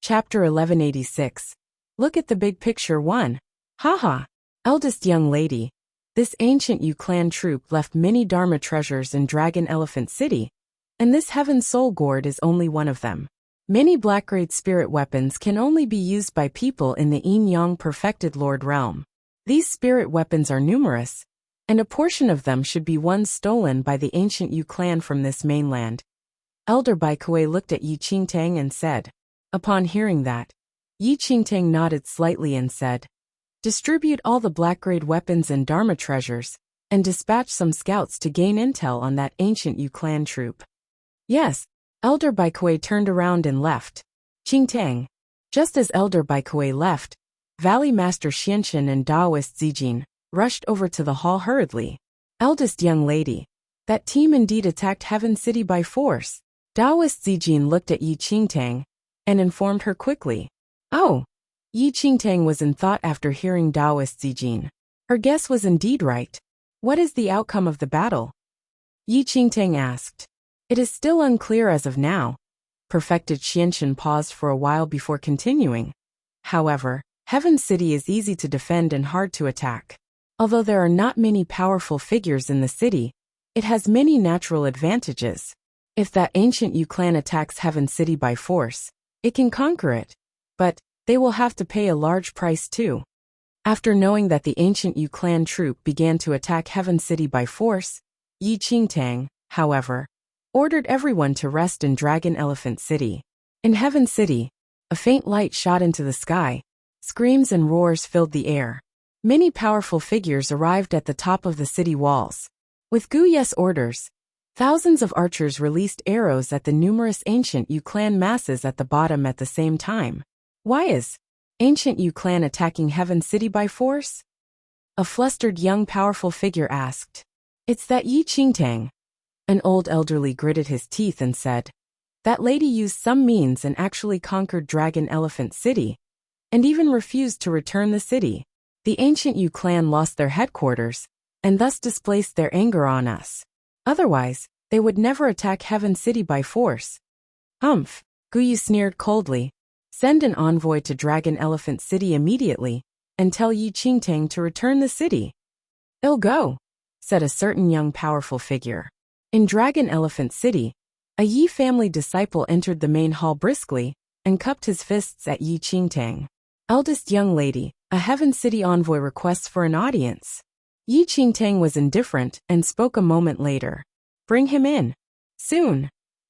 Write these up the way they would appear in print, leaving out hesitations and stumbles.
Chapter 1186. Look at the big picture 1. Haha. Eldest young lady. This ancient Yu clan troop left many Dharma treasures in Dragon Elephant City, and this Heaven Soul Gourd is only one of them. Many black-grade spirit weapons can only be used by people in the Yin-Yang Perfected Lord realm. These spirit weapons are numerous, and a portion of them should be ones stolen by the ancient Yu clan from this mainland. Elder Baikue looked at Yi Qingtang and said. Upon hearing that, Yi Qingtang nodded slightly and said, distribute all the black-grade weapons and Dharma treasures, and dispatch some scouts to gain intel on that ancient Yu clan troop. Yes. Elder Baikue turned around and left. Qingtang. Just as Elder Baikue left, Valley Master Xianxin and Daoist Zijin rushed over to the hall hurriedly. Eldest young lady. That team indeed attacked Heaven City by force. Daoist Zijin looked at Yi Qingtang and informed her quickly. Oh. Yi Qingtang was in thought after hearing Daoist Zijin. Her guess was indeed right. What is the outcome of the battle? Yi Qingtang asked. It is still unclear as of now. Perfected Xianxin paused for a while before continuing. However, Heaven City is easy to defend and hard to attack. Although there are not many powerful figures in the city, it has many natural advantages. If that ancient Yu clan attacks Heaven City by force, it can conquer it. But they will have to pay a large price too. After knowing that the ancient Yu clan troop began to attack Heaven City by force, Yi Qingtang, however, ordered everyone to rest in Dragon Elephant City. In Heaven City, a faint light shot into the sky. Screams and roars filled the air. Many powerful figures arrived at the top of the city walls. With Gu Ye's orders, thousands of archers released arrows at the numerous ancient Yu clan masses at the bottom at the same time. Why is ancient Yu clan attacking Heaven City by force? A flustered young powerful figure asked. It's that Yi Qingtang. An old elderly gritted his teeth and said, that lady used some means and actually conquered Dragon Elephant City, and even refused to return the city. The ancient Yu clan lost their headquarters, and thus displaced their anger on us. Otherwise, they would never attack Heaven City by force. Humph, Guyu sneered coldly. Send an envoy to Dragon Elephant City immediately, and tell Yi Qingtang to return the city. I'll go, said a certain young powerful figure. In Dragon Elephant City, a Yi family disciple entered the main hall briskly and cupped his fists at Yi Qingtang. Eldest young lady, a Heaven City envoy requests for an audience. Yi Qingtang was indifferent and spoke a moment later. Bring him in. Soon.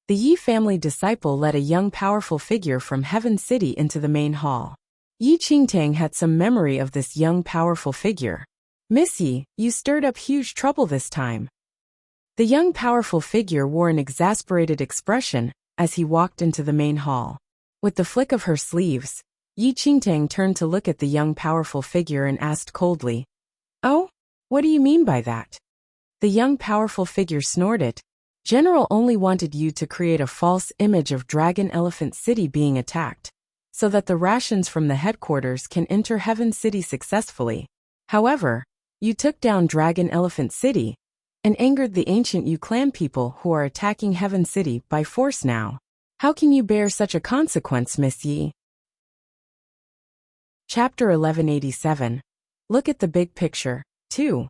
The Yi family disciple led a young powerful figure from Heaven City into the main hall. Yi Qingtang had some memory of this young powerful figure. Miss Yi, you stirred up huge trouble this time. The young powerful figure wore an exasperated expression as he walked into the main hall. With the flick of her sleeves, Yi Qingtang turned to look at the young powerful figure and asked coldly, Oh? What do you mean by that? The young powerful figure snorted. General only wanted you to create a false image of Dragon Elephant City being attacked, so that the rations from the headquarters can enter Heaven City successfully. However, you took down Dragon Elephant City, and angered the ancient Yu clan people who are attacking Heaven City by force now. How can you bear such a consequence, Miss Yi? Chapter 1187. Look at the big picture, 2.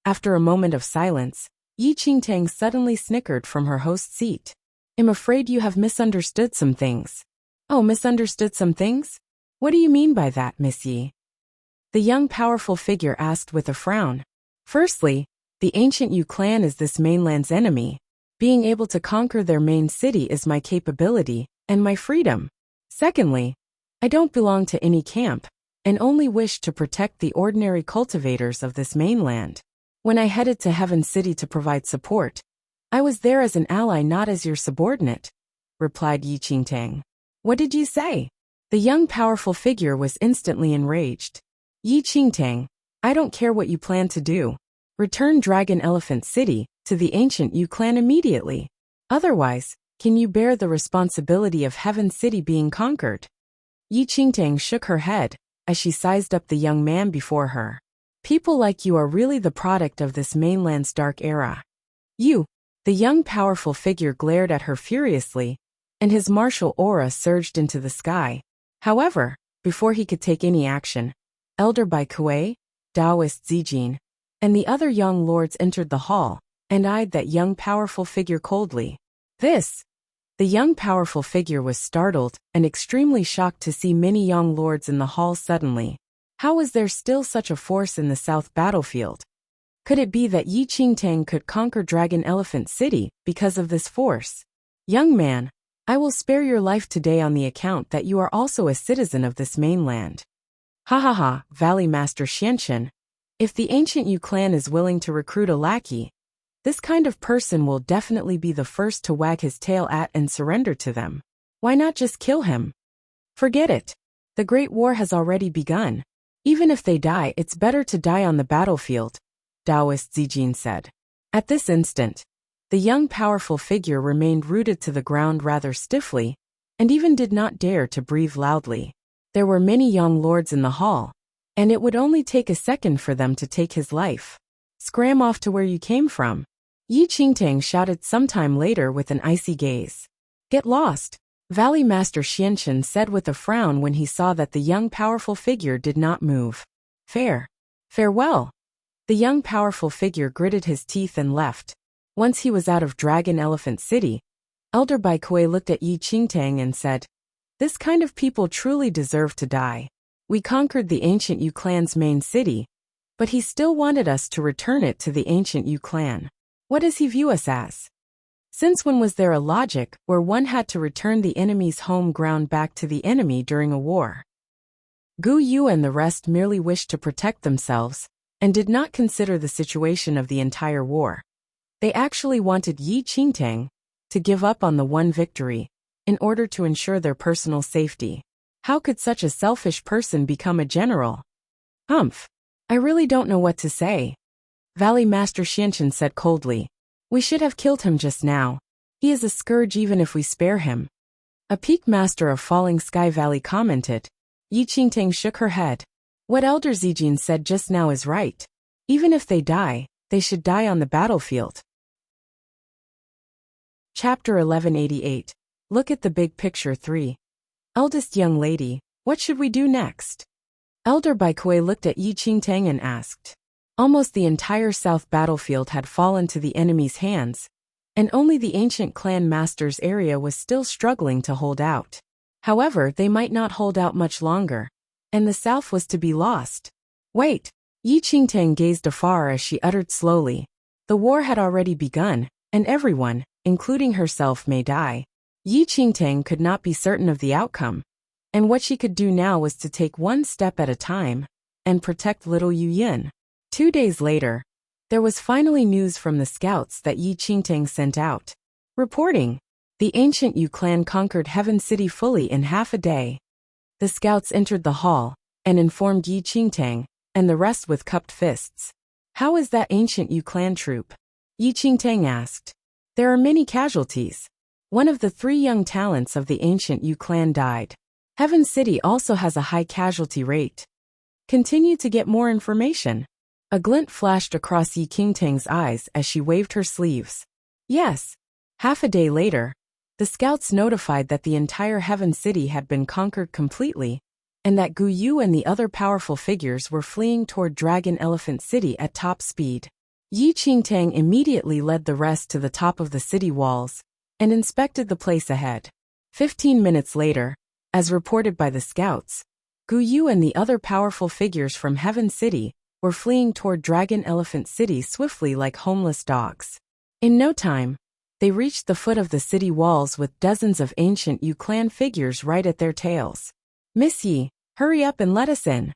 After a moment of silence, Yi Qingtang suddenly snickered from her host's seat. I'm afraid you have misunderstood some things. Oh, misunderstood some things? What do you mean by that, Miss Yi? The young powerful figure asked with a frown. Firstly, the ancient Yu clan is this mainland's enemy. Being able to conquer their main city is my capability and my freedom. Secondly, I don't belong to any camp, and only wish to protect the ordinary cultivators of this mainland. When I headed to Heaven City to provide support, I was there as an ally, not as your subordinate, replied Yi Qingtang. What did you say? The young powerful figure was instantly enraged. Yi Qingtang, I don't care what you plan to do. Return Dragon Elephant City to the ancient Yu clan immediately. Otherwise, can you bear the responsibility of Heaven City being conquered? Yi Qingtang shook her head as she sized up the young man before her. People like you are really the product of this mainland's dark era. You, the young powerful figure glared at her furiously, and his martial aura surged into the sky. However, before he could take any action, Elder Bai Kuei, Taoist Zijin, and the other young lords entered the hall and eyed that young powerful figure coldly. The young powerful figure was startled and extremely shocked to see many young lords in the hall suddenly. How was there still such a force in the south battlefield? Could it be that Yi Qingtang could conquer Dragon Elephant City because of this force? Young man, I will spare your life today on the account that you are also a citizen of this mainland. Ha ha ha, Valley Master Xianchen. If the ancient Yu clan is willing to recruit a lackey, this kind of person will definitely be the first to wag his tail at and surrender to them. Why not just kill him? Forget it. The Great War has already begun. Even if they die, it's better to die on the battlefield, Taoist Zijin said. At this instant, the young powerful figure remained rooted to the ground rather stiffly, and even did not dare to breathe loudly. There were many young lords in the hall, and it would only take a second for them to take his life. Scram off to where you came from, Yi Qingtang shouted sometime later with an icy gaze. Get lost, Valley Master Xianchen said with a frown when he saw that the young powerful figure did not move. Farewell. The young powerful figure gritted his teeth and left. Once he was out of Dragon Elephant City, Elder Bai Kuei looked at Yi Qingtang and said, "This kind of people truly deserve to die. We conquered the ancient Yu clan's main city, but he still wanted us to return it to the ancient Yu clan. What does he view us as? Since when was there a logic where one had to return the enemy's home ground back to the enemy during a war?" Gu Yu and the rest merely wished to protect themselves, and did not consider the situation of the entire war. They actually wanted Yi Qingtang to give up on the one victory, in order to ensure their personal safety. How could such a selfish person become a general? I really don't know what to say, Valley Master Xianchen said coldly. We should have killed him just now. He is a scourge even if we spare him. A peak master of Falling Sky Valley commented. Yi Qingtang shook her head. What Elder Zijin said just now is right. Even if they die, they should die on the battlefield. Chapter 1188. Look at the big picture 3. Eldest young lady, what should we do next? Elder Bai Kuei looked at Yi Qingtang and asked. Almost the entire south battlefield had fallen to the enemy's hands, and only the ancient clan master's area was still struggling to hold out. However, they might not hold out much longer, and the south was to be lost. Wait! Yi Qingtang gazed afar as she uttered slowly. The war had already begun, and everyone, including herself, may die. Yi Qingtang could not be certain of the outcome, and what she could do now was to take one step at a time, and protect little Yu Yin. 2 days later, there was finally news from the scouts that Yi Qingtang sent out. Reporting, the ancient Yu clan conquered Heaven City fully in half a day. The scouts entered the hall, and informed Yi Qingtang, and the rest with cupped fists. How is that ancient Yu clan troop? Yi Qingtang asked. There are many casualties. One of the 3 young talents of the ancient Yu clan died. Heaven City also has a high casualty rate. Continue to get more information. A glint flashed across Yi Qingtang's eyes as she waved her sleeves. Yes. Half a day later, the scouts notified that the entire Heaven City had been conquered completely, and that Gu Yu and the other powerful figures were fleeing toward Dragon Elephant City at top speed. Yi Qingtang immediately led the rest to the top of the city walls, and inspected the place ahead. 15 minutes later, as reported by the scouts, Gu Yu and the other powerful figures from Heaven City were fleeing toward Dragon Elephant City swiftly like homeless dogs. In no time, they reached the foot of the city walls with dozens of ancient Yu clan figures right at their tails. Miss Yi, hurry up and let us in.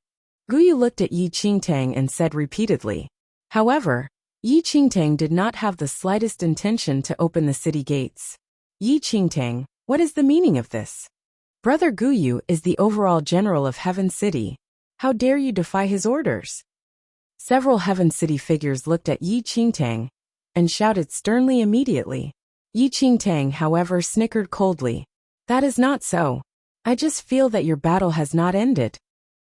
Gu Yu looked at Yi Qingtang and said repeatedly. However, Yi Qingtang did not have the slightest intention to open the city gates. Yi Qingtang, what is the meaning of this? Brother Gu Yu is the overall general of Heaven City. How dare you defy his orders? Several Heaven City figures looked at Yi Qingtang and shouted sternly immediately. Yi Qingtang, however, snickered coldly. That is not so. I just feel that your battle has not ended.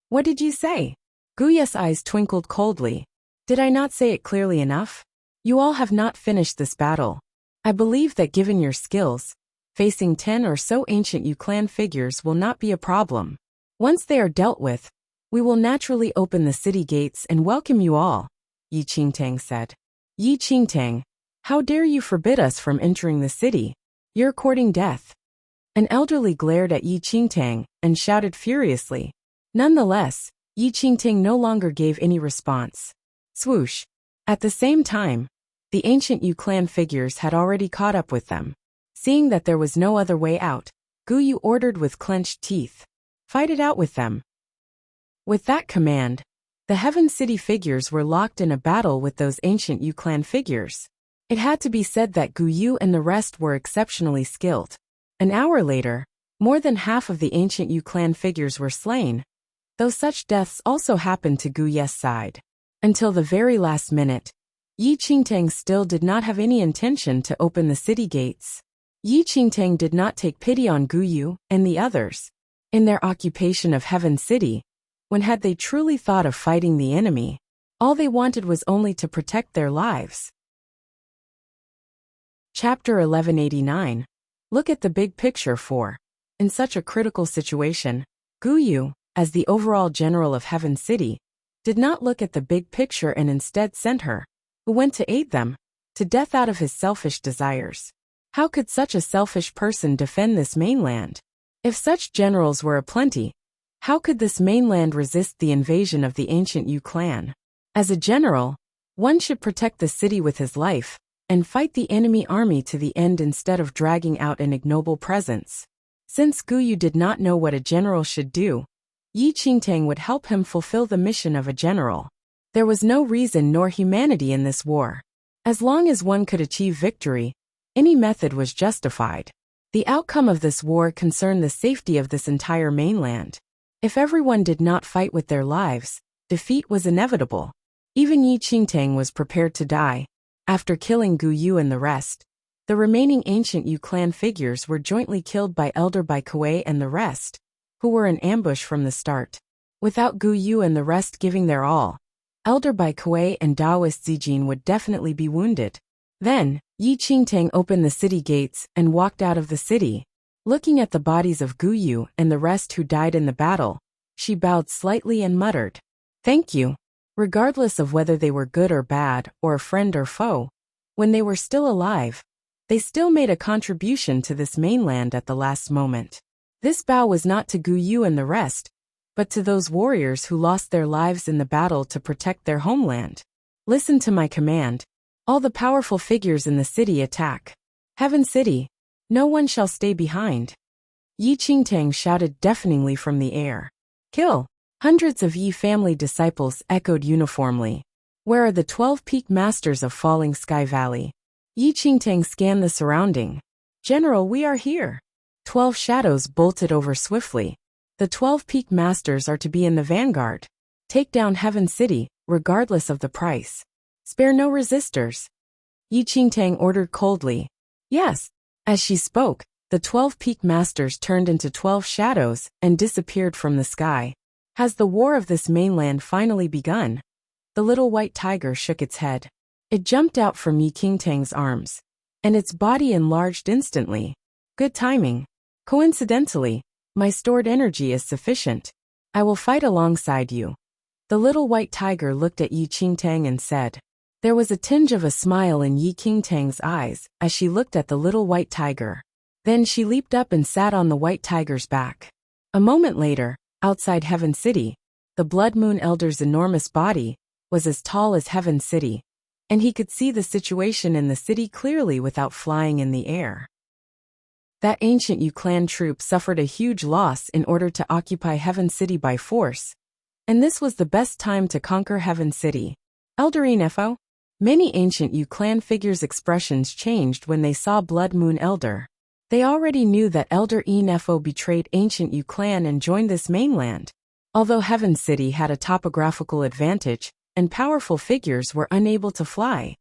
What did you say? Gu Yu's eyes twinkled coldly. Did I not say it clearly enough? You all have not finished this battle. I believe that given your skills, facing 10 or so ancient Yu clan figures will not be a problem. Once they are dealt with, we will naturally open the city gates and welcome you all, Yi Qingtang said. Yi Qingtang, how dare you forbid us from entering the city? You're courting death. An elderly glared at Yi Qingtang and shouted furiously. Nonetheless, Yi Qingtang no longer gave any response. Swoosh. At the same time, the ancient Yu clan figures had already caught up with them. Seeing that there was no other way out, Gu Yu ordered with clenched teeth. Fight it out with them. With that command, the Heaven City figures were locked in a battle with those ancient Yu clan figures. It had to be said that Gu Yu and the rest were exceptionally skilled. An hour later, more than half of the ancient Yu clan figures were slain, though such deaths also happened to Gu Ye's side. Until the very last minute, Yi Qingtang still did not have any intention to open the city gates. Yi Qingtang did not take pity on Gu Yu and the others. In their occupation of Heaven City, when had they truly thought of fighting the enemy? All they wanted was only to protect their lives. Chapter 1189. Look at the big picture 4. In such a critical situation, Gu Yu, as the overall general of Heaven City, did not look at the big picture and instead sent her, who went to aid them, to death out of his selfish desires. How could such a selfish person defend this mainland? If such generals were aplenty, how could this mainland resist the invasion of the ancient Yu clan? As a general, one should protect the city with his life, and fight the enemy army to the end instead of dragging out an ignoble presence. Since Gu Yu did not know what a general should do, Yi Qingtang would help him fulfill the mission of a general. There was no reason nor humanity in this war. As long as one could achieve victory, any method was justified. The outcome of this war concerned the safety of this entire mainland. If everyone did not fight with their lives, defeat was inevitable. Even Yi Qingtang was prepared to die. After killing Gu Yu and the rest, the remaining ancient Yu clan figures were jointly killed by Elder Bai Kuei and the rest, who were in ambush from the start. Without Gu Yu and the rest giving their all, Elder Bai Kuei and Taoist Zijin would definitely be wounded. Then, Yi Qingtang opened the city gates and walked out of the city. Looking at the bodies of Gu Yu and the rest who died in the battle, she bowed slightly and muttered, "Thank you." Regardless of whether they were good or bad, or a friend or foe, when they were still alive, they still made a contribution to this mainland at the last moment. This bow was not to Gu Yu and the rest, but to those warriors who lost their lives in the battle to protect their homeland. Listen to my command. All the powerful figures in the city attack. Heaven City. No one shall stay behind. Yi Qingtang shouted deafeningly from the air. Kill. Hundreds of Yi family disciples echoed uniformly. Where are the 12 peak masters of Falling Sky Valley? Yi Qingtang scanned the surrounding. General, we are here. 12 shadows bolted over swiftly. The 12 peak masters are to be in the vanguard. Take down Heaven City, regardless of the price. Spare no resistors. Yi Qingtang ordered coldly. Yes. As she spoke, the 12 peak masters turned into 12 shadows and disappeared from the sky. Has the war of this mainland finally begun? The little white tiger shook its head. It jumped out from Yi Qingtang's arms, and its body enlarged instantly. Good timing. Coincidentally, my stored energy is sufficient. I will fight alongside you. The little white tiger looked at Yi Qingtang and said. There was a tinge of a smile in Yi Qingtang's eyes as she looked at the little white tiger. Then she leaped up and sat on the white tiger's back. A moment later, outside Heaven City, the Blood Moon Elder's enormous body was as tall as Heaven City, and he could see the situation in the city clearly without flying in the air. That ancient Yu clan troop suffered a huge loss in order to occupy Heaven City by force, and this was the best time to conquer Heaven City. Elder Nefo? Many ancient Yu clan figures' expressions changed when they saw Blood Moon Elder. They already knew that Elder Nefo betrayed ancient Yu clan and joined this mainland. Although Heaven City had a topographical advantage, and powerful figures were unable to fly,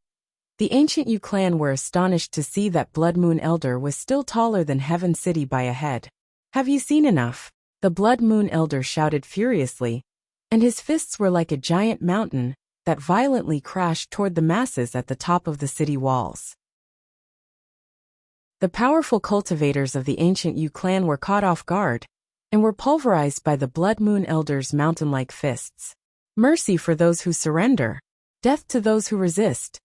the ancient Yu clan were astonished to see that Blood Moon Elder was still taller than Heaven City by a head. Have you seen enough? The Blood Moon Elder shouted furiously, and his fists were like a giant mountain that violently crashed toward the masses at the top of the city walls. The powerful cultivators of the ancient Yu clan were caught off guard. and were pulverized by the Blood Moon Elder's mountain-like fists. Mercy for those who surrender, death to those who resist.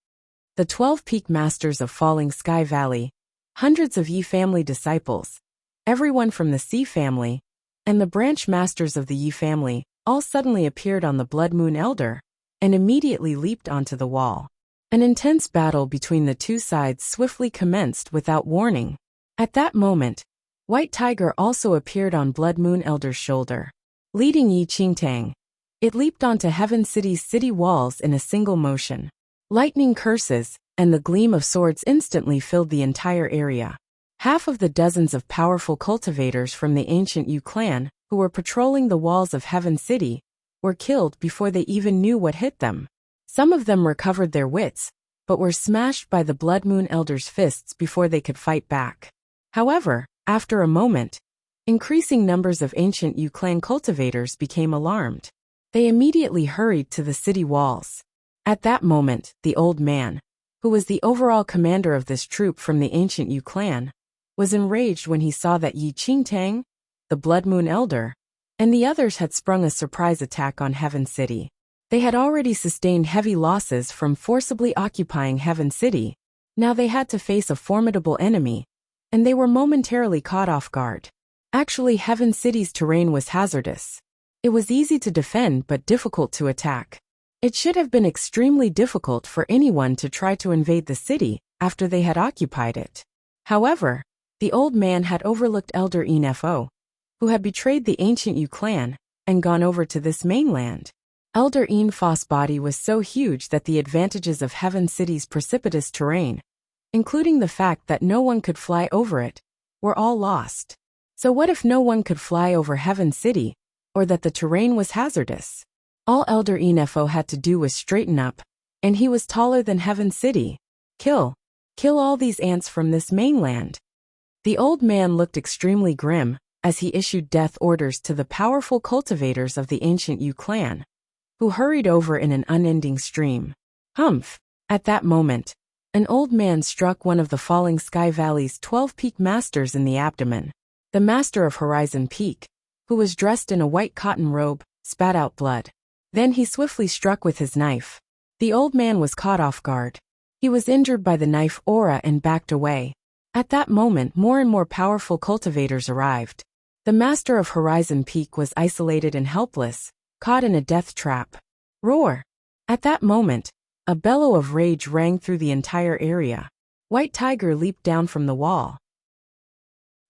The 12 peak masters of Falling Sky Valley, hundreds of Yi family disciples, everyone from the Sea family, and the branch masters of the Yi family, all suddenly appeared on the Blood Moon Elder, and immediately leaped onto the wall. An intense battle between the two sides swiftly commenced without warning. At that moment, White Tiger also appeared on Blood Moon Elder's shoulder. Leading Yi Qingtang, it leaped onto Heaven City's city walls in a single motion. Lightning curses and the gleam of swords instantly filled the entire area. Half of the dozens of powerful cultivators from the ancient Yu clan, who were patrolling the walls of Heaven City, were killed before they even knew what hit them. Some of them recovered their wits, but were smashed by the Blood Moon Elder's fists before they could fight back. However, after a moment, increasing numbers of ancient Yu clan cultivators became alarmed. They immediately hurried to the city walls. At that moment, the old man, who was the overall commander of this troop from the ancient Yu clan, was enraged when he saw that Yi Qingtang, the Blood Moon Elder, and the others had sprung a surprise attack on Heaven City. They had already sustained heavy losses from forcibly occupying Heaven City. Now they had to face a formidable enemy, and they were momentarily caught off guard. Actually, Heaven City's terrain was hazardous. It was easy to defend but difficult to attack. It should have been extremely difficult for anyone to try to invade the city after they had occupied it. However, the old man had overlooked Elder Enfo, who had betrayed the ancient Yu clan and gone over to this mainland. Elder Enfo's body was so huge that the advantages of Heaven City's precipitous terrain, including the fact that no one could fly over it, were all lost. So what if no one could fly over Heaven City, or that the terrain was hazardous? All Elder Enfo had to do was straighten up, and he was taller than Heaven City. Kill all these ants from this mainland. The old man looked extremely grim as he issued death orders to the powerful cultivators of the ancient Yu clan, who hurried over in an unending stream. Humph! At that moment, an old man struck one of the Falling Sky Valley's 12 peak masters in the abdomen. The master of Horizon Peak, who was dressed in a white cotton robe, spat out blood. Then he swiftly struck with his knife. The old man was caught off guard. He was injured by the knife aura and backed away. At that moment, more and more powerful cultivators arrived. The master of Horizon Peak was isolated and helpless, caught in a death trap. Roar! At that moment, a bellow of rage rang through the entire area. White Tiger leaped down from the wall.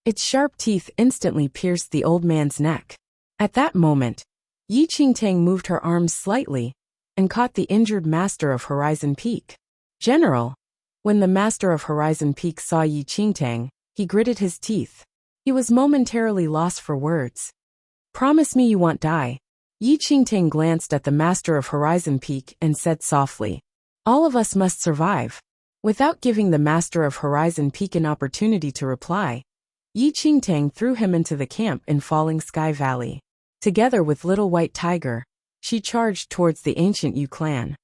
Its sharp teeth instantly pierced the old man's neck. At that moment, Yi Qingtang moved her arms slightly and caught the injured master of Horizon Peak. General! When the master of Horizon Peak saw Yi Qingtang, he gritted his teeth. He was momentarily lost for words. Promise me you won't die. Yi Qingtang glanced at the master of Horizon Peak and said softly, all of us must survive. Without giving the master of Horizon Peak an opportunity to reply, Yi Qingtang threw him into the camp in Falling Sky Valley. Together with Little White Tiger, she charged towards the ancient Yu clan.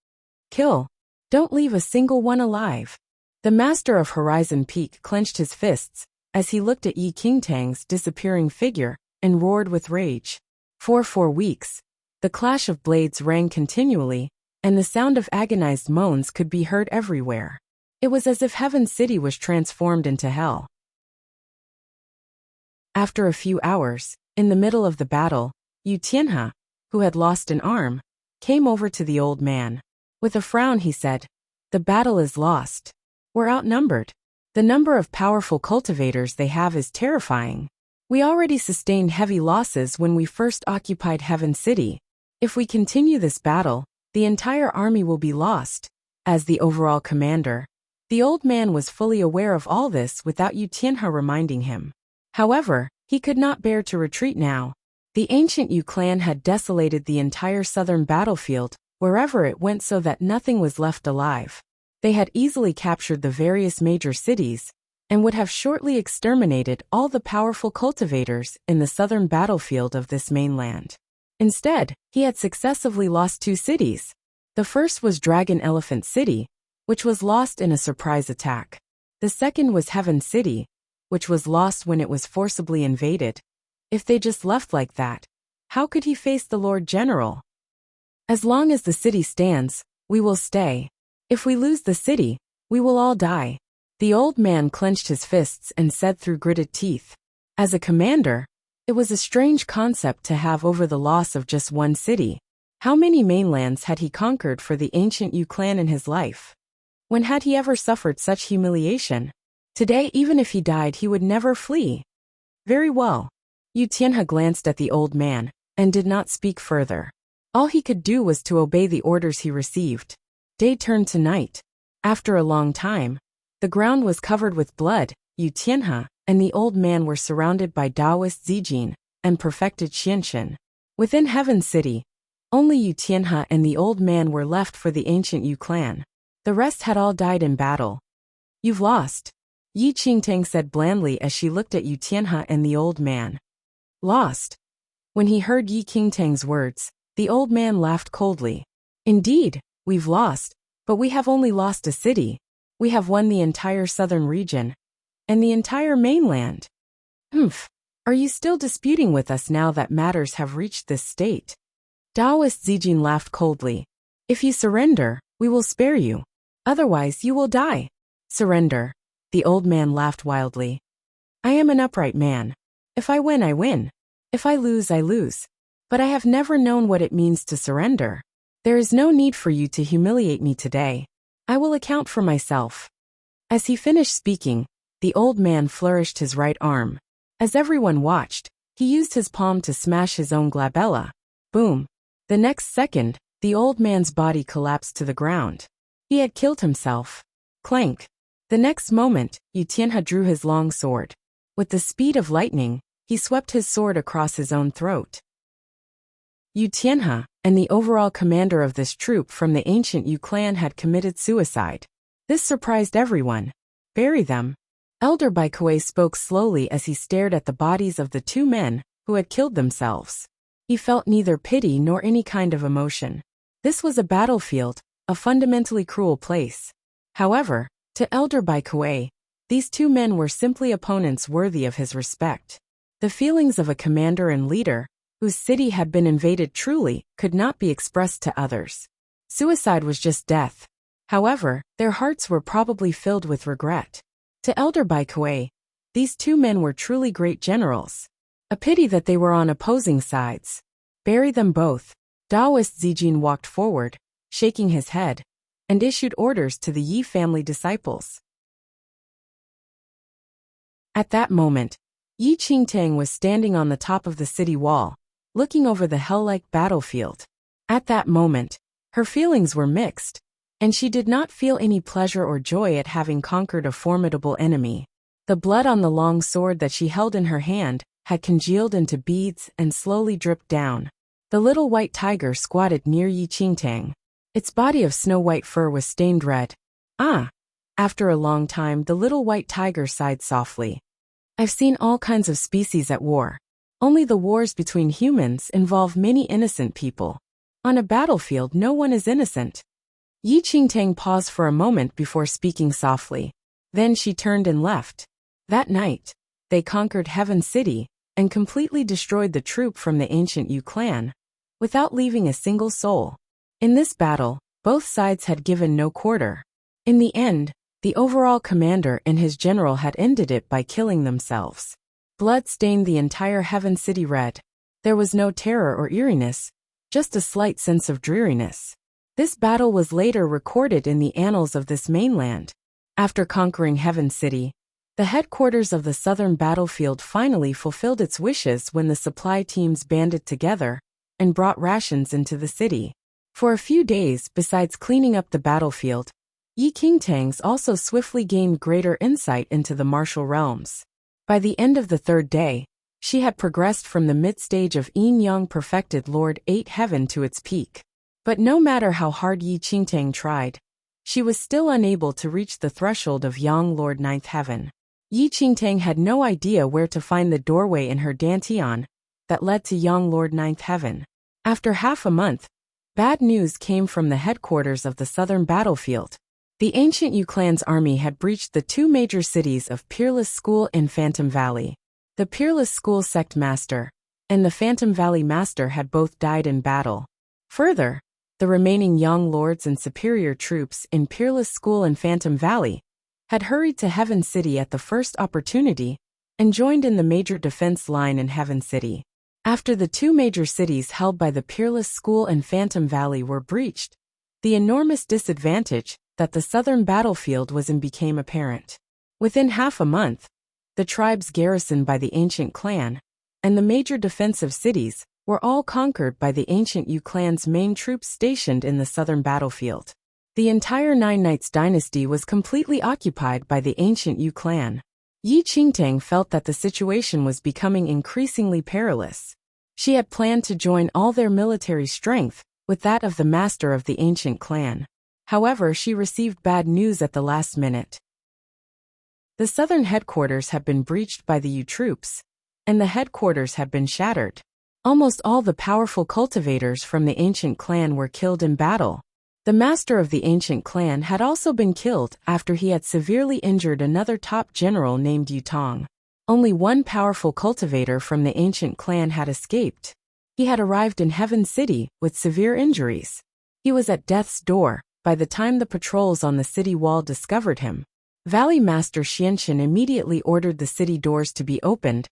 Kill! Don't leave a single one alive. The master of Horizon Peak clenched his fists as he looked at Yi Qingtang's disappearing figure and roared with rage. For 4 weeks, the clash of blades rang continually, and the sound of agonized moans could be heard everywhere. It was as if Heaven City was transformed into hell. After a few hours, in the middle of the battle, Yu Tianhe, who had lost an arm, came over to the old man. With a frown he said, the battle is lost. We're outnumbered. The number of powerful cultivators they have is terrifying. We already sustained heavy losses when we first occupied Heaven City. If we continue this battle, the entire army will be lost. As the overall commander, the old man was fully aware of all this without Yu Tianhe reminding him. However, he could not bear to retreat now. The ancient Yu clan had desolated the entire southern battlefield, wherever it went, so that nothing was left alive. They had easily captured the various major cities, and would have shortly exterminated all the powerful cultivators in the southern battlefield of this mainland. Instead, he had successively lost 2 cities. The first was Dragon Elephant City, which was lost in a surprise attack. The second was Heaven City, which was lost when it was forcibly invaded. If they just left like that, how could he face the Lord General? As long as the city stands, we will stay. If we lose the city, we will all die. The old man clenched his fists and said through gritted teeth. As a commander, it was a strange concept to have over the loss of just one city. How many mainlands had he conquered for the ancient Yu clan in his life? When had he ever suffered such humiliation? Today, even if he died, he would never flee. Very well. Yu Tianhe glanced at the old man and did not speak further. All he could do was to obey the orders he received. Day turned to night. After a long time, the ground was covered with blood. Yu Tianhe and the old man were surrounded by Taoist Zijin and perfected Xianxin. Within Heaven City, only Yu Tianhe and the old man were left for the ancient Yu clan. The rest had all died in battle. You've lost, Yi Qingtang said blandly as she looked at Yu Tianhe and the old man. Lost? When he heard Yi Qingtang's words, the old man laughed coldly. Indeed, we've lost, but we have only lost a city. We have won the entire southern region. And the entire mainland. Humph. Are you still disputing with us now that matters have reached this state? Taoist Zijin laughed coldly. If you surrender, we will spare you. Otherwise you will die. Surrender. The old man laughed wildly. I am an upright man. If I win, I win. If I lose, I lose. But I have never known what it means to surrender. There is no need for you to humiliate me today. I will account for myself. As he finished speaking, the old man flourished his right arm. As everyone watched, he used his palm to smash his own glabella. Boom. The next second, the old man's body collapsed to the ground. He had killed himself. Clank. The next moment, Yu Tianhe drew his long sword. With the speed of lightning, he swept his sword across his own throat. Yu Tianhe and the overall commander of this troop from the ancient Yu clan had committed suicide. This surprised everyone. Bury them. Elder Baikue spoke slowly as he stared at the bodies of the two men who had killed themselves. He felt neither pity nor any kind of emotion. This was a battlefield, a fundamentally cruel place. However, to Elder Baikue, these two men were simply opponents worthy of his respect. The feelings of a commander and leader, whose city had been invaded truly, could not be expressed to others. Suicide was just death. However, their hearts were probably filled with regret. To Elder Baikue, these two men were truly great generals. A pity that they were on opposing sides. Bury them both. Taoist Zijin walked forward, shaking his head, and issued orders to the Yi family disciples. At that moment, Yi Qingtang was standing on the top of the city wall, looking over the hell-like battlefield. At that moment, her feelings were mixed, and she did not feel any pleasure or joy at having conquered a formidable enemy. The blood on the long sword that she held in her hand had congealed into beads and slowly dripped down. The little white tiger squatted near Yi Qingtang. Its body of snow-white fur was stained red. Ah! After a long time, the little white tiger sighed softly. I've seen all kinds of species at war. Only the wars between humans involve many innocent people. On a battlefield, no one is innocent. Yi Qingtang paused for a moment before speaking softly. Then she turned and left. That night, they conquered Heaven City and completely destroyed the troop from the ancient Yu clan, without leaving a single soul. In this battle, both sides had given no quarter. In the end, the overall commander and his general had ended it by killing themselves. Blood stained the entire Heaven City red. There was no terror or eeriness, just a slight sense of dreariness. This battle was later recorded in the annals of this mainland. After conquering Heaven City, the headquarters of the southern battlefield finally fulfilled its wishes when the supply teams banded together and brought rations into the city. For a few days, besides cleaning up the battlefield, Yi Qingtang's also swiftly gained greater insight into the martial realms. By the end of the third day, she had progressed from the mid-stage of Yin Yang perfected Lord 8 Heaven to its peak. But no matter how hard Yi Qingtang tried, she was still unable to reach the threshold of Yang Lord 9th Heaven. Yi Qingtang had no idea where to find the doorway in her dantian that led to Yang Lord 9th Heaven. After half a month, bad news came from the headquarters of the southern battlefield. The ancient Yu clan's army had breached the two major cities of Peerless School and Phantom Valley. The Peerless School Sect Master and the Phantom Valley Master had both died in battle. Further, the remaining young lords and superior troops in Peerless School and Phantom Valley had hurried to Heaven City at the first opportunity and joined in the major defense line in Heaven City. After the two major cities held by the Peerless School and Phantom Valley were breached, the enormous disadvantage that the southern battlefield was in became apparent. Within half a month, the tribes garrisoned by the ancient clan and the major defensive cities were all conquered by the ancient Yu clan's main troops stationed in the southern battlefield. The entire Nine Knights dynasty was completely occupied by the ancient Yu clan. Yi Qingtang felt that the situation was becoming increasingly perilous. She had planned to join all their military strength with that of the master of the ancient clan. However, she received bad news at the last minute. The southern headquarters had been breached by the Yu troops, and the headquarters had been shattered. Almost all the powerful cultivators from the ancient clan were killed in battle. The master of the ancient clan had also been killed after he had severely injured another top general named Yu Tong. Only one powerful cultivator from the ancient clan had escaped. He had arrived in Heaven City with severe injuries. He was at death's door by the time the patrols on the city wall discovered him. Valley Master Xianxian immediately ordered the city doors to be opened,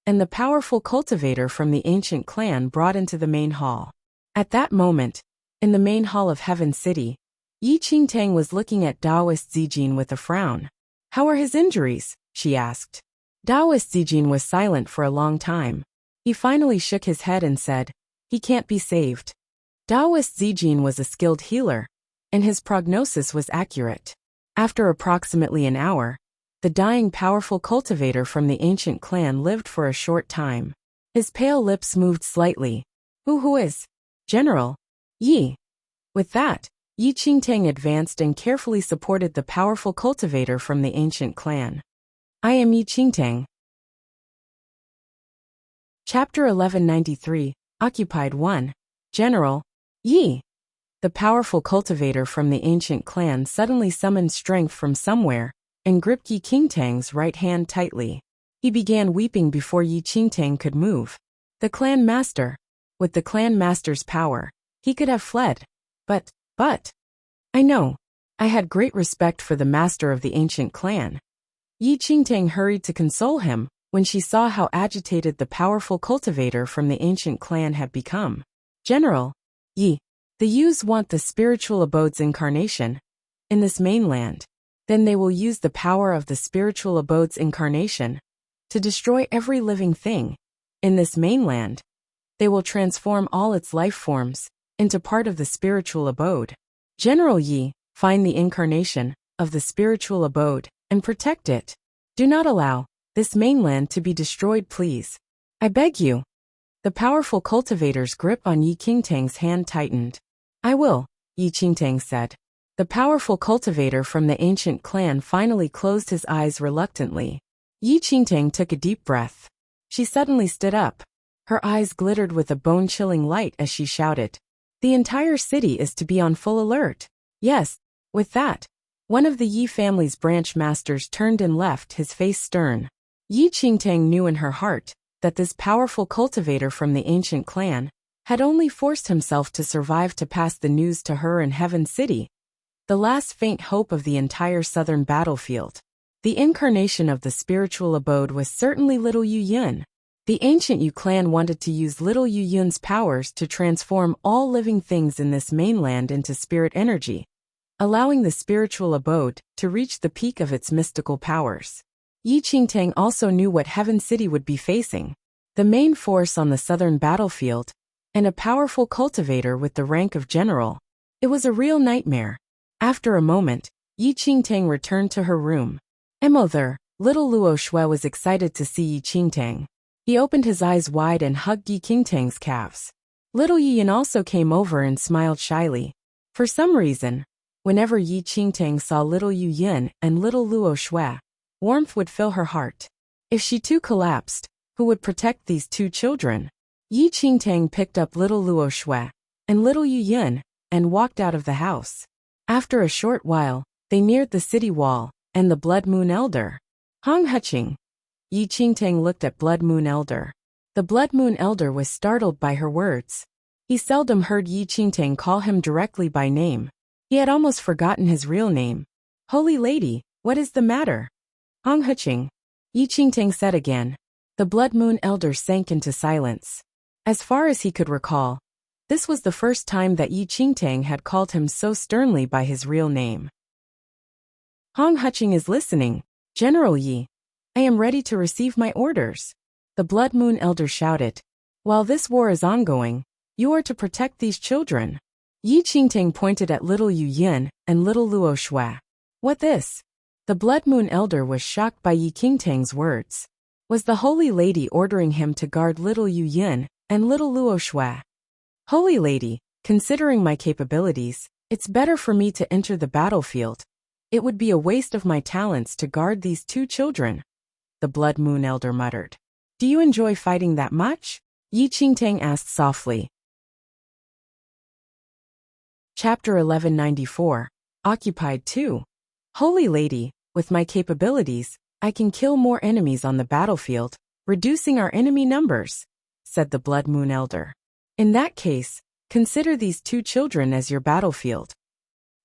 and the powerful cultivator from the ancient clan brought into the main hall. At that moment, in the main hall of Heaven City, Yi Qingtang was looking at Taoist Zijin with a frown. "How are his injuries?" she asked. Taoist Zijin was silent for a long time. He finally shook his head and said, "He can't be saved." Taoist Zijin was a skilled healer, and his prognosis was accurate. After approximately an hour, the dying powerful cultivator from the ancient clan lived for a short time. His pale lips moved slightly. Who is? General Yi." With that, Yi Qingtang advanced and carefully supported the powerful cultivator from the ancient clan. "I am Yi Qingtang." Chapter 1193, Occupied 1. General Yi. The powerful cultivator from the ancient clan suddenly summoned strength from somewhere and gripped Yi Qingtang's right hand tightly. He began weeping before Yi Qingtang could move. The clan master. With the clan master's power, he could have fled. But, I know. I had great respect for the master of the ancient clan. Yi Qingtang hurried to console him when she saw how agitated the powerful cultivator from the ancient clan had become. "General Yi, the Yus want the spiritual abode's incarnation in this mainland. Then they will use the power of the spiritual abode's incarnation to destroy every living thing in this mainland. They will transform all its life forms into part of the spiritual abode. General Yi, find the incarnation of the spiritual abode and protect it. Do not allow this mainland to be destroyed, please. I beg you." The powerful cultivator's grip on Yi Qingtang's hand tightened. "I will," Yi Qingtang said. The powerful cultivator from the ancient clan finally closed his eyes reluctantly. Yi Qingtang took a deep breath. She suddenly stood up. Her eyes glittered with a bone-chilling light as she shouted, "The entire city is to be on full alert." Yes. With that, one of the Yi family's branch masters turned and left, his face stern. Yi Qingtang knew in her heart that this powerful cultivator from the ancient clan had only forced himself to survive to pass the news to her in Heaven City, the last faint hope of the entire southern battlefield. The incarnation of the spiritual abode was certainly Little Yu Yun. The ancient Yu clan wanted to use Little Yu Yun's powers to transform all living things in this mainland into spirit energy, allowing the spiritual abode to reach the peak of its mystical powers. Yi Qingtang also knew what Heaven City would be facing: the main force on the southern battlefield, and a powerful cultivator with the rank of general. It was a real nightmare. After a moment, Yi Qingtang returned to her room. There, little Luo Shui was excited to see Yi Qingtang. He opened his eyes wide and hugged Yi Qingtang's calves. Little Yi Yin also came over and smiled shyly. For some reason, whenever Yi Qingtang saw little Yu Yin and little Luo Shui, warmth would fill her heart. If she too collapsed, who would protect these two children? Yi Qingtang picked up little Luo Shui and little Yu Yin and walked out of the house. After a short while, they neared the city wall and the Blood Moon Elder. Hong Huching. Yi Qingtang looked at Blood Moon Elder. The Blood Moon Elder was startled by her words. He seldom heard Yi Qingtang call him directly by name. He had almost forgotten his real name. Holy Lady, what is the matter? Hong Huqing, Yi Qingtang said again. The Blood Moon Elder sank into silence. As far as he could recall, this was the first time that Yi Qingtang had called him so sternly by his real name. Hong Huqing is listening. General Yi, I am ready to receive my orders. The Blood Moon Elder shouted. While this war is ongoing, you are to protect these children. Yi Qingtang pointed at little Yu Yin and little Luo Shui. What this? The Blood Moon Elder was shocked by Yi Qingtang's words. Was the Holy Lady ordering him to guard little Yu Yin and little Luo Shui? Holy Lady, considering my capabilities, it's better for me to enter the battlefield. It would be a waste of my talents to guard these two children. The Blood Moon Elder muttered. Do you enjoy fighting that much? Yi Qingtang asked softly. Chapter 1194. Occupied 2. Holy Lady, with my capabilities, I can kill more enemies on the battlefield, reducing our enemy numbers, said the Blood Moon Elder. In that case, consider these two children as your battlefield.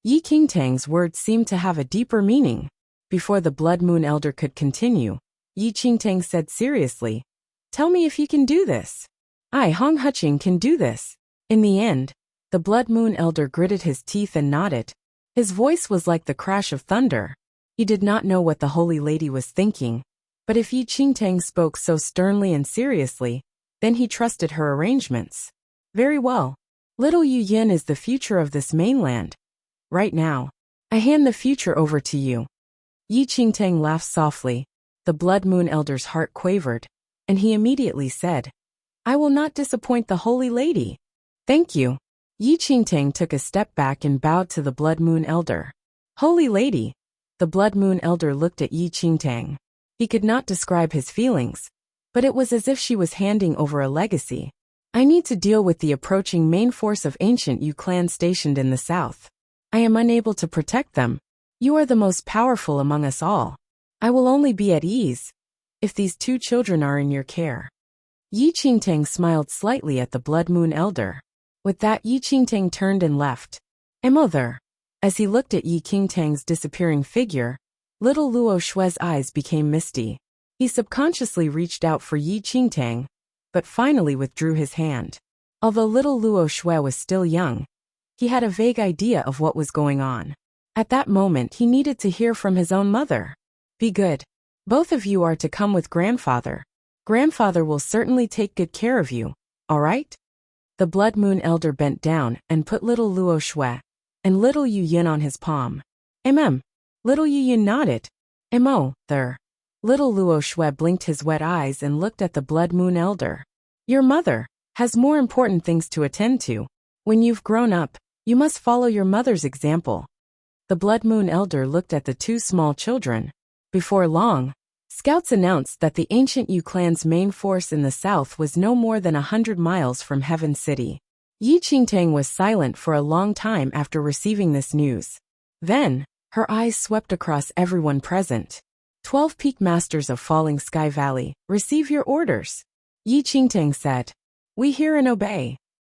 Yi Qingtang's words seemed to have a deeper meaning. Before the Blood Moon Elder could continue, Yi Qingtang said seriously, Tell me if you can do this. I, Hong Huqing, can do this. In the end, the Blood Moon Elder gritted his teeth and nodded. His voice was like the crash of thunder. He did not know what the Holy Lady was thinking, but if Yi Qingtang spoke so sternly and seriously, then he trusted her arrangements. Very well. Little Yu Yin is the future of this mainland. Right now, I hand the future over to you. Yi Qingtang laughed softly. The Blood Moon Elder's heart quavered, and he immediately said, I will not disappoint the Holy Lady. Thank you. Yi Qingtang took a step back and bowed to the Blood Moon Elder. Holy Lady. The Blood Moon Elder looked at Yi Qingtang. He could not describe his feelings, but it was as if she was handing over a legacy. I need to deal with the approaching main force of ancient Yu clan stationed in the south. I am unable to protect them. You are the most powerful among us all. I will only be at ease if these two children are in your care. Yi Qingtang smiled slightly at the Blood Moon Elder. With that, Yi Qingtang turned and left. Mother. As he looked at Yi Qingtang's disappearing figure, little Luo Shui's eyes became misty. He subconsciously reached out for Yi Qingtang, but finally withdrew his hand. Although little Luo Shui was still young, he had a vague idea of what was going on. At that moment, he needed to hear from his own mother. Be good. Both of you are to come with grandfather. Grandfather will certainly take good care of you, all right? The Blood Moon Elder bent down and put little Luo Shui and little Yu Yin on his palm. Little Yu Yin nodded. There. Little Luo Shui blinked his wet eyes and looked at the Blood Moon Elder. Your mother has more important things to attend to. When you've grown up, you must follow your mother's example. The Blood Moon Elder looked at the two small children. Before long, scouts announced that the ancient Yu clan's main force in the south was no more than 100 miles from Heaven City. Yi Qingtang was silent for a long time after receiving this news. Then, her eyes swept across everyone present. 12 Peak Masters of Falling Sky Valley, receive your orders. Yi Qingtang said. We hear and obey.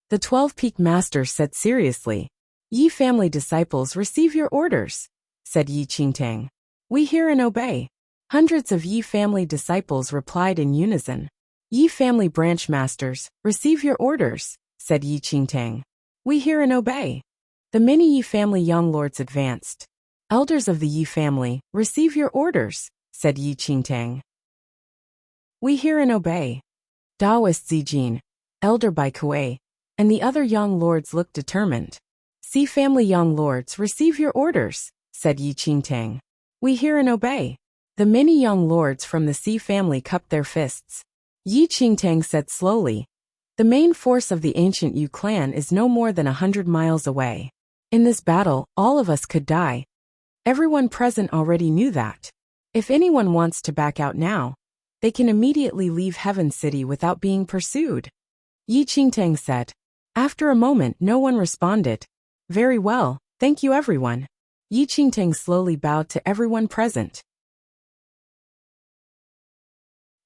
The 12 Peak Masters said seriously. Yi family disciples, receive your orders, said Yi Qingtang. We hear and obey. Hundreds of Yi family disciples replied in unison. Yi family branch masters, receive your orders, said Yi Qingtang. We hear and obey. The many Yi family young lords advanced. Elders of the Yi family, receive your orders, said Yi Qingtang. We hear and obey. Taoist Zijin, elder by Kuei, and the other young lords looked determined. Si family young lords, receive your orders, said Yi Qingtang. We hear and obey. The many young lords from the Si family cupped their fists. Yi Qingtang said slowly. The main force of the ancient Yu clan is no more than 100 miles away. In this battle, all of us could die. Everyone present already knew that. If anyone wants to back out now, they can immediately leave Heaven City without being pursued. Yi Qingtang said. After a moment, no one responded. Very well, thank you everyone. Yi Qingtang slowly bowed to everyone present.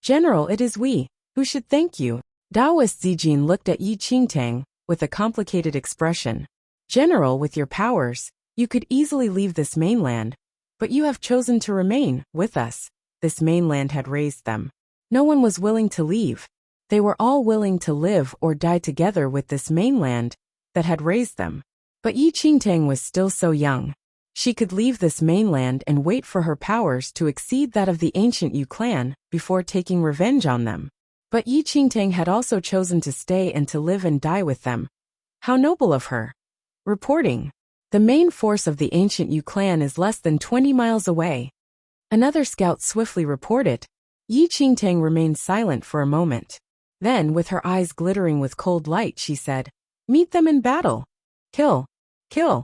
General, it is we, who should thank you. Daoist Zijin looked at Yi Qingtang with a complicated expression. General, with your powers, you could easily leave this mainland, but you have chosen to remain with us. This mainland had raised them. No one was willing to leave. They were all willing to live or die together with this mainland that had raised them. But Yi Qingtang was still so young. She could leave this mainland and wait for her powers to exceed that of the ancient Yu clan before taking revenge on them. But Yi Qingtang had also chosen to stay and to live and die with them. How noble of her. Reporting. The main force of the ancient Yu clan is less than 20 miles away. Another scout swiftly reported. Yi Qingtang remained silent for a moment. Then, with her eyes glittering with cold light, she said, "Meet them in battle. Kill. Kill.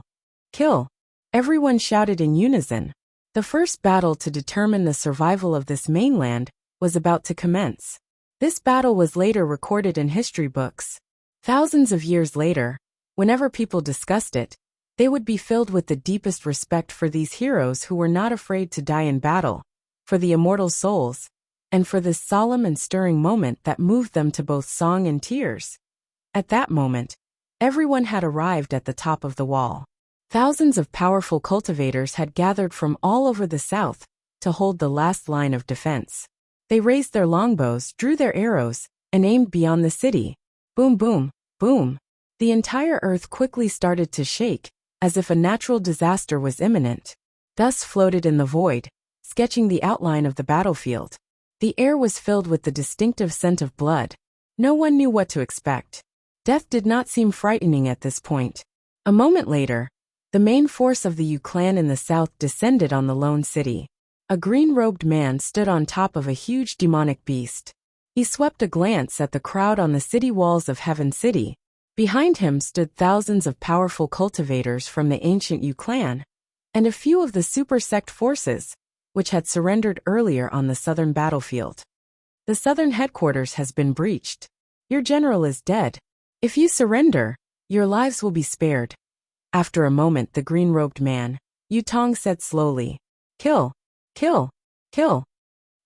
Kill." Everyone shouted in unison. The first battle to determine the survival of this mainland was about to commence. This battle was later recorded in history books. Thousands of years later, whenever people discussed it, they would be filled with the deepest respect for these heroes who were not afraid to die in battle, for the immortal souls, and for this solemn and stirring moment that moved them to both song and tears. At that moment, everyone had arrived at the top of the wall. Thousands of powerful cultivators had gathered from all over the south to hold the last line of defense. They raised their longbows, drew their arrows, and aimed beyond the city. Boom, boom, boom. The entire earth quickly started to shake, as if a natural disaster was imminent. Dust floated in the void, sketching the outline of the battlefield. The air was filled with the distinctive scent of blood. No one knew what to expect. Death did not seem frightening at this point. A moment later, the main force of the Yu clan in the south descended on the lone city. A green-robed man stood on top of a huge demonic beast. He swept a glance at the crowd on the city walls of Heaven City. Behind him stood thousands of powerful cultivators from the ancient Yu clan, and a few of the super sect forces, which had surrendered earlier on the southern battlefield. The southern headquarters has been breached. Your general is dead. If you surrender, your lives will be spared. After a moment, the green-robed man, Yu Tong, said slowly, "Kill, kill, kill."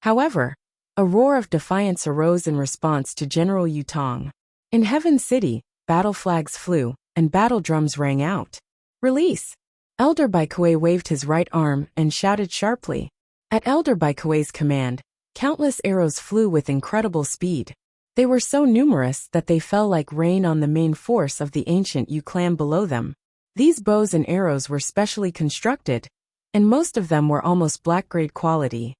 However, a roar of defiance arose in response to General Yu Tong. In Heaven City, battle flags flew, and battle drums rang out. "Release!" Elder Baikue waved his right arm and shouted sharply. At Elder Baikue's command, countless arrows flew with incredible speed. They were so numerous that they fell like rain on the main force of the ancient Yu clan below them. These bows and arrows were specially constructed, and most of them were almost black-grade quality.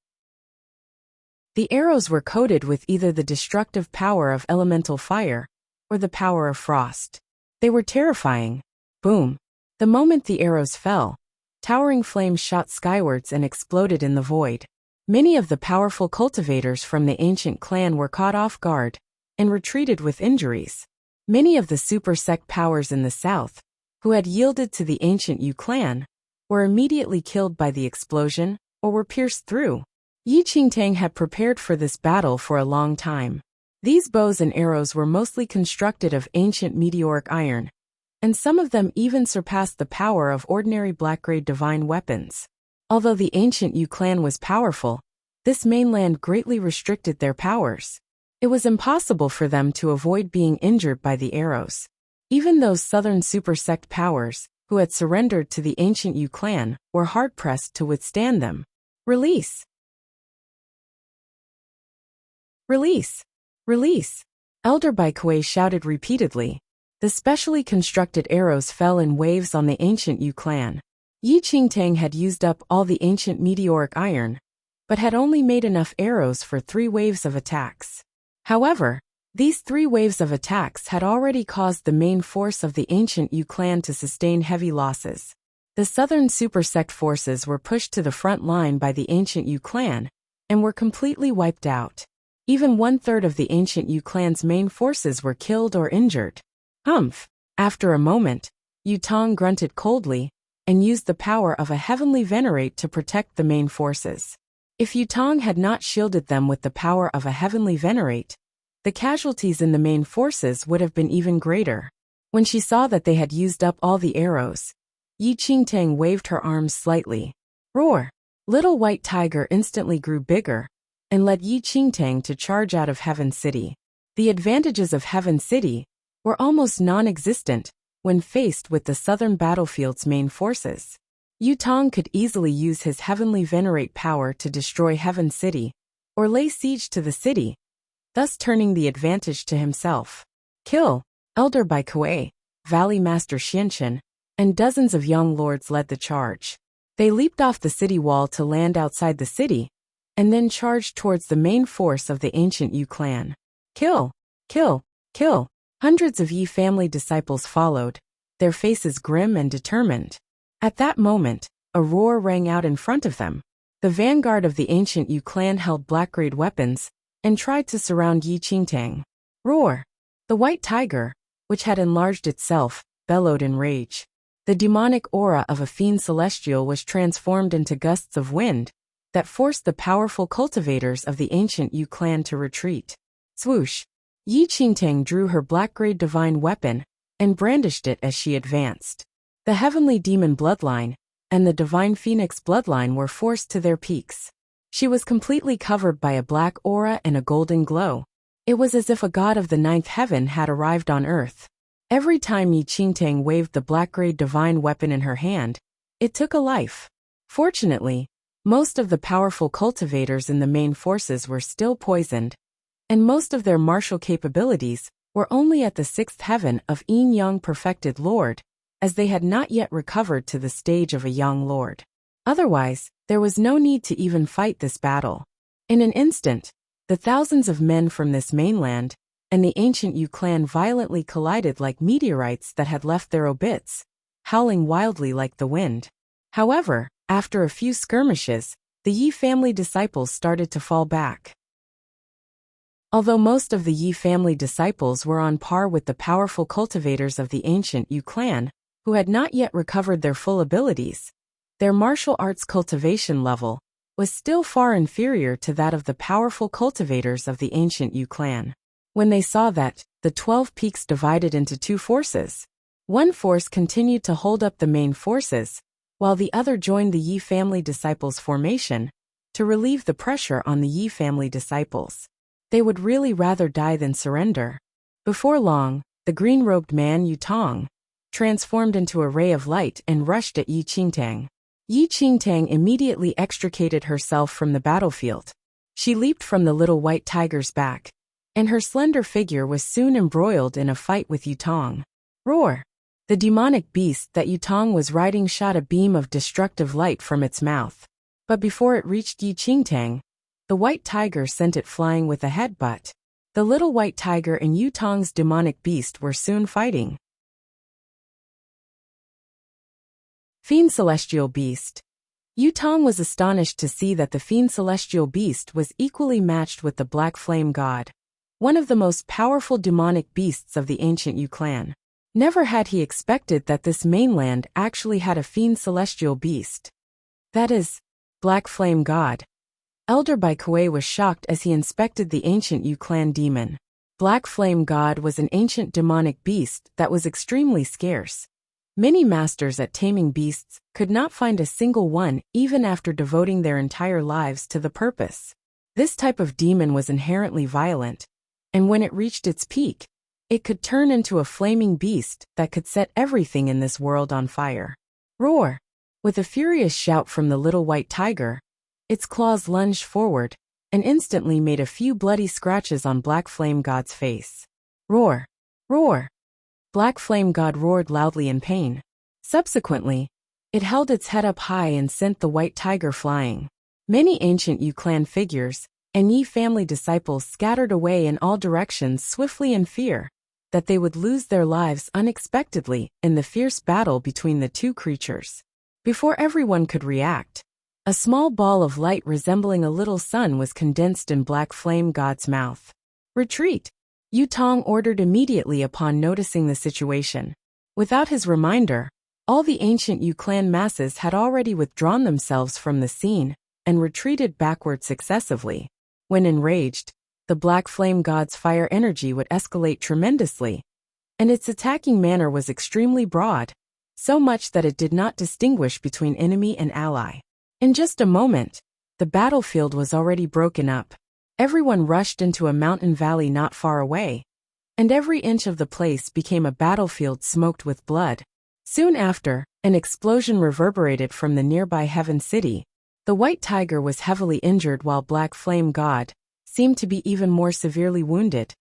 The arrows were coated with either the destructive power of elemental fire or the power of frost. They were terrifying. Boom. The moment the arrows fell, towering flames shot skywards and exploded in the void. Many of the powerful cultivators from the ancient clan were caught off guard and retreated with injuries. Many of the super sect powers in the south, who had yielded to the ancient Yu clan, were immediately killed by the explosion or were pierced through. Yi Qingtang had prepared for this battle for a long time. These bows and arrows were mostly constructed of ancient meteoric iron, and some of them even surpassed the power of ordinary black-grade divine weapons. Although the ancient Yu clan was powerful, this mainland greatly restricted their powers. It was impossible for them to avoid being injured by the arrows. Even those southern super sect powers, who had surrendered to the ancient Yu clan, were hard-pressed to withstand them. Release! Release! Release! Elder Baikue shouted repeatedly. The specially constructed arrows fell in waves on the ancient Yu clan. Yi Qingtang had used up all the ancient meteoric iron, but had only made enough arrows for 3 waves of attacks. However, these 3 waves of attacks had already caused the main force of the ancient Yu clan to sustain heavy losses. The southern super sect forces were pushed to the front line by the ancient Yu clan, and were completely wiped out. Even 1/3 of the ancient Yu clan's main forces were killed or injured. Humph! After a moment, Yu Tong grunted coldly, and used the power of a heavenly venerate to protect the main forces. If Yu Tong had not shielded them with the power of a heavenly venerate, the casualties in the main forces would have been even greater. When she saw that they had used up all the arrows, Yi Qingtang waved her arms slightly. Roar! Little White Tiger instantly grew bigger, and led Yi Qingtang to charge out of Heaven City. The advantages of Heaven City were almost non-existent when faced with the southern battlefield's main forces. Yu Tong could easily use his heavenly venerate power to destroy Heaven City or lay siege to the city, thus turning the advantage to himself. Kill, Elder Bai Kuei, Valley Master Xianchen, and dozens of young lords led the charge. They leaped off the city wall to land outside the city, and then charged towards the main force of the ancient Yu clan. Kill, kill, kill. Hundreds of Yi family disciples followed, their faces grim and determined. At that moment, a roar rang out in front of them. The vanguard of the ancient Yu clan held black-grade weapons and tried to surround Yi Qingtang. Roar! The white tiger, which had enlarged itself, bellowed in rage. The demonic aura of a fiend celestial was transformed into gusts of wind that forced the powerful cultivators of the ancient Yu clan to retreat. Swoosh! Yi Qingtang drew her black-grade divine weapon and brandished it as she advanced. The heavenly demon bloodline and the divine phoenix bloodline were forced to their peaks. She was completely covered by a black aura and a golden glow. It was as if a god of the ninth heaven had arrived on earth. Every time Yi Qingtang waved the black-grade divine weapon in her hand, it took a life. Fortunately, most of the powerful cultivators in the main forces were still poisoned, and most of their martial capabilities were only at the sixth heaven of Yin Yang perfected lord, as they had not yet recovered to the stage of a young lord. Otherwise, there was no need to even fight this battle. In an instant, the thousands of men from this mainland and the ancient Yu clan violently collided like meteorites that had left their obits, howling wildly like the wind. However, after a few skirmishes, the Yi family disciples started to fall back. Although most of the Yi family disciples were on par with the powerful cultivators of the ancient Yu clan, who had not yet recovered their full abilities, their martial arts cultivation level was still far inferior to that of the powerful cultivators of the ancient Yu clan. When they saw that, the 12 peaks divided into two forces. One force continued to hold up the main forces, while the other joined the Yi family disciples' formation to relieve the pressure on the Yi family disciples. They would really rather die than surrender. Before long, the green-robed man Yu Tong transformed into a ray of light and rushed at Yi Qingtang. Yi Qingtang immediately extricated herself from the battlefield. She leaped from the little white tiger's back, and her slender figure was soon embroiled in a fight with Yu Tong. Roar! The demonic beast that Yu Tong was riding shot a beam of destructive light from its mouth. But before it reached Yi Qingtang, the white tiger sent it flying with a headbutt. The little white tiger and Yu Tong's demonic beast were soon fighting. Fiend Celestial Beast. Yu Tong was astonished to see that the Fiend Celestial Beast was equally matched with the Black Flame God, one of the most powerful demonic beasts of the ancient Yu clan. Never had he expected that this mainland actually had a Fiend Celestial Beast. That is, Black Flame God. Elder Bai Kuei was shocked as he inspected the ancient Yu clan demon. Black Flame God was an ancient demonic beast that was extremely scarce. Many masters at taming beasts could not find a single one even after devoting their entire lives to the purpose. This type of demon was inherently violent, and when it reached its peak, it could turn into a flaming beast that could set everything in this world on fire. Roar! With a furious shout from the little white tiger, its claws lunged forward and instantly made a few bloody scratches on Black Flame God's face. Roar! Roar! Black Flame God roared loudly in pain. Subsequently, it held its head up high and sent the white tiger flying. Many ancient Yu clan figures and Yi family disciples scattered away in all directions swiftly in fear that they would lose their lives unexpectedly in the fierce battle between the two creatures. Before everyone could react, a small ball of light resembling a little sun was condensed in Black Flame God's mouth. Retreat! Yu Tong ordered immediately upon noticing the situation. Without his reminder, all the ancient Yu clan masses had already withdrawn themselves from the scene and retreated backward successively. When enraged, the Black Flame God's fire energy would escalate tremendously, and its attacking manner was extremely broad, so much that it did not distinguish between enemy and ally. In just a moment, the battlefield was already broken up, Everyone rushed into a mountain valley not far away, and every inch of the place became a battlefield smoked with blood. Soon after, an explosion reverberated from the nearby Heaven City. The White Tiger was heavily injured while Black Flame God seemed to be even more severely wounded.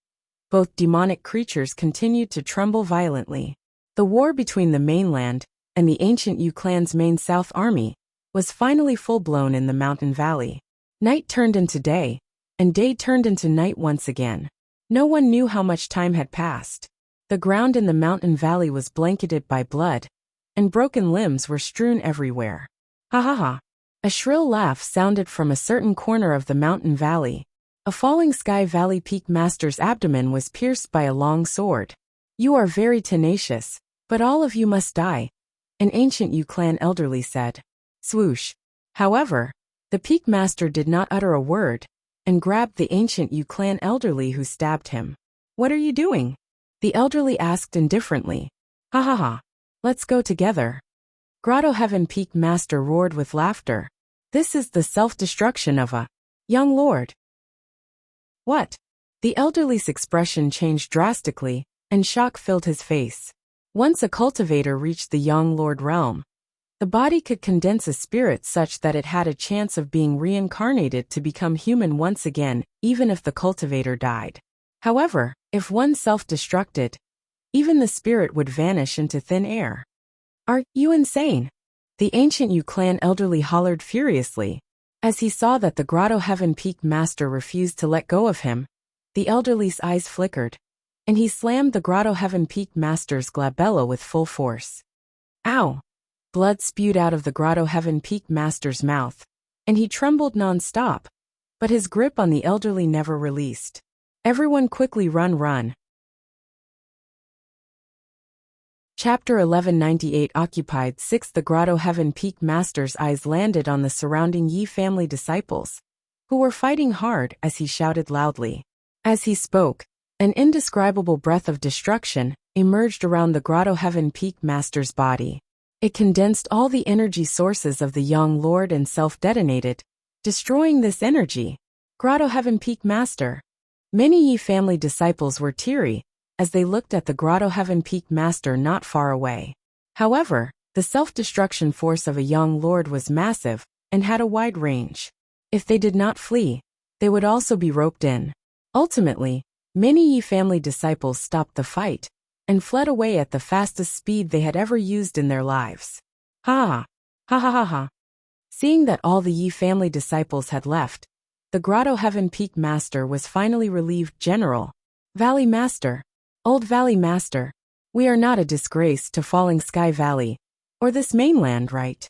Both demonic creatures continued to tremble violently. The war between the mainland and the ancient Yu clan's main South army was finally full-blown in the mountain valley. Night turned into day, and day turned into night once again. No one knew how much time had passed. The ground in the mountain valley was blanketed by blood, and broken limbs were strewn everywhere. Ha ha ha. A shrill laugh sounded from a certain corner of the mountain valley. A falling Sky Valley Peak Master's abdomen was pierced by a long sword. You are very tenacious, but all of you must die, an ancient Yu clan elderly said. Swoosh. However, the Peak Master did not utter a word, and grabbed the ancient Yu clan elderly who stabbed him. What are you doing? The elderly asked indifferently. Ha ha ha. Let's go together. Grotto Heaven Peak Master roared with laughter. This is the self-destruction of a young lord. What? The elderly's expression changed drastically, and shock filled his face. Once a cultivator reached the young lord realm, the body could condense a spirit such that it had a chance of being reincarnated to become human once again, even if the cultivator died. However, if one self-destructed, even the spirit would vanish into thin air. Are you insane? The ancient Yu clan elderly hollered furiously. As he saw that the Grotto Heaven Peak Master refused to let go of him, the elderly's eyes flickered, and he slammed the Grotto Heaven Peak Master's glabella with full force. Ow! Blood spewed out of the Grotto Heaven Peak Master's mouth, and he trembled non-stop, but his grip on the elderly never released. Everyone quickly run. Chapter 1198 Occupied 6. The Grotto Heaven Peak Master's eyes landed on the surrounding Yi family disciples, who were fighting hard as he shouted loudly. As he spoke, an indescribable breath of destruction emerged around the Grotto Heaven Peak Master's body. It condensed all the energy sources of the young lord and self-detonated, destroying this energy. Grotto Heaven Peak Master. Many Yi family disciples were teary as they looked at the Grotto Heaven Peak Master not far away. However, the self-destruction force of a young lord was massive and had a wide range. If they did not flee, they would also be roped in. Ultimately, many Yi family disciples stopped the fight and fled away at the fastest speed they had ever used in their lives. Ha ha ha ha ha. Seeing that all the Yi family disciples had left, the Grotto Heaven Peak Master was finally relieved. General, Valley Master, Old Valley Master, we are not a disgrace to Falling Sky Valley, or this mainland, right?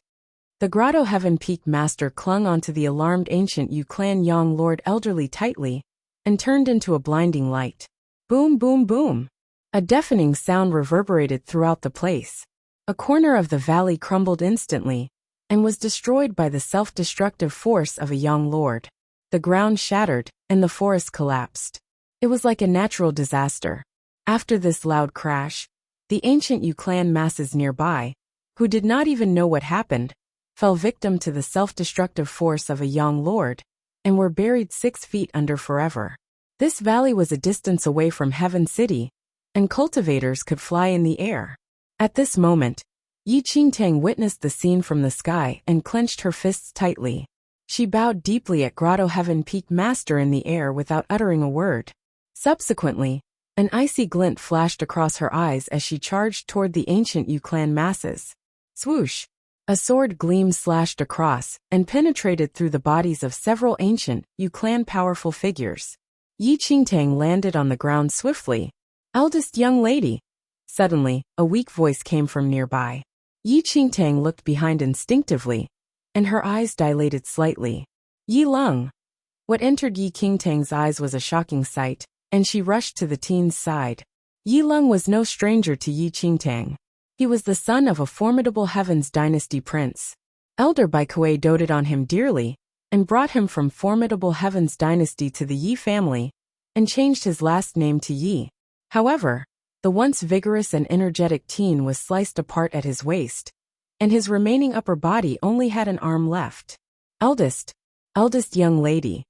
The Grotto Heaven Peak Master clung onto the alarmed ancient Yu clan young lord elderly tightly, and turned into a blinding light. Boom boom boom. A deafening sound reverberated throughout the place. A corner of the valley crumbled instantly, and was destroyed by the self-destructive force of a young lord. The ground shattered, and the forest collapsed. It was like a natural disaster. After this loud crash, the ancient Yu clan masses nearby, who did not even know what happened, fell victim to the self-destructive force of a young lord, and were buried 6 feet under forever. This valley was a distance away from Heaven City, and cultivators could fly in the air. At this moment, Yi Qingtang witnessed the scene from the sky and clenched her fists tightly. She bowed deeply at Grotto Heaven Peak Master in the air without uttering a word. Subsequently, an icy glint flashed across her eyes as she charged toward the ancient Yu clan masses. Swoosh! A sword gleam slashed across and penetrated through the bodies of several ancient Yu clan powerful figures. Yi Qingtang landed on the ground swiftly. Eldest young lady. Suddenly, a weak voice came from nearby. Yi Qingtang looked behind instinctively, and her eyes dilated slightly. Yi Lung. What entered Yi Qingtang's eyes was a shocking sight, and she rushed to the teen's side. Yi Lung was no stranger to Yi Qingtang. He was the son of a formidable Heaven's Dynasty prince. Elder Bai Kuei doted on him dearly, and brought him from formidable Heaven's Dynasty to the Yi family, and changed his last name to Yi. However, the once vigorous and energetic teen was sliced apart at his waist, and his remaining upper body only had an arm left. Eldest young lady.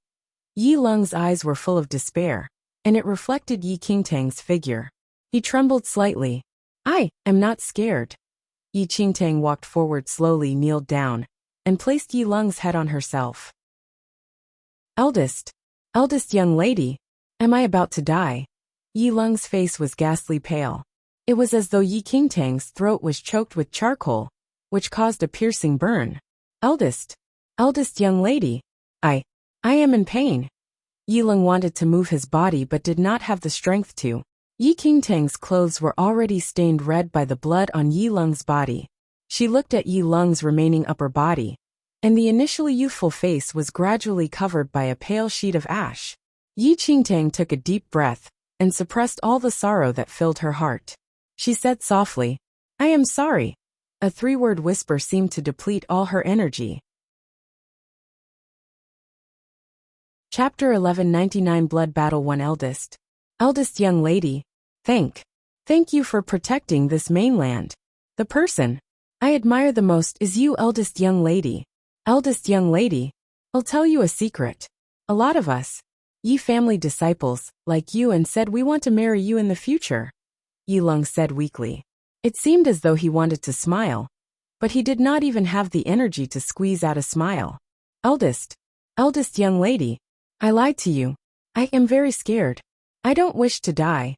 Yi Lung's eyes were full of despair, and it reflected Yi Qingtang's figure. He trembled slightly. I am not scared. Yi Qingtang walked forward slowly, kneeled down, and placed Yi Lung's head on herself. Eldest young lady, am I about to die? Yi Lung's face was ghastly pale. It was as though Yi Qingtang's throat was choked with charcoal, which caused a piercing burn. Eldest young lady, I am in pain. Yi Lung wanted to move his body but did not have the strength to. Yi Qingtang's clothes were already stained red by the blood on Yi Lung's body. She looked at Yi Lung's remaining upper body, and the initially youthful face was gradually covered by a pale sheet of ash. Yi Qingtang took a deep breath and suppressed all the sorrow that filled her heart. She said softly, I am sorry. A three-word whisper seemed to deplete all her energy. Chapter 1199 Blood Battle 1 Eldest young lady, thank you for protecting this mainland. The person I admire the most is you, eldest young lady. Eldest young lady, I'll tell you a secret. A lot of us, Yi family disciples, like you and said we want to marry you in the future. Yi Lung said weakly. It seemed as though he wanted to smile, but he did not even have the energy to squeeze out a smile. Eldest young lady, I lied to you. I am very scared. I don't wish to die.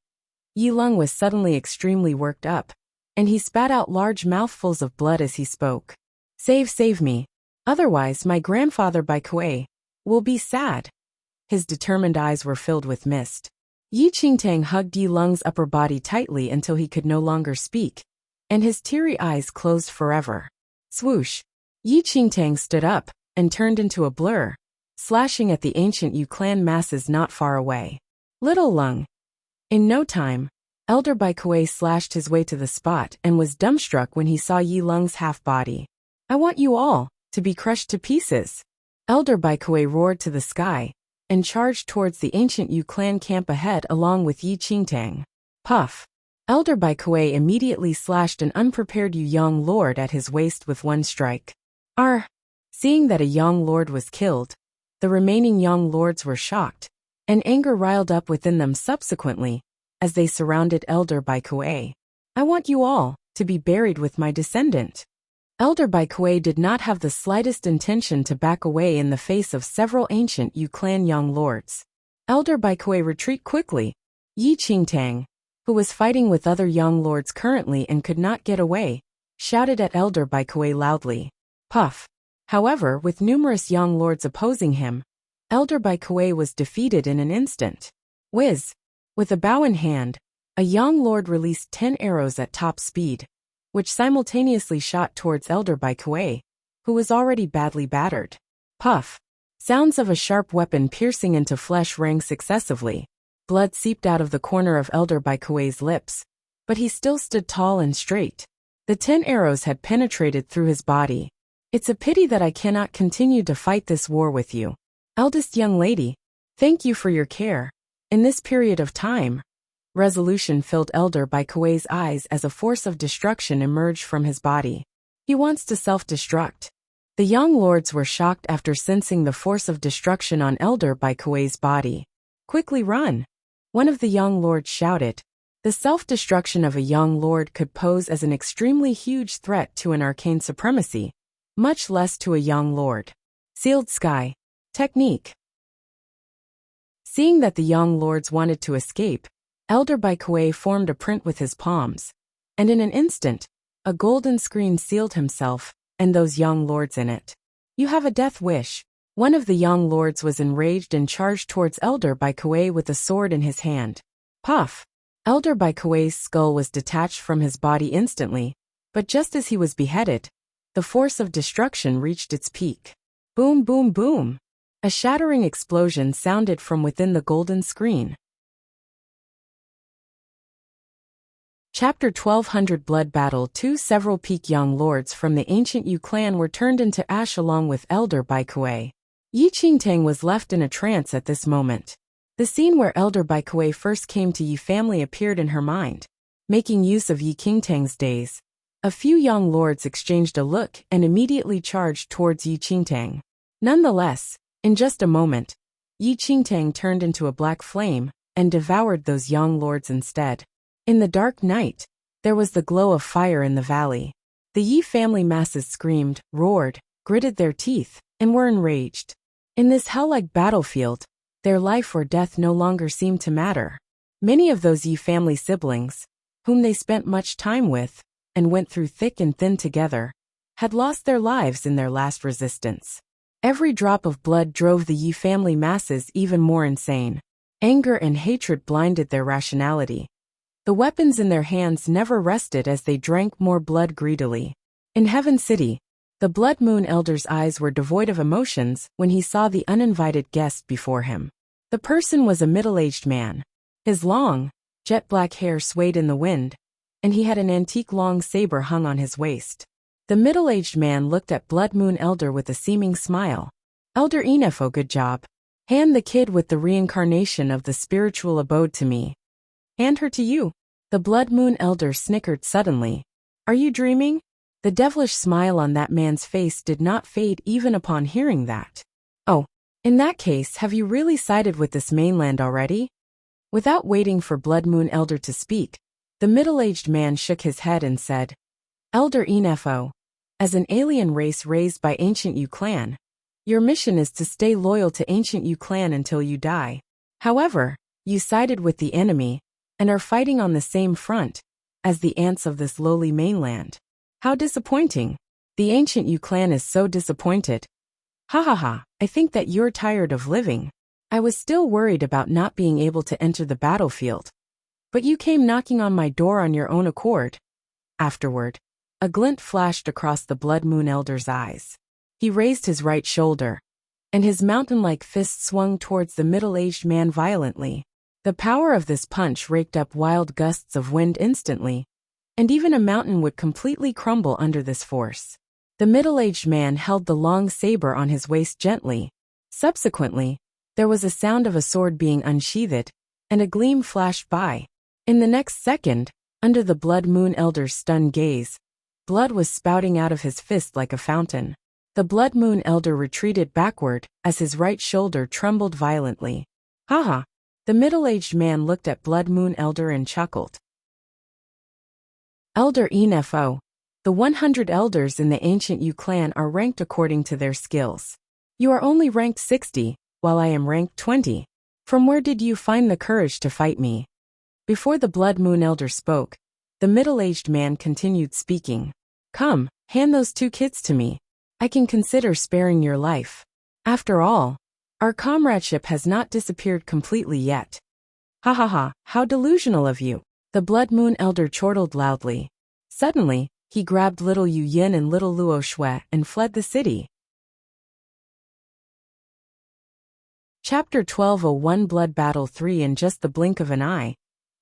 Yi Lung was suddenly extremely worked up, and he spat out large mouthfuls of blood as he spoke. Save me. Otherwise my grandfather Bai Kuei will be sad. His determined eyes were filled with mist. Yi Qingtang hugged Yi Lung's upper body tightly until he could no longer speak, and his teary eyes closed forever. Swoosh! Yi Qingtang stood up and turned into a blur, slashing at the ancient Yu clan masses not far away. Little Lung. In no time, Elder Bai Kuei slashed his way to the spot and was dumbstruck when he saw Yi Lung's half-body. I want you all to be crushed to pieces. Elder Bai Kuei roared to the sky and charged towards the ancient Yu clan camp ahead along with Yi Qingtang. Puff! Elder Bai Kuei immediately slashed an unprepared Yu young lord at his waist with one strike. Seeing that a young lord was killed, the remaining young lords were shocked, and anger riled up within them subsequently, as they surrounded Elder Bai Kuei. I want you all to be buried with my descendant. Elder Bai Kuei did not have the slightest intention to back away in the face of several ancient Yu clan young lords. Elder Bai Kuei retreat quickly. Yi Qingtang, who was fighting with other young lords currently and could not get away, shouted at Elder Bai Kuei loudly. Puff! However, with numerous young lords opposing him, Elder Bai Kuei was defeated in an instant. Whiz! With a bow in hand, a young lord released 10 arrows at top speed, which simultaneously shot towards Elder Bai Kuei, who was already badly battered. Puff! Sounds of a sharp weapon piercing into flesh rang successively. Blood seeped out of the corner of Elder Bai Kuei's lips, but he still stood tall and straight. The 10 arrows had penetrated through his body. It's a pity that I cannot continue to fight this war with you. Eldest young lady, thank you for your care. In this period of time, resolution filled Elder Bai Kuei's eyes as a force of destruction emerged from his body. He wants to self-destruct. The young lords were shocked after sensing the force of destruction on Elder Bai Kuei's body. Quickly run! One of the young lords shouted. The self-destruction of a young lord could pose as an extremely huge threat to an arcane supremacy, much less to a young lord. Sealed sky. Technique. Seeing that the young lords wanted to escape, Elder Bai Kuei formed a print with his palms, and in an instant, a golden screen sealed himself and those young lords in it. You have a death wish. One of the young lords was enraged and charged towards Elder Bai Kuei with a sword in his hand. Puff! Elder Bai Kuei's skull was detached from his body instantly, but just as he was beheaded, the force of destruction reached its peak. Boom, boom, boom! A shattering explosion sounded from within the golden screen. Chapter 1200 Blood Battle 2 Several peak young lords from the ancient Yu clan were turned into ash along with Elder Bai Kuei. Yi Qingtang was left in a trance at this moment. The scene where Elder Bai Kuei first came to Yi family appeared in her mind. Making use of Yi Qingtang's days, a few young lords exchanged a look and immediately charged towards Yi Qingtang. Nonetheless, in just a moment, Yi Qingtang turned into a black flame and devoured those young lords instead. In the dark night, there was the glow of fire in the valley. The Yi family masses screamed, roared, gritted their teeth, and were enraged. In this hell-like battlefield, their life or death no longer seemed to matter. Many of those Yi family siblings, whom they spent much time with, and went through thick and thin together, had lost their lives in their last resistance. Every drop of blood drove the Yi family masses even more insane. Anger and hatred blinded their rationality. The weapons in their hands never rested as they drank more blood greedily. In Heaven City, the Blood Moon Elder's eyes were devoid of emotions when he saw the uninvited guest before him. The person was a middle-aged man. His long, jet-black hair swayed in the wind, and he had an antique long saber hung on his waist. The middle-aged man looked at Blood Moon Elder with a seeming smile. Elder Enefo, good job. Hand the kid with the reincarnation of the spiritual abode to me. Hand her to you. The Blood Moon Elder snickered suddenly. Are you dreaming? The devilish smile on that man's face did not fade even upon hearing that. Oh, in that case, have you really sided with this mainland already? Without waiting for Blood Moon Elder to speak, the middle-aged man shook his head and said, Elder Enefo, as an alien race raised by Ancient Yu Clan, your mission is to stay loyal to Ancient Yu Clan until you die. However, you sided with the enemy, and are fighting on the same front as the ants of this lowly mainland. How disappointing. The Ancient Yu Clan is so disappointed. Ha ha ha, I think that you're tired of living. I was still worried about not being able to enter the battlefield. But you came knocking on my door on your own accord. Afterward, a glint flashed across the Blood Moon Elder's eyes. He raised his right shoulder, and his mountain-like fist swung towards the middle-aged man violently. The power of this punch raked up wild gusts of wind instantly, and even a mountain would completely crumble under this force. The middle-aged man held the long saber on his waist gently. Subsequently, there was a sound of a sword being unsheathed, and a gleam flashed by. In the next second, under the Blood Moon Elder's stunned gaze, blood was spouting out of his fist like a fountain. The Blood Moon Elder retreated backward as his right shoulder trembled violently. Haha! The middle-aged man looked at Blood Moon Elder and chuckled. Elder Enefo, the 100 elders in the Ancient Yu Clan are ranked according to their skills. You are only ranked 60, while I am ranked 20. From where did you find the courage to fight me? Before the Blood Moon Elder spoke, the middle-aged man continued speaking. Come, hand those 2 kids to me. I can consider sparing your life. After all, our comradeship has not disappeared completely yet. Ha ha ha, how delusional of you. The Blood Moon Elder chortled loudly. Suddenly, he grabbed little Yu Yin and little Luo Shui and fled the city. Chapter 1201 Blood Battle 3 In just the blink of an eye,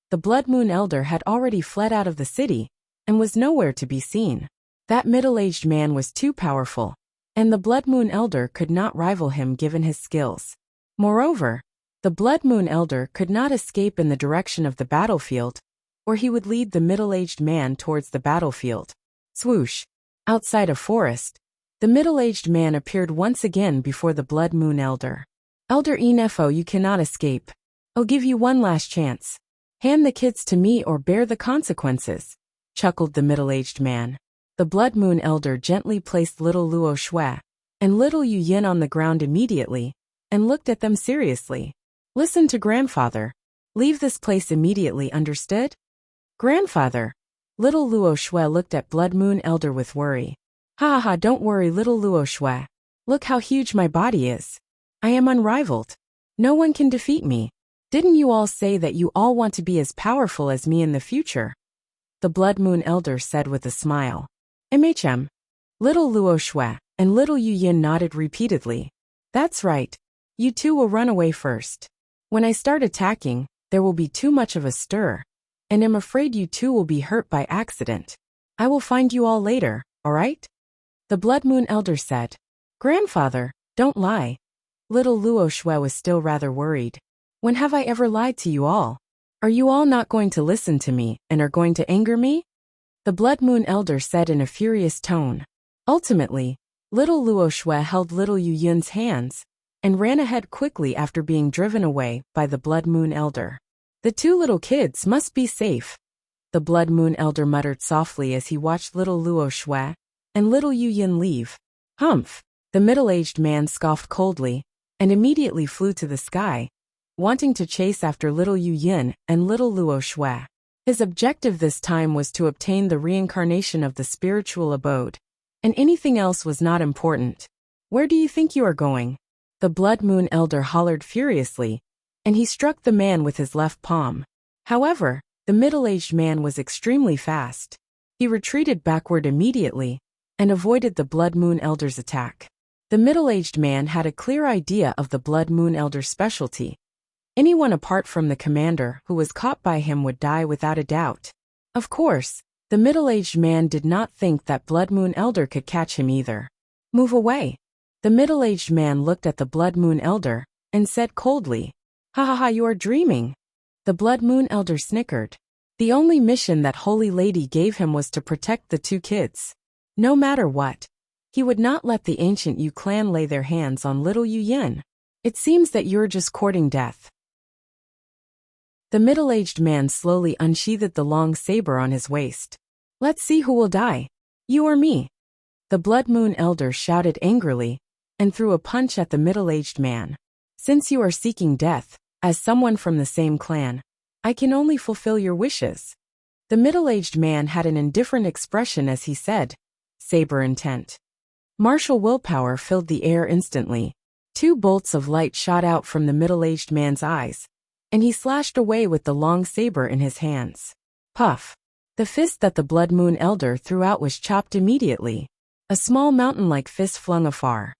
the Blood Moon Elder had already fled out of the city and was nowhere to be seen. That middle-aged man was too powerful, and the Blood Moon Elder could not rival him given his skills. Moreover, the Blood Moon Elder could not escape in the direction of the battlefield, or he would lead the middle-aged man towards the battlefield. Swoosh! Outside a forest, the middle-aged man appeared once again before the Blood Moon Elder. Elder Enefo, you cannot escape. I'll give you one last chance. Hand the kids to me or bear the consequences, chuckled the middle-aged man. The Blood Moon Elder gently placed little Luo Shui and little Yu Yin on the ground immediately and looked at them seriously. Listen to grandfather. Leave this place immediately, understood? Grandfather. Little Luo Shui looked at Blood Moon Elder with worry. Ha ha ha, don't worry little Luo Shui. Look how huge my body is. I am unrivaled. No one can defeat me. Didn't you all say that you all want to be as powerful as me in the future? The Blood Moon Elder said with a smile. MHM. Little Luo Shui and little Yu Yin nodded repeatedly. That's right. You two will run away first. When I start attacking, there will be too much of a stir, and I'm afraid you two will be hurt by accident. I will find you all later, alright? The Blood Moon Elder said. Grandfather, don't lie. Little Luo Shui was still rather worried. When have I ever lied to you all? Are you all not going to listen to me and are going to anger me? The Blood Moon Elder said in a furious tone. Ultimately, little Luo Shui held little Yu Yun's hands and ran ahead quickly after being driven away by the Blood Moon Elder. The two little kids must be safe, the Blood Moon Elder muttered softly as he watched little Luo Shui and little Yu Yin leave. Humph! The middle-aged man scoffed coldly and immediately flew to the sky, wanting to chase after little Yu Yin and little Luo Shui. His objective this time was to obtain the reincarnation of the spiritual abode, and anything else was not important. Where do you think you are going? The Blood Moon Elder hollered furiously, and he struck the man with his left palm. However, the middle-aged man was extremely fast. He retreated backward immediately and avoided the Blood Moon Elder's attack. The middle-aged man had a clear idea of the Blood Moon Elder's specialty. Anyone apart from the commander who was caught by him would die without a doubt. Of course, the middle-aged man did not think that Blood Moon Elder could catch him either. Move away. The middle-aged man looked at the Blood Moon Elder and said coldly, "Ha ha ha, you are dreaming." The Blood Moon Elder snickered. The only mission that Holy Lady gave him was to protect the two kids. No matter what, he would not let the ancient Yu clan lay their hands on little Yu Yin. It seems that you're just courting death. The middle-aged man slowly unsheathed the long saber on his waist. Let's see who will die, you or me. The Blood Moon Elder shouted angrily and threw a punch at the middle-aged man. Since you are seeking death, as someone from the same clan, I can only fulfill your wishes. The middle-aged man had an indifferent expression as he said, saber intent. Martial willpower filled the air instantly. Two bolts of light shot out from the middle-aged man's eyes, and he slashed away with the long saber in his hands. Puff! The fist that the Blood Moon Elder threw out was chopped immediately. A small mountain-like fist flung afar.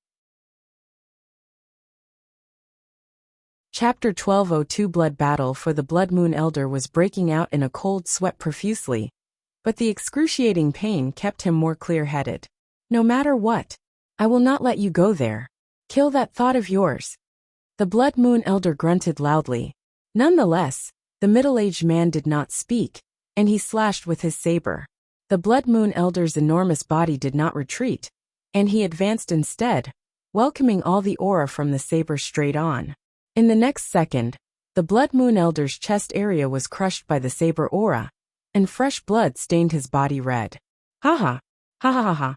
Chapter 12:02 Blood Battle for the Blood Moon Elder was breaking out in a cold sweat profusely, but the excruciating pain kept him more clear-headed. No matter what, I will not let you go there. Kill that thought of yours. The Blood Moon Elder grunted loudly. Nonetheless, the middle-aged man did not speak, and he slashed with his saber. The Blood Moon Elder's enormous body did not retreat, and he advanced instead, welcoming all the aura from the saber straight on. In the next second, the Blood Moon Elder's chest area was crushed by the saber aura, and fresh blood stained his body red. Ha ha! Ha ha ha ha!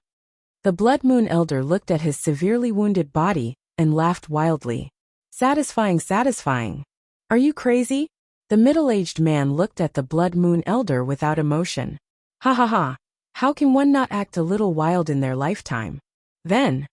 The Blood Moon Elder looked at his severely wounded body and laughed wildly. Satisfying, satisfying. Are you crazy? The middle-aged man looked at the Blood Moon Elder without emotion. Ha ha ha! How can one not act a little wild in their lifetime? Then,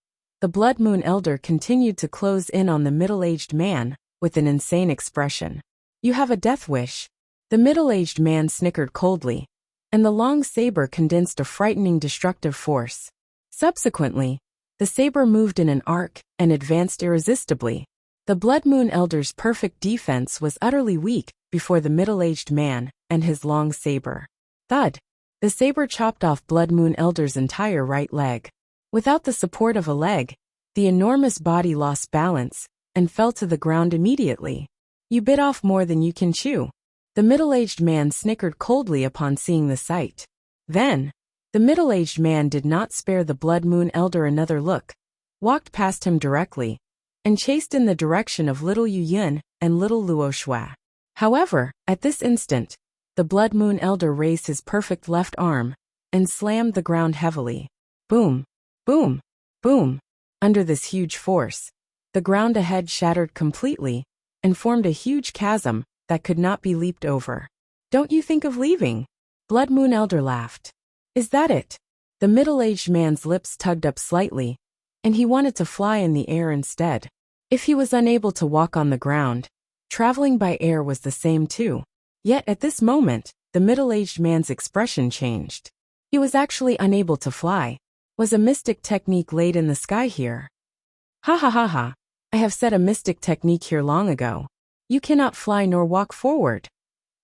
the Blood Moon Elder continued to close in on the middle-aged man with an insane expression. You have a death wish. The middle-aged man snickered coldly, and the long saber condensed a frightening destructive force. Subsequently, the saber moved in an arc and advanced irresistibly. The Blood Moon Elder's perfect defense was utterly weak before the middle-aged man and his long saber. Thud! The saber chopped off Blood Moon Elder's entire right leg. Without the support of a leg, the enormous body lost balance and fell to the ground immediately. You bit off more than you can chew. The middle-aged man snickered coldly upon seeing the sight. Then, the middle-aged man did not spare the Blood Moon Elder another look, walked past him directly, and chased in the direction of little Yu Yin and little Luo Shui. However, at this instant, the Blood Moon Elder raised his perfect left arm and slammed the ground heavily. Boom! Boom! Boom! Under this huge force, the ground ahead shattered completely and formed a huge chasm that could not be leaped over. Don't you think of leaving? Blood Moon Elder laughed. Is that it? The middle-aged man's lips tugged up slightly, and he wanted to fly in the air instead. If he was unable to walk on the ground, traveling by air was the same too. Yet at this moment, the middle-aged man's expression changed. He was actually unable to fly. Was a mystic technique laid in the sky here? Ha ha ha ha! I have said a mystic technique here long ago. You cannot fly nor walk forward.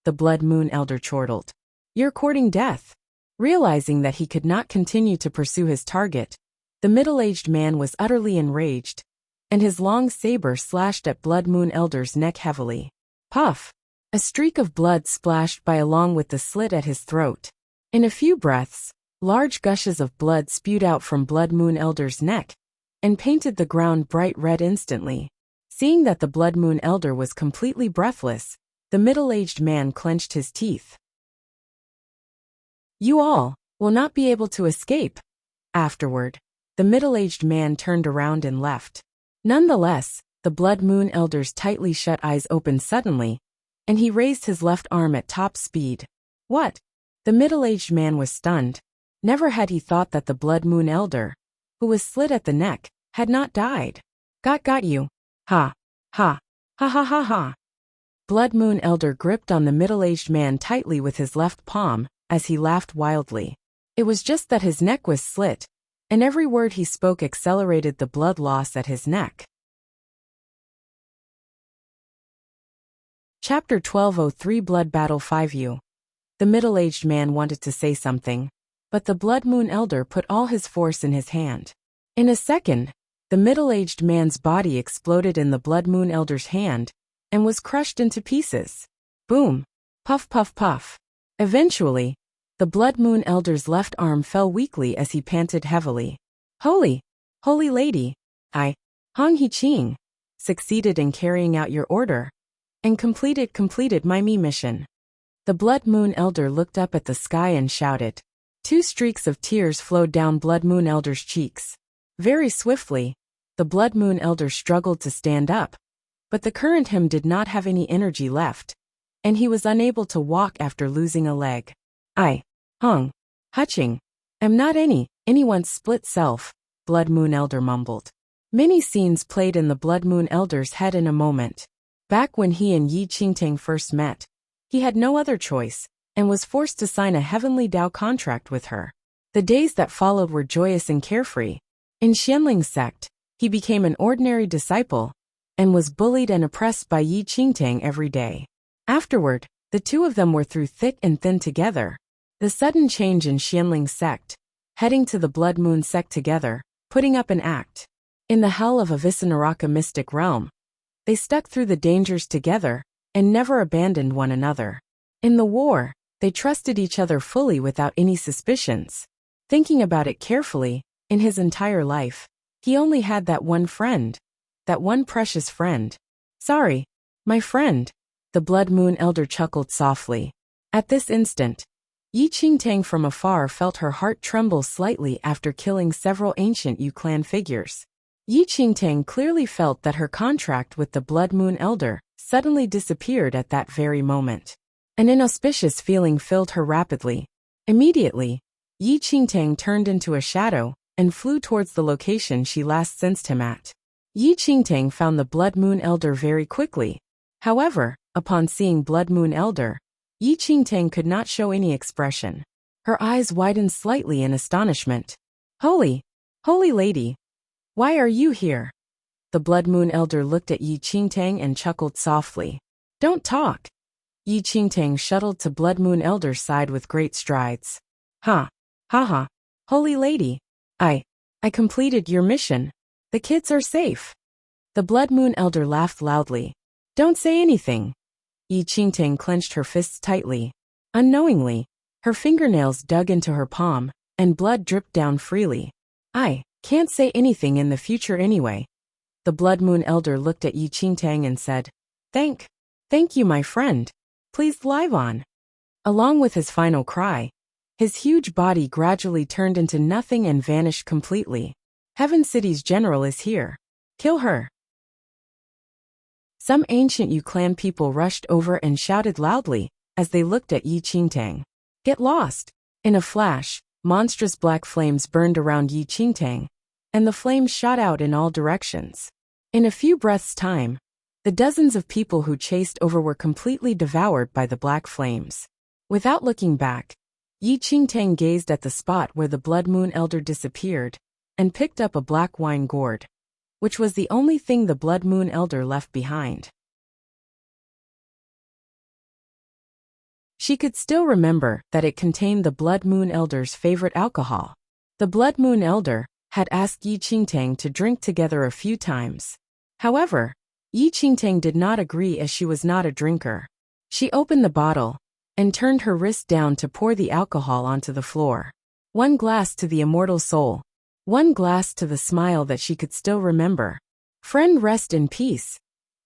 The Blood Moon Elder chortled. You're courting death. Realizing that he could not continue to pursue his target, the middle-aged man was utterly enraged, and his long saber slashed at Blood Moon Elder's neck heavily. Puff! A streak of blood splashed by along with the slit at his throat. In a few breaths, large gushes of blood spewed out from Blood Moon Elder's neck, and painted the ground bright red instantly. Seeing that the Blood Moon Elder was completely breathless, the middle-aged man clenched his teeth. You all will not be able to escape. Afterward, the middle-aged man turned around and left. Nonetheless, the Blood Moon Elder's tightly shut eyes opened suddenly, and he raised his left arm at top speed. What? The middle-aged man was stunned. Never had he thought that the Blood Moon Elder, who was slit at the neck, had not died. Got you. Ha. Ha. Ha ha ha ha. Blood Moon Elder gripped on the middle-aged man tightly with his left palm, as he laughed wildly. It was just that his neck was slit, and every word he spoke accelerated the blood loss at his neck. Chapter 1203 Blood Battle 5U. The middle-aged man wanted to say something, but the Blood Moon Elder put all his force in his hand. In a second, the middle-aged man's body exploded in the Blood Moon Elder's hand and was crushed into pieces. Boom! Puff puff puff. Eventually, the Blood Moon Elder's left arm fell weakly as he panted heavily. Holy lady, I, Hong He Ching, succeeded in carrying out your order and completed my mission. The Blood Moon Elder looked up at the sky and shouted. 2 streaks of tears flowed down Blood Moon Elder's cheeks. Very swiftly, the Blood Moon Elder struggled to stand up, but the current him did not have any energy left, and he was unable to walk after losing a leg. I, Hong Hutching, am not anyone's split self, Blood Moon Elder mumbled. Many scenes played in the Blood Moon Elder's head in a moment. Back when he and Yi Qingtang first met, he had no other choice, and was forced to sign a heavenly Dao contract with her. The days that followed were joyous and carefree. In Xianling's sect, he became an ordinary disciple, and was bullied and oppressed by Yi Qingtang every day. Afterward, the two of them were through thick and thin together. The sudden change in Xianling's sect, heading to the Blood Moon sect together, putting up an act. In the hell of a Visanaraka mystic realm, they stuck through the dangers together, and never abandoned one another. In the war, they trusted each other fully without any suspicions. Thinking about it carefully, in his entire life, he only had that one friend. That one precious friend. Sorry, my friend. The Blood Moon Elder chuckled softly. At this instant, Yi Qingtang from afar felt her heart tremble slightly after killing several ancient Yu clan figures. Yi Qingtang clearly felt that her contract with the Blood Moon Elder suddenly disappeared at that very moment. An inauspicious feeling filled her rapidly. Immediately, Yi Qingtang turned into a shadow and flew towards the location she last sensed him at. Yi Qingtang found the Blood Moon Elder very quickly. However, upon seeing Blood Moon Elder, Yi Qingtang could not show any expression. Her eyes widened slightly in astonishment. Holy lady, why are you here? The Blood Moon Elder looked at Yi Qingtang and chuckled softly. Don't talk. Yi Qingtang shuttled to Blood Moon Elder's side with great strides. Ha. Holy lady, I completed your mission. The kids are safe. The Blood Moon Elder laughed loudly. Don't say anything. Yi Qingtang clenched her fists tightly. Unknowingly, her fingernails dug into her palm, and blood dripped down freely. I can't say anything in the future anyway. The Blood Moon Elder looked at Yi Qingtang and said, Thank you, my friend. Please live on. Along with his final cry, his huge body gradually turned into nothing and vanished completely. Heaven City's general is here. Kill her. Some ancient Yu clan people rushed over and shouted loudly as they looked at Yi Qingtang. Get lost. In a flash, monstrous black flames burned around Yi Qingtang, and the flames shot out in all directions. In a few breaths' time, the dozens of people who chased over were completely devoured by the black flames. Without looking back, Yi Qingtang gazed at the spot where the Blood Moon Elder disappeared, and picked up a black wine gourd, which was the only thing the Blood Moon Elder left behind. She could still remember that it contained the Blood Moon Elder's favorite alcohol. The Blood Moon Elder had asked Yi Qingtang to drink together a few times. However, Yi Qingtang did not agree as she was not a drinker. She opened the bottle and turned her wrist down to pour the alcohol onto the floor. One glass to the immortal soul. One glass to the smile that she could still remember. Friend, rest in peace.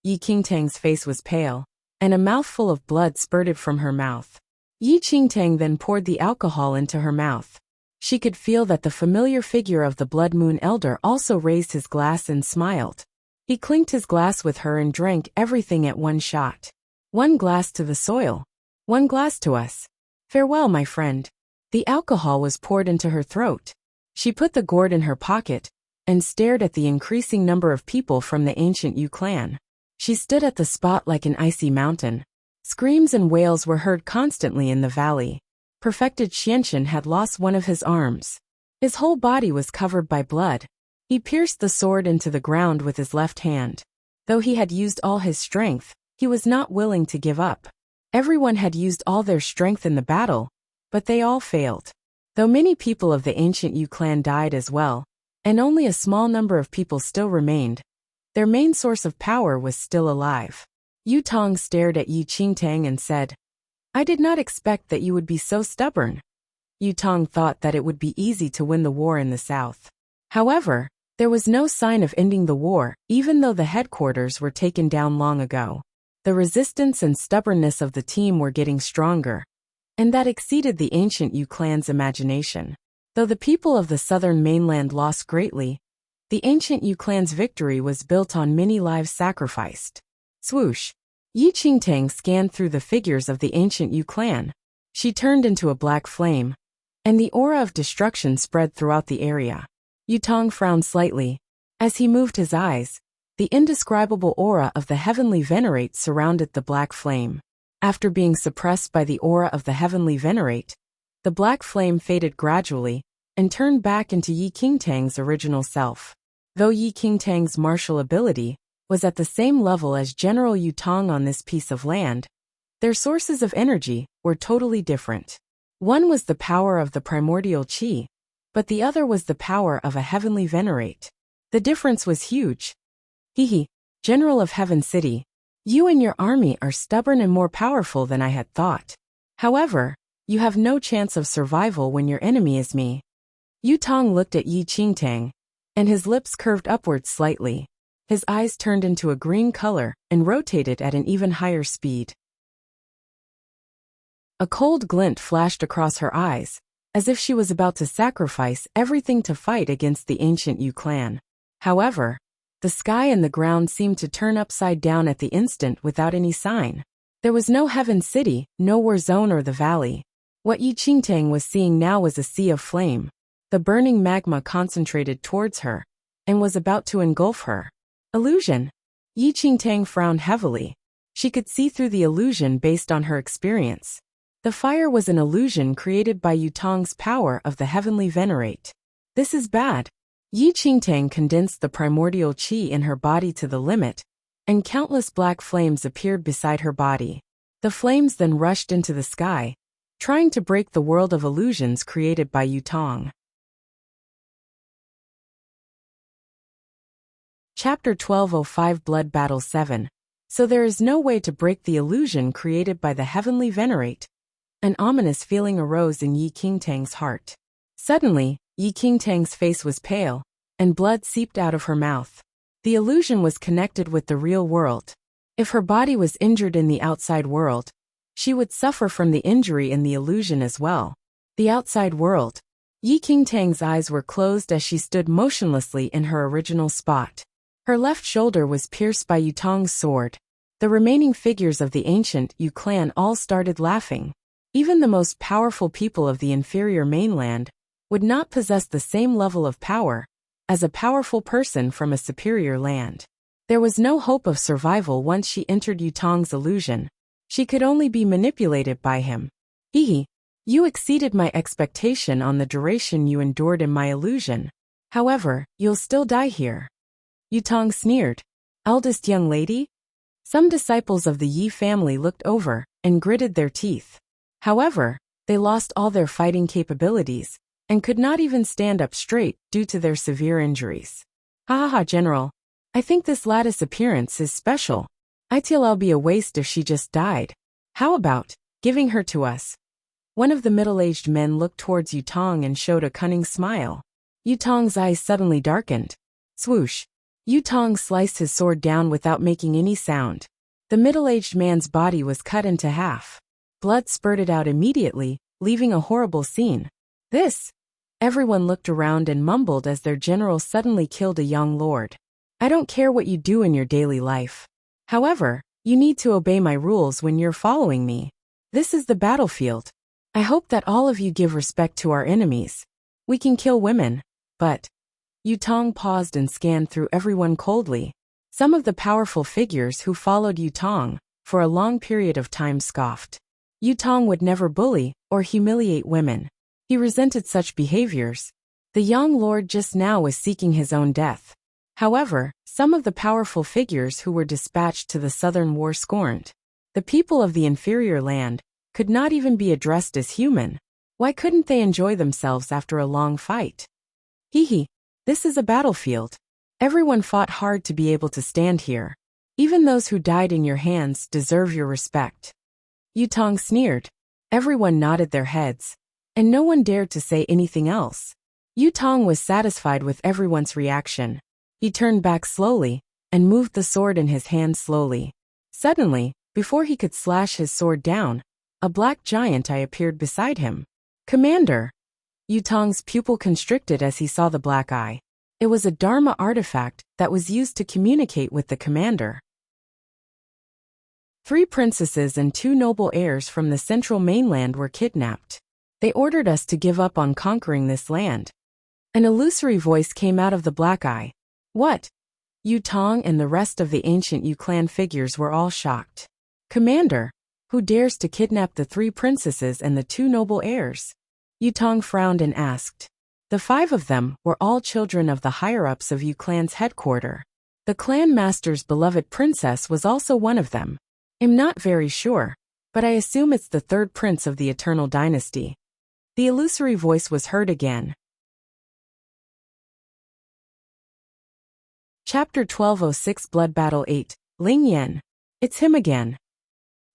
Yi Qingtang's face was pale, and a mouthful of blood spurted from her mouth. Yi Qingtang then poured the alcohol into her mouth. She could feel that the familiar figure of the Blood Moon Elder also raised his glass and smiled. He clinked his glass with her and drank everything at one shot. One glass to the soil. One glass to us. Farewell, my friend. The alcohol was poured into her throat. She put the gourd in her pocket and stared at the increasing number of people from the ancient Yu clan. She stood at the spot like an icy mountain. Screams and wails were heard constantly in the valley. Perfected Xianxian had lost one of his arms. His whole body was covered by blood. He pierced the sword into the ground with his left hand. Though he had used all his strength, he was not willing to give up. Everyone had used all their strength in the battle, but they all failed. Though many people of the ancient Yu clan died as well, and only a small number of people still remained, their main source of power was still alive. Yu Tong stared at Yi Qingtang and said, I did not expect that you would be so stubborn. Yu Tong thought that it would be easy to win the war in the south. However, there was no sign of ending the war, even though the headquarters were taken down long ago. The resistance and stubbornness of the team were getting stronger, and that exceeded the ancient Yu clan's imagination. Though the people of the southern mainland lost greatly, the ancient Yu clan's victory was built on many lives sacrificed. Swoosh! Yi Qingtang scanned through the figures of the ancient Yu clan. She turned into a black flame, and the aura of destruction spread throughout the area. Yu Tong frowned slightly. As he moved his eyes, the indescribable aura of the heavenly venerate surrounded the black flame. After being suppressed by the aura of the heavenly venerate, the black flame faded gradually and turned back into Yi Qingtang's original self. Though Yi Qingtang's martial ability was at the same level as General Yu Tong on this piece of land, their sources of energy were totally different. One was the power of the primordial qi, but the other was the power of a heavenly venerate. The difference was huge. Hehe, General of Heaven City, you and your army are stubborn and more powerful than I had thought. However, you have no chance of survival when your enemy is me. Yu Tong looked at Yi Qingtang, and his lips curved upwards slightly. His eyes turned into a green color and rotated at an even higher speed. A cold glint flashed across her eyes, as if she was about to sacrifice everything to fight against the ancient Yu clan. However, the sky and the ground seemed to turn upside down at the instant without any sign. There was no Heaven City, no war zone or the valley. What Yi Qingtang was seeing now was a sea of flame. The burning magma concentrated towards her and was about to engulf her. Illusion. Yi Qingtang frowned heavily. She could see through the illusion based on her experience. The fire was an illusion created by Yu Tong's power of the heavenly venerate. This is bad. Yi Qingtang condensed the primordial qi in her body to the limit, and countless black flames appeared beside her body. The flames then rushed into the sky, trying to break the world of illusions created by Yu Tong. Chapter 1205 Blood Battle 7. So there is no way to break the illusion created by the heavenly venerate. An ominous feeling arose in Yi Qingtang's heart. Suddenly, Yi Qingtang's face was pale, and blood seeped out of her mouth. The illusion was connected with the real world. If her body was injured in the outside world, she would suffer from the injury in the illusion as well. The outside world. Yi Qingtang's eyes were closed as she stood motionlessly in her original spot. Her left shoulder was pierced by Yu Tong's sword. The remaining figures of the ancient Yu clan all started laughing. Even the most powerful people of the inferior mainland would not possess the same level of power as a powerful person from a superior land. There was no hope of survival once she entered Yu Tong's illusion. She could only be manipulated by him. Hehe, you exceeded my expectation on the duration you endured in my illusion. However, you'll still die here. Yu Tong sneered. Eldest young lady? Some disciples of the Yi family looked over and gritted their teeth. However, they lost all their fighting capabilities and could not even stand up straight due to their severe injuries. Ha ha ha, General. I think this lattice appearance is special. It'll be a waste if she just died. How about giving her to us? One of the middle-aged men looked towards Yu Tong and showed a cunning smile. Yu Tong's eyes suddenly darkened. Swoosh. Yu Tong sliced his sword down without making any sound. The middle-aged man's body was cut into half. Blood spurted out immediately, leaving a horrible scene. This! Everyone looked around and mumbled as their general suddenly killed a young lord. I don't care what you do in your daily life. However, you need to obey my rules when you're following me. This is the battlefield. I hope that all of you give respect to our enemies. We can kill women, but... Yu Tong paused and scanned through everyone coldly. Some of the powerful figures who followed Yu Tong for a long period of time scoffed. Yu Tong would never bully or humiliate women. He resented such behaviors. The young lord just now was seeking his own death. However, some of the powerful figures who were dispatched to the southern war scorned. The people of the inferior land could not even be addressed as human. Why couldn't they enjoy themselves after a long fight? Hee. This is a battlefield. Everyone fought hard to be able to stand here. Even those who died in your hands deserve your respect. Yu Tong sneered. Everyone nodded their heads, and no one dared to say anything else. Yu Tong was satisfied with everyone's reaction. He turned back slowly and moved the sword in his hand slowly. Suddenly, before he could slash his sword down, a black giant eye appeared beside him. Commander! Yu Tong's pupil constricted as he saw the black eye. It was a Dharma artifact that was used to communicate with the commander. 3 princesses and 2 noble heirs from the central mainland were kidnapped. They ordered us to give up on conquering this land. An illusory voice came out of the black eye. What? Yu Tong and the rest of the ancient Yu clan figures were all shocked. Commander, who dares to kidnap the 3 princesses and the 2 noble heirs? Yu Tong frowned and asked. The 5 of them were all children of the higher-ups of Yu clan's headquarters. The clan master's beloved princess was also one of them. I'm not very sure, but I assume it's the 3rd prince of the Eternal Dynasty. The illusory voice was heard again. Chapter 1206 Blood Battle 8, Ling Yan. It's him again.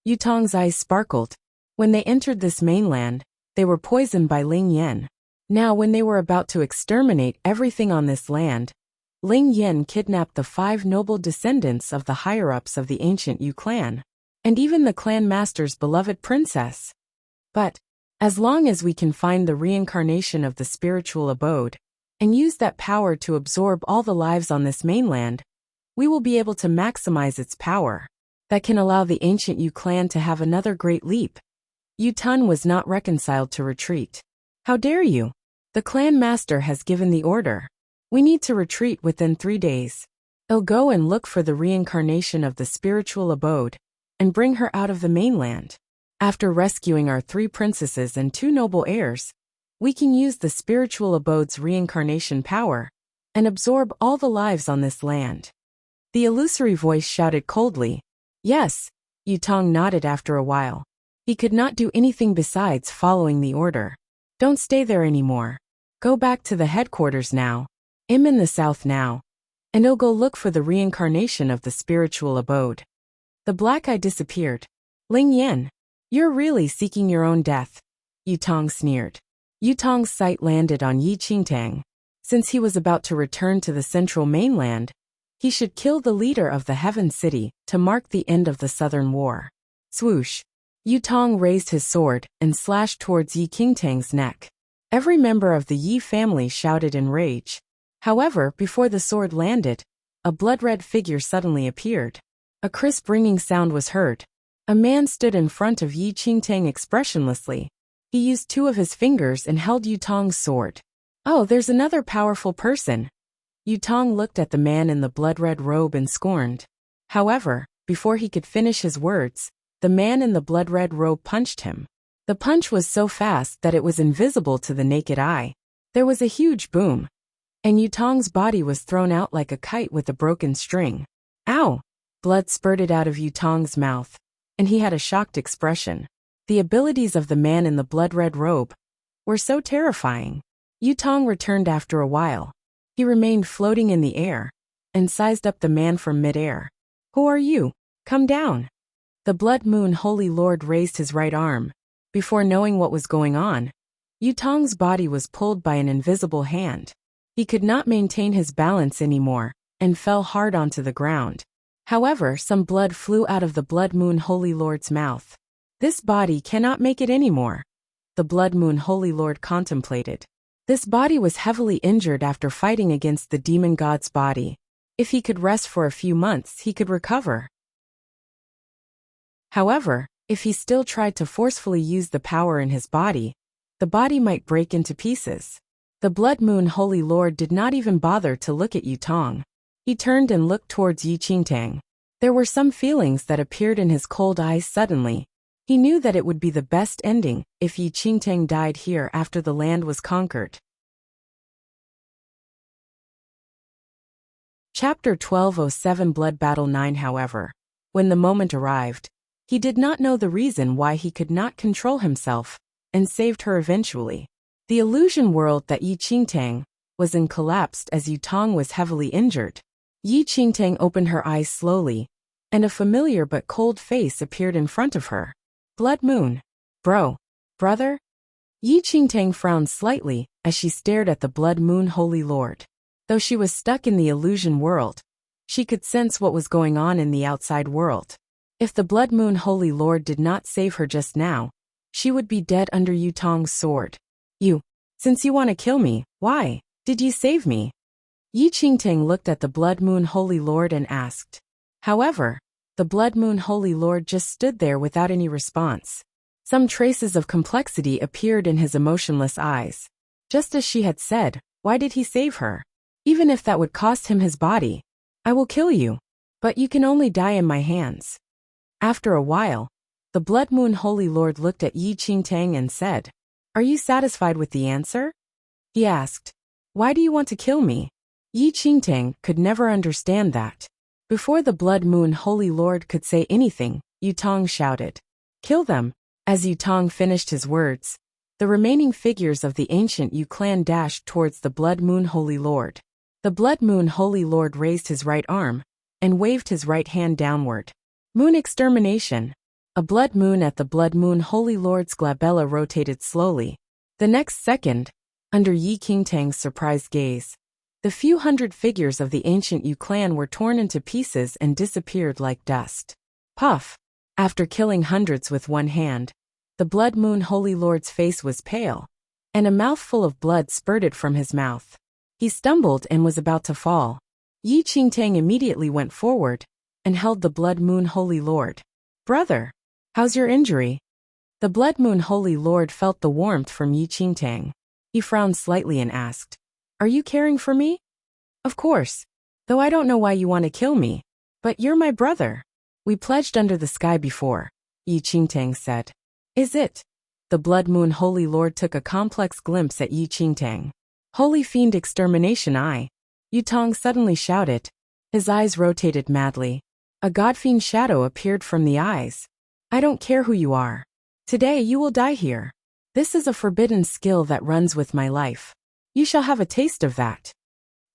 Yu Tong's eyes sparkled. When they entered this mainland, they were poisoned by Ling Yan. Now when they were about to exterminate everything on this land, Ling Yan kidnapped the 5 noble descendants of the higher-ups of the ancient Yu clan, and even the clan master's beloved princess. But, as long as we can find the reincarnation of the spiritual abode, and use that power to absorb all the lives on this mainland, we will be able to maximize its power. That can allow the ancient Yu clan to have another great leap. Yu Tun was not reconciled to retreat. How dare you? The clan master has given the order. We need to retreat within 3 days. I'll go and look for the reincarnation of the spiritual abode, and bring her out of the mainland. After rescuing our 3 princesses and 2 noble heirs, we can use the spiritual abode's reincarnation power, and absorb all the lives on this land. The illusory voice shouted coldly. Yes, Yu Tong nodded after a while. He could not do anything besides following the order. Don't stay there anymore. Go back to the headquarters now. I'm in the south now. And I'll go look for the reincarnation of the spiritual abode. The black eye disappeared. Ling Yan, you're really seeking your own death. Yu Tong sneered. Yu Tong's sight landed on Yi Qingtang. Since he was about to return to the central mainland, he should kill the leader of the Heaven City to mark the end of the Southern War. Swoosh. Yu Tong raised his sword and slashed towards Yi Qingtang's neck. Every member of the Yi family shouted in rage. However, before the sword landed, a blood-red figure suddenly appeared. A crisp ringing sound was heard. A man stood in front of Yi Qingtang expressionlessly. He used 2 of his fingers and held Yu Tong's sword. Oh, there's another powerful person. Yu Tong looked at the man in the blood-red robe and scorned. However, before he could finish his words, the man in the blood-red robe punched him. The punch was so fast that it was invisible to the naked eye. There was a huge boom, and Yu Tong's body was thrown out like a kite with a broken string. Ow! Blood spurted out of Yu Tong's mouth, and he had a shocked expression. The abilities of the man in the blood-red robe were so terrifying. Yu Tong returned after a while. He remained floating in the air, and sized up the man from mid-air. Who are you? Come down. The Blood Moon Holy Lord raised his right arm. Before knowing what was going on, Yu Tong's body was pulled by an invisible hand. He could not maintain his balance anymore, and fell hard onto the ground. However, some blood flew out of the Blood Moon Holy Lord's mouth. This body cannot make it anymore. The Blood Moon Holy Lord contemplated. This body was heavily injured after fighting against the demon god's body. If he could rest for a few months, he could recover. However, if he still tried to forcefully use the power in his body, the body might break into pieces. The Blood Moon Holy Lord did not even bother to look at Yutong. He turned and looked towards Yi Qingtang. There were some feelings that appeared in his cold eyes suddenly. He knew that it would be the best ending if Yi Qingtang died here after the land was conquered. Chapter 1207 Blood Battle 9. However, when the moment arrived, he did not know the reason why he could not control himself, and saved her eventually. The illusion world that Yi Qingtang was in collapsed as Yutong was heavily injured. Yi Qingtang opened her eyes slowly, and a familiar but cold face appeared in front of her. Blood Moon. Brother? Yi Qingtang frowned slightly as she stared at the Blood Moon Holy Lord. Though she was stuck in the illusion world, she could sense what was going on in the outside world. If the Blood Moon Holy Lord did not save her just now, she would be dead under Yutong's sword. Since you want to kill me, why did you save me? Yi Qingtang looked at the Blood Moon Holy Lord and asked. However, the Blood Moon Holy Lord just stood there without any response. Some traces of complexity appeared in his emotionless eyes. Just as she had said, why did he save her? Even if that would cost him his body. I will kill you. But you can only die in my hands. After a while, the Blood Moon Holy Lord looked at Yi Qingtang and said, Are you satisfied with the answer? He asked. Why do you want to kill me? Yi Qingtang could never understand that. Before the Blood Moon Holy Lord could say anything, Yutong shouted, Kill them! As Yutong finished his words, the remaining figures of the ancient Yu clan dashed towards the Blood Moon Holy Lord. The Blood Moon Holy Lord raised his right arm and waved his right hand downward. Moon extermination. A blood moon at the Blood Moon Holy Lord's glabella rotated slowly. The next second, under Yi Qingtang's surprised gaze, the few hundred figures of the ancient Yu clan were torn into pieces and disappeared like dust. Puff! After killing hundreds with one hand, the Blood Moon Holy Lord's face was pale, and a mouthful of blood spurted from his mouth. He stumbled and was about to fall. Yi Qingtang immediately went forward and held the Blood Moon Holy Lord. Brother, how's your injury? The Blood Moon Holy Lord felt the warmth from Yi Qingtang. He frowned slightly and asked, Are you caring for me? Of course. Though I don't know why you want to kill me. But you're my brother. We pledged under the sky before, Yi Qingtang said. Is it? The Blood Moon Holy Lord took a complex glimpse at Yi Qingtang. Holy Fiend Extermination Yutong suddenly shouted. His eyes rotated madly. A godfiend shadow appeared from the eyes. I don't care who you are. Today you will die here. This is a forbidden skill that runs with my life. You shall have a taste of that.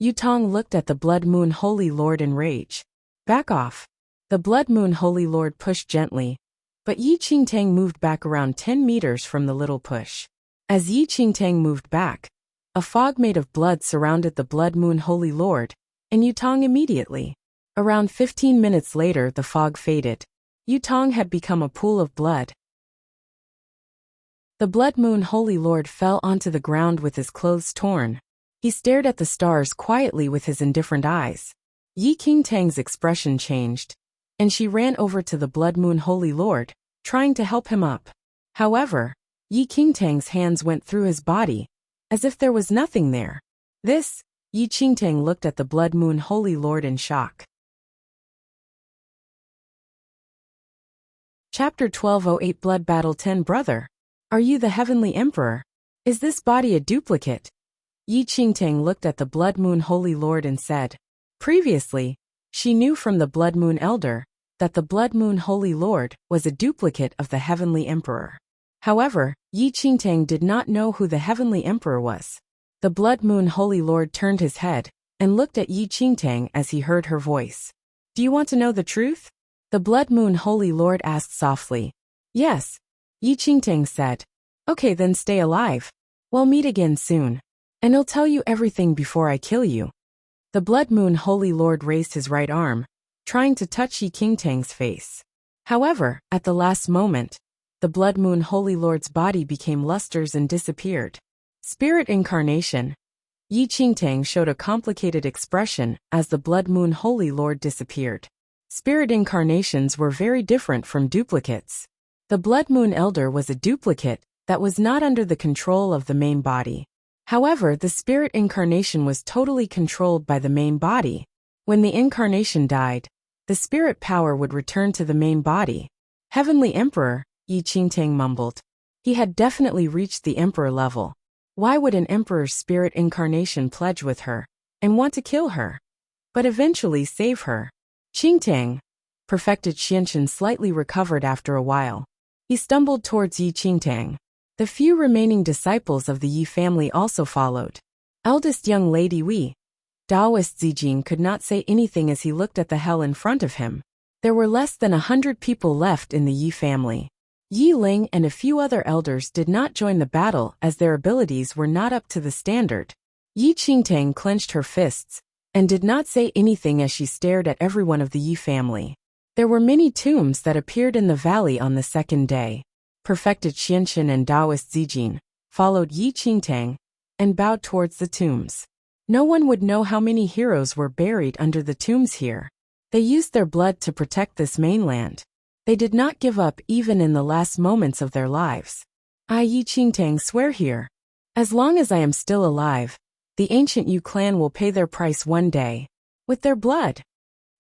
Yutong looked at the Blood Moon Holy Lord in rage. Back off. The Blood Moon Holy Lord pushed gently, but Yi Qingtang moved back around 10 meters from the little push. As Yi Qingtang moved back, a fog made of blood surrounded the Blood Moon Holy Lord, and Yutong immediately. Around 15 minutes later the fog faded. Yutong had become a pool of blood. The Blood Moon Holy Lord fell onto the ground with his clothes torn. He stared at the stars quietly with his indifferent eyes. Yi Qingtang's expression changed, and she ran over to the Blood Moon Holy Lord, trying to help him up. However, Yi Qingtang's hands went through his body, as if there was nothing there. Yi Qingtang looked at the Blood Moon Holy Lord in shock. Chapter 1208 Blood Battle 10 Brother, are you the Heavenly Emperor? Is this body a duplicate? Yi Qingtang looked at the Blood Moon Holy Lord and said. Previously, she knew from the Blood Moon Elder that the Blood Moon Holy Lord was a duplicate of the Heavenly Emperor. However, Yi Qingtang did not know who the Heavenly Emperor was. The Blood Moon Holy Lord turned his head and looked at Yi Qingtang as he heard her voice. Do you want to know the truth? The Blood Moon Holy Lord asked softly. Yes, Yi Qingtang said. Okay, then stay alive. We'll meet again soon, and I'll tell you everything before I kill you. The Blood Moon Holy Lord raised his right arm, trying to touch Yi Qingtang's face. However, at the last moment, the Blood Moon Holy Lord's body became lusters and disappeared. Spirit incarnation. Yi Qingtang showed a complicated expression as the Blood Moon Holy Lord disappeared. Spirit incarnations were very different from duplicates. The Blood Moon Elder was a duplicate that was not under the control of the main body. However, the spirit incarnation was totally controlled by the main body. When the incarnation died, the spirit power would return to the main body. Heavenly Emperor, Yi Qingtang mumbled. He had definitely reached the emperor level. Why would an emperor's spirit incarnation pledge with her and want to kill her, but eventually save her? Qingtang, perfected Xianchen, slightly recovered after a while. He stumbled towards Yi Qingtang. The few remaining disciples of the Yi family also followed. Eldest young lady Wei, Taoist Zijin, could not say anything as he looked at the hell in front of him. There were less than 100 people left in the Yi family. Yi Ling and a few other elders did not join the battle as their abilities were not up to the standard. Yi Qingtang clenched her fists and did not say anything as she stared at everyone of the Yi family. There were many tombs that appeared in the valley on the second day. Perfected Xianchen and Taoist Zijin followed Yi Qingtang and bowed towards the tombs. No one would know how many heroes were buried under the tombs here. They used their blood to protect this mainland. They did not give up even in the last moments of their lives. I, Yi Qingtang, swear here. As long as I am still alive, the ancient Yu clan will pay their price one day. With their blood.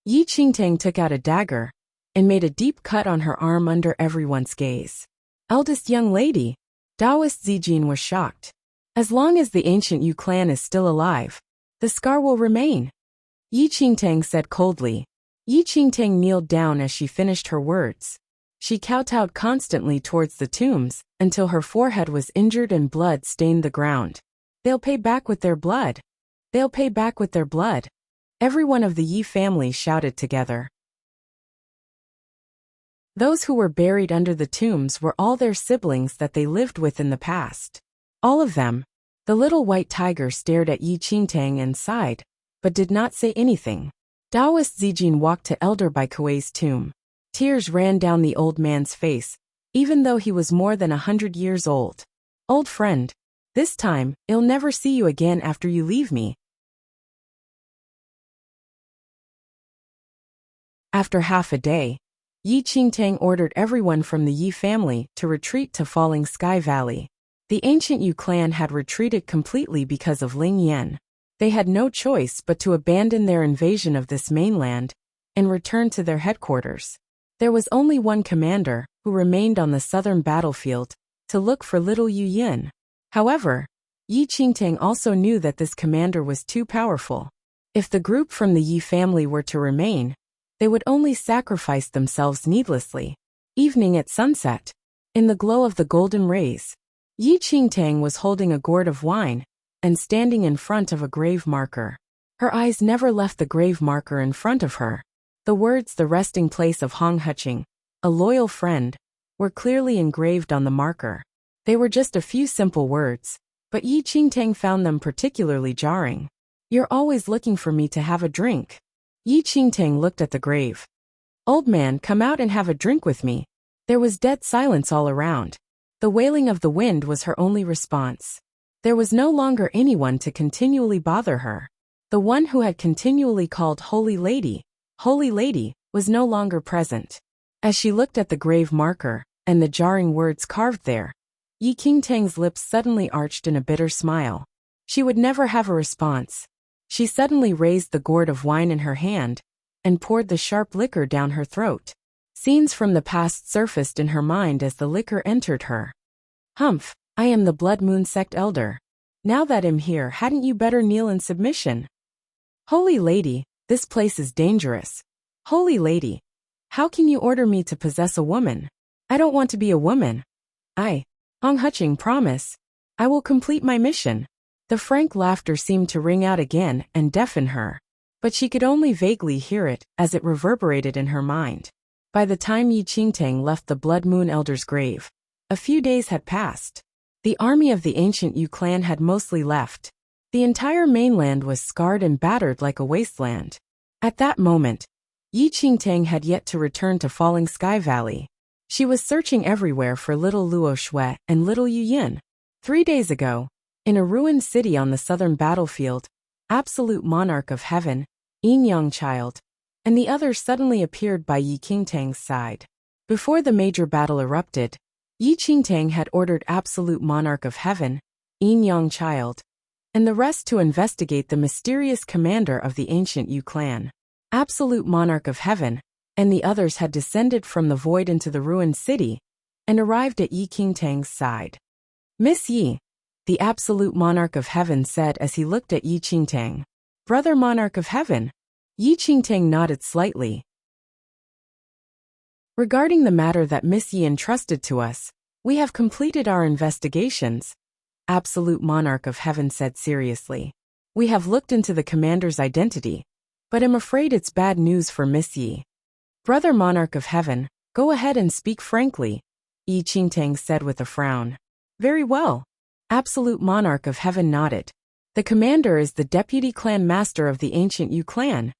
Yi Qingtang took out a dagger and made a deep cut on her arm under everyone's gaze. Eldest young lady, Taoist Zijin was shocked. As long as the ancient Yu clan is still alive, the scar will remain. Yi Qingtang said coldly. Yi Qingtang kneeled down as she finished her words. She kowtowed constantly towards the tombs until her forehead was injured and blood stained the ground. They'll pay back with their blood. They'll pay back with their blood. Every one of the Yi family shouted together. Those who were buried under the tombs were all their siblings that they lived with in the past. All of them. The little white tiger stared at Yi Qingtang and sighed, but did not say anything. Taoist Zijin walked to Elder Baikui's tomb. Tears ran down the old man's face, even though he was more than 100 years old. Old friend, this time, I'll never see you again after you leave me. After half a day, Yi Qingtang ordered everyone from the Yi family to retreat to Falling Sky Valley. The ancient Yu clan had retreated completely because of Ling Yan. They had no choice but to abandon their invasion of this mainland and return to their headquarters. There was only one commander who remained on the southern battlefield to look for little Yu Yin. However, Yi Qingtang also knew that this commander was too powerful. If the group from the Yi family were to remain, they would only sacrifice themselves needlessly. Evening at sunset. In the glow of the golden rays, Yi Qingtang was holding a gourd of wine and standing in front of a grave marker. Her eyes never left the grave marker in front of her. The words "the resting place of Hong Huching, a loyal friend," were clearly engraved on the marker. They were just a few simple words, but Yi Qingtang found them particularly jarring. "You're always looking for me to have a drink." Yi Qingtang looked at the grave. "Old man, come out and have a drink with me." There was dead silence all around. The wailing of the wind was her only response. There was no longer anyone to continually bother her. The one who had continually called Holy Lady, was no longer present. As she looked at the grave marker and the jarring words carved there, Yi Qingtang's lips suddenly arched in a bitter smile. She would never have a response. She suddenly raised the gourd of wine in her hand and poured the sharp liquor down her throat. Scenes from the past surfaced in her mind as the liquor entered her. "Humph, I am the Blood Moon Sect Elder. Now that I'm here, hadn't you better kneel in submission?" "Holy Lady, this place is dangerous." "Holy Lady, how can you order me to possess a woman? I don't want to be a woman. Hong Huching, promise. I will complete my mission." The frank laughter seemed to ring out again and deafen her, but she could only vaguely hear it as it reverberated in her mind. By the time Yi Qingtang left the Blood Moon Elder's grave, a few days had passed. The army of the ancient Yu clan had mostly left. The entire mainland was scarred and battered like a wasteland. At that moment, Yi Qingtang had yet to return to Falling Sky Valley. She was searching everywhere for little Luo Shui and little Yu Yin. 3 days ago, in a ruined city on the southern battlefield, absolute monarch of heaven, Yin Yang Child, and the others suddenly appeared by Yi Qingtang's side. Before the major battle erupted, Yi Qingtang had ordered absolute monarch of heaven, Yin Yang Child, and the rest to investigate the mysterious commander of the ancient Yu clan. Absolute monarch of heaven, and the others had descended from the void into the ruined city and arrived at Yi Qingtang's side. Miss Yi, the absolute monarch of heaven said as he looked at Yi Qingtang. Brother monarch of heaven. Yi Qingtang nodded slightly. Regarding the matter that Miss Yi entrusted to us, we have completed our investigations, absolute monarch of heaven said seriously. We have looked into the commander's identity, but I'm afraid it's bad news for Miss Yi. Brother monarch of heaven, go ahead and speak frankly, Yi Qingtang said with a frown. Very well. Absolute monarch of heaven nodded. The commander is the deputy clan master of the ancient Yu clan.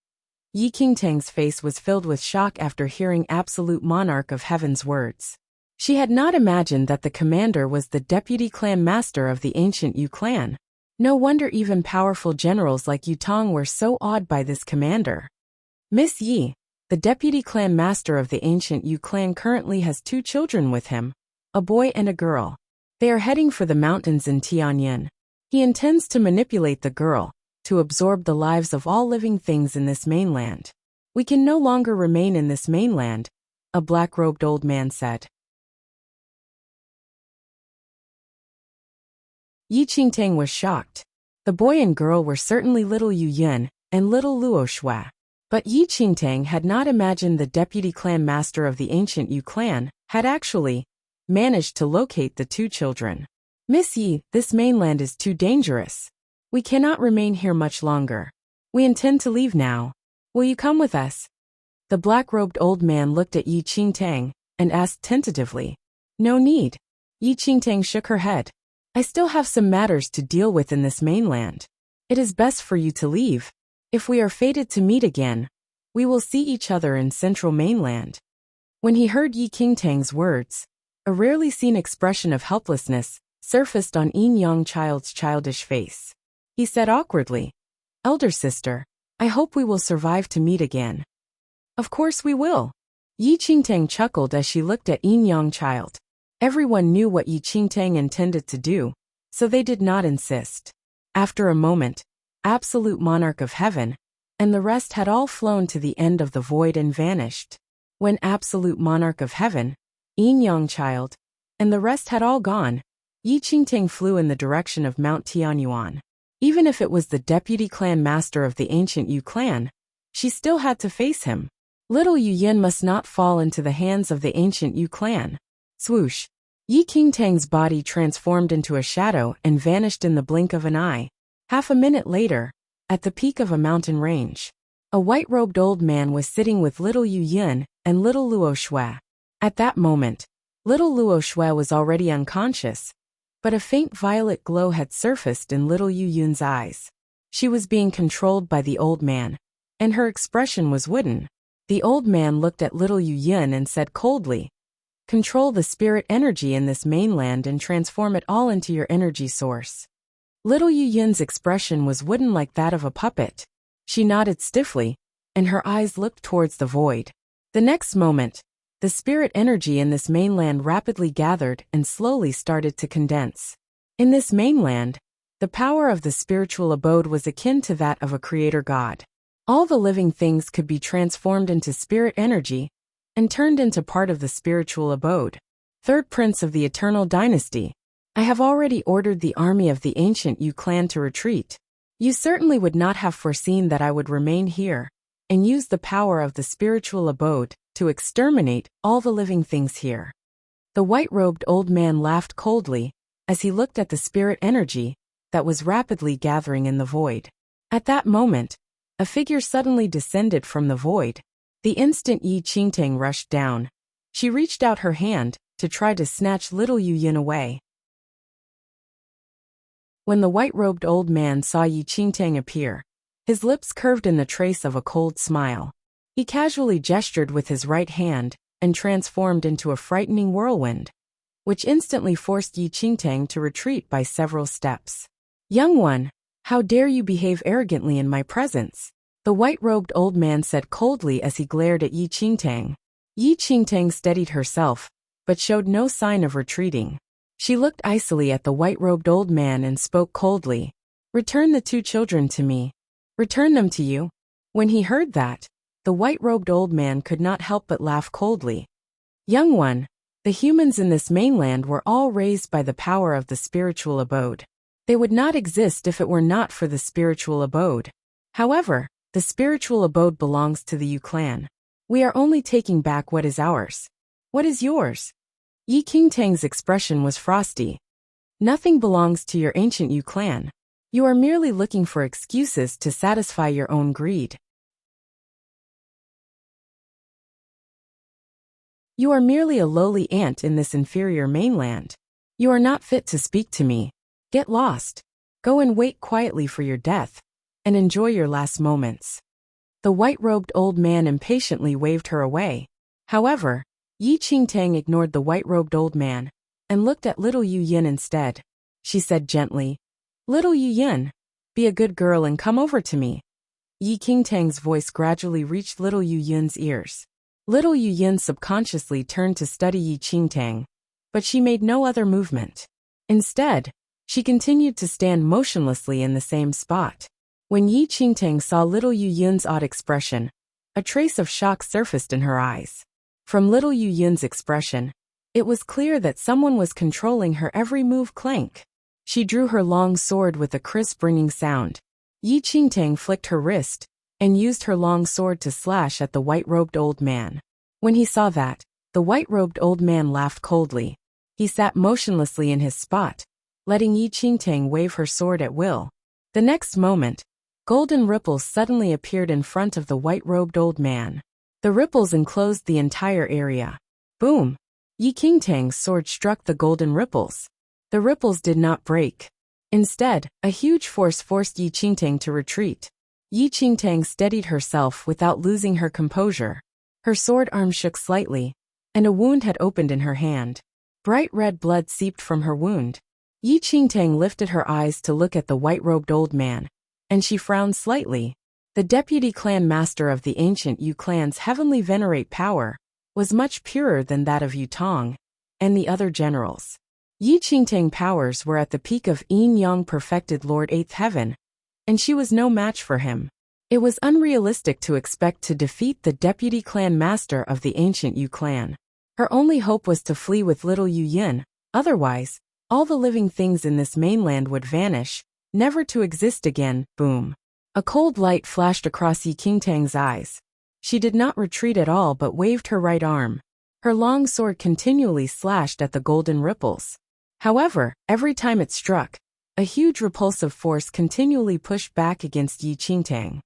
Yi Qingtang's face was filled with shock after hearing absolute monarch of heaven's words. She had not imagined that the commander was the deputy clan master of the ancient Yu clan. No wonder even powerful generals like Yu Tong were so awed by this commander. Miss Yi, the deputy clan master of the ancient Yu clan currently has 2 children with him, a boy and a girl. They are heading for the mountains in Tianyin. He intends to manipulate the girl, to absorb the lives of all living things in this mainland. We can no longer remain in this mainland, a black-robed old man said. Yi Qingtang was shocked. The boy and girl were certainly little Yu Yin and little Luo Shui. But Yi Qingtang had not imagined the deputy clan master of the ancient Yu clan had actually managed to locate the 2 children. Miss Yi, this mainland is too dangerous. We cannot remain here much longer. We intend to leave now. Will you come with us? The black-robed old man looked at Yi Qingtang and asked tentatively. No need. Yi Qingtang shook her head. I still have some matters to deal with in this mainland. It is best for you to leave. If we are fated to meet again, we will see each other in central mainland. When he heard Yi Qingtang's words, a rarely seen expression of helplessness surfaced on Yin Yang Child's childish face. He said awkwardly, Elder sister, I hope we will survive to meet again. Of course we will. Yi Qingtang chuckled as she looked at Yin Yang Child. Everyone knew what Yi Qingtang intended to do, so they did not insist. After a moment, absolute monarch of heaven, and the rest had all flown to the end of the void and vanished. When absolute monarch of heaven, Yin Yang Child, and the rest had all gone, Yi Qingtang flew in the direction of Mount Tianyuan. Even if it was the deputy clan master of the ancient Yu clan, she still had to face him. Little Yu Yin must not fall into the hands of the ancient Yu clan. Swoosh! Yi Qingtang's body transformed into a shadow and vanished in the blink of an eye. Half a minute later, at the peak of a mountain range, a white-robed old man was sitting with little Yu Yin and little Luo Shui. At that moment, little Luo Shui was already unconscious, but a faint violet glow had surfaced in little Yu Yun's eyes. She was being controlled by the old man, and her expression was wooden. The old man looked at little Yu Yun and said coldly, Control the spirit energy in this mainland and transform it all into your energy source. Little Yu Yun's expression was wooden like that of a puppet. She nodded stiffly, and her eyes looked towards the void. The next moment, the spirit energy in this mainland rapidly gathered and slowly started to condense. In this mainland, the power of the spiritual abode was akin to that of a creator god. All the living things could be transformed into spirit energy and turned into part of the spiritual abode. Third Prince of the Eternal Dynasty, I have already ordered the army of the ancient Yu clan to retreat. You certainly would not have foreseen that I would remain here and use the power of the spiritual abode to exterminate all the living things here. The white-robed old man laughed coldly as he looked at the spirit energy that was rapidly gathering in the void. At that moment, a figure suddenly descended from the void. The instant Yi Qingtang rushed down, she reached out her hand to try to snatch little Yu Yin away. When the white-robed old man saw Yi Qingtang appear, his lips curved in the trace of a cold smile. He casually gestured with his right hand and transformed into a frightening whirlwind, which instantly forced Yi Qingtang to retreat by several steps. "Young one, how dare you behave arrogantly in my presence?" the white-robed old man said coldly as he glared at Yi Qingtang. Yi Qingtang steadied herself, but showed no sign of retreating. She looked icily at the white-robed old man and spoke coldly. "Return the 2 children to me. Return them to you." When he heard that, the white-robed old man could not help but laugh coldly. "Young one, the humans in this mainland were all raised by the power of the spiritual abode. They would not exist if it were not for the spiritual abode. However, the spiritual abode belongs to the Yu clan. We are only taking back what is ours. What is yours?" Yi Qingtang's expression was frosty. "Nothing belongs to your ancient Yu clan. You are merely looking for excuses to satisfy your own greed. You are merely a lowly ant in this inferior mainland. You are not fit to speak to me. Get lost. Go and wait quietly for your death, and enjoy your last moments." The white-robed old man impatiently waved her away. However, Yi Qingtang ignored the white-robed old man and looked at little Yu Yin instead. She said gently, "Little Yu Yin, be a good girl and come over to me." Yi Qingtang's voice gradually reached little Yu Yin's ears. Little Yu Yin subconsciously turned to study Yi Qingtang, but she made no other movement. Instead, she continued to stand motionlessly in the same spot. When Yi Qingtang saw little Yu Yin's odd expression, a trace of shock surfaced in her eyes. From little Yu Yin's expression, it was clear that someone was controlling her every move. Clank. She drew her long sword with a crisp ringing sound. Yi Qingtang flicked her wrist and used her long sword to slash at the white-robed old man. When he saw that, the white-robed old man laughed coldly. He sat motionlessly in his spot, letting Yi Qingtang wave her sword at will. The next moment, golden ripples suddenly appeared in front of the white-robed old man. The ripples enclosed the entire area. Boom! Yi Qingtang's sword struck the golden ripples. The ripples did not break. Instead, a huge force forced Yi Qingtang to retreat. Yi Qingtang steadied herself without losing her composure. Her sword arm shook slightly, and a wound had opened in her hand. Bright red blood seeped from her wound. Yi Qingtang lifted her eyes to look at the white-robed old man, and she frowned slightly. The deputy clan master of the ancient Yu clan's heavenly venerate power was much purer than that of Yu Tong and the other generals. Yi Qingtang powers were at the peak of Yin Yang perfected Lord 8th Heaven, and she was no match for him. It was unrealistic to expect to defeat the deputy clan master of the ancient Yu clan. Her only hope was to flee with little Yu Yin, otherwise, all the living things in this mainland would vanish, never to exist again. Boom. A cold light flashed across Yi Qingtang's eyes. She did not retreat at all but waved her right arm. Her long sword continually slashed at the golden ripples. However, every time it struck, a huge repulsive force continually pushed back against Yi Qingtang.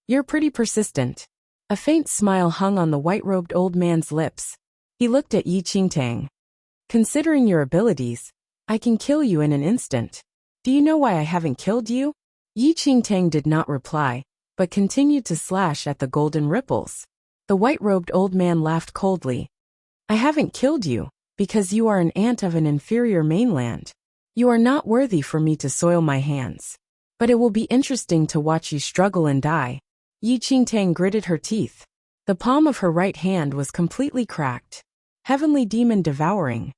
"You're pretty persistent." A faint smile hung on the white-robed old man's lips. He looked at Yi Qingtang. "Considering your abilities, I can kill you in an instant. Do you know why I haven't killed you?" Yi Qingtang did not reply, but continued to slash at the golden ripples. The white-robed old man laughed coldly. "I haven't killed you, because you are an ant of an inferior mainland. You are not worthy for me to soil my hands. But it will be interesting to watch you struggle and die." Yi Qingtang gritted her teeth. The palm of her right hand was completely cracked. Heavenly demon devouring.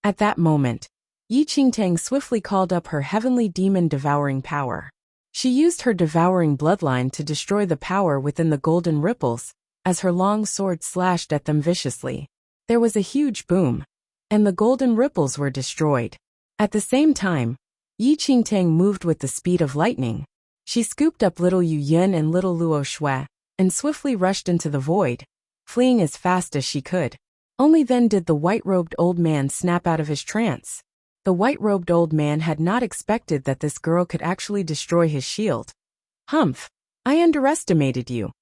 At that moment, Yi Qingtang swiftly called up her heavenly demon devouring power. She used her devouring bloodline to destroy the power within the golden ripples, as her long sword slashed at them viciously. There was a huge boom, and the golden ripples were destroyed. At the same time, Yi Qingtang moved with the speed of lightning. She scooped up little Yu Yin and little Luo Shui, and swiftly rushed into the void, fleeing as fast as she could. Only then did the white-robed old man snap out of his trance. The white-robed old man had not expected that this girl could actually destroy his shield. "Humph! I underestimated you.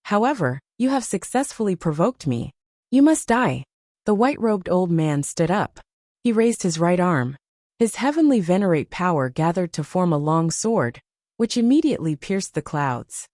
However, you have successfully provoked me. You must die." The white-robed old man stood up. He raised his right arm. His heavenly venerate power gathered to form a long sword, which immediately pierced the clouds.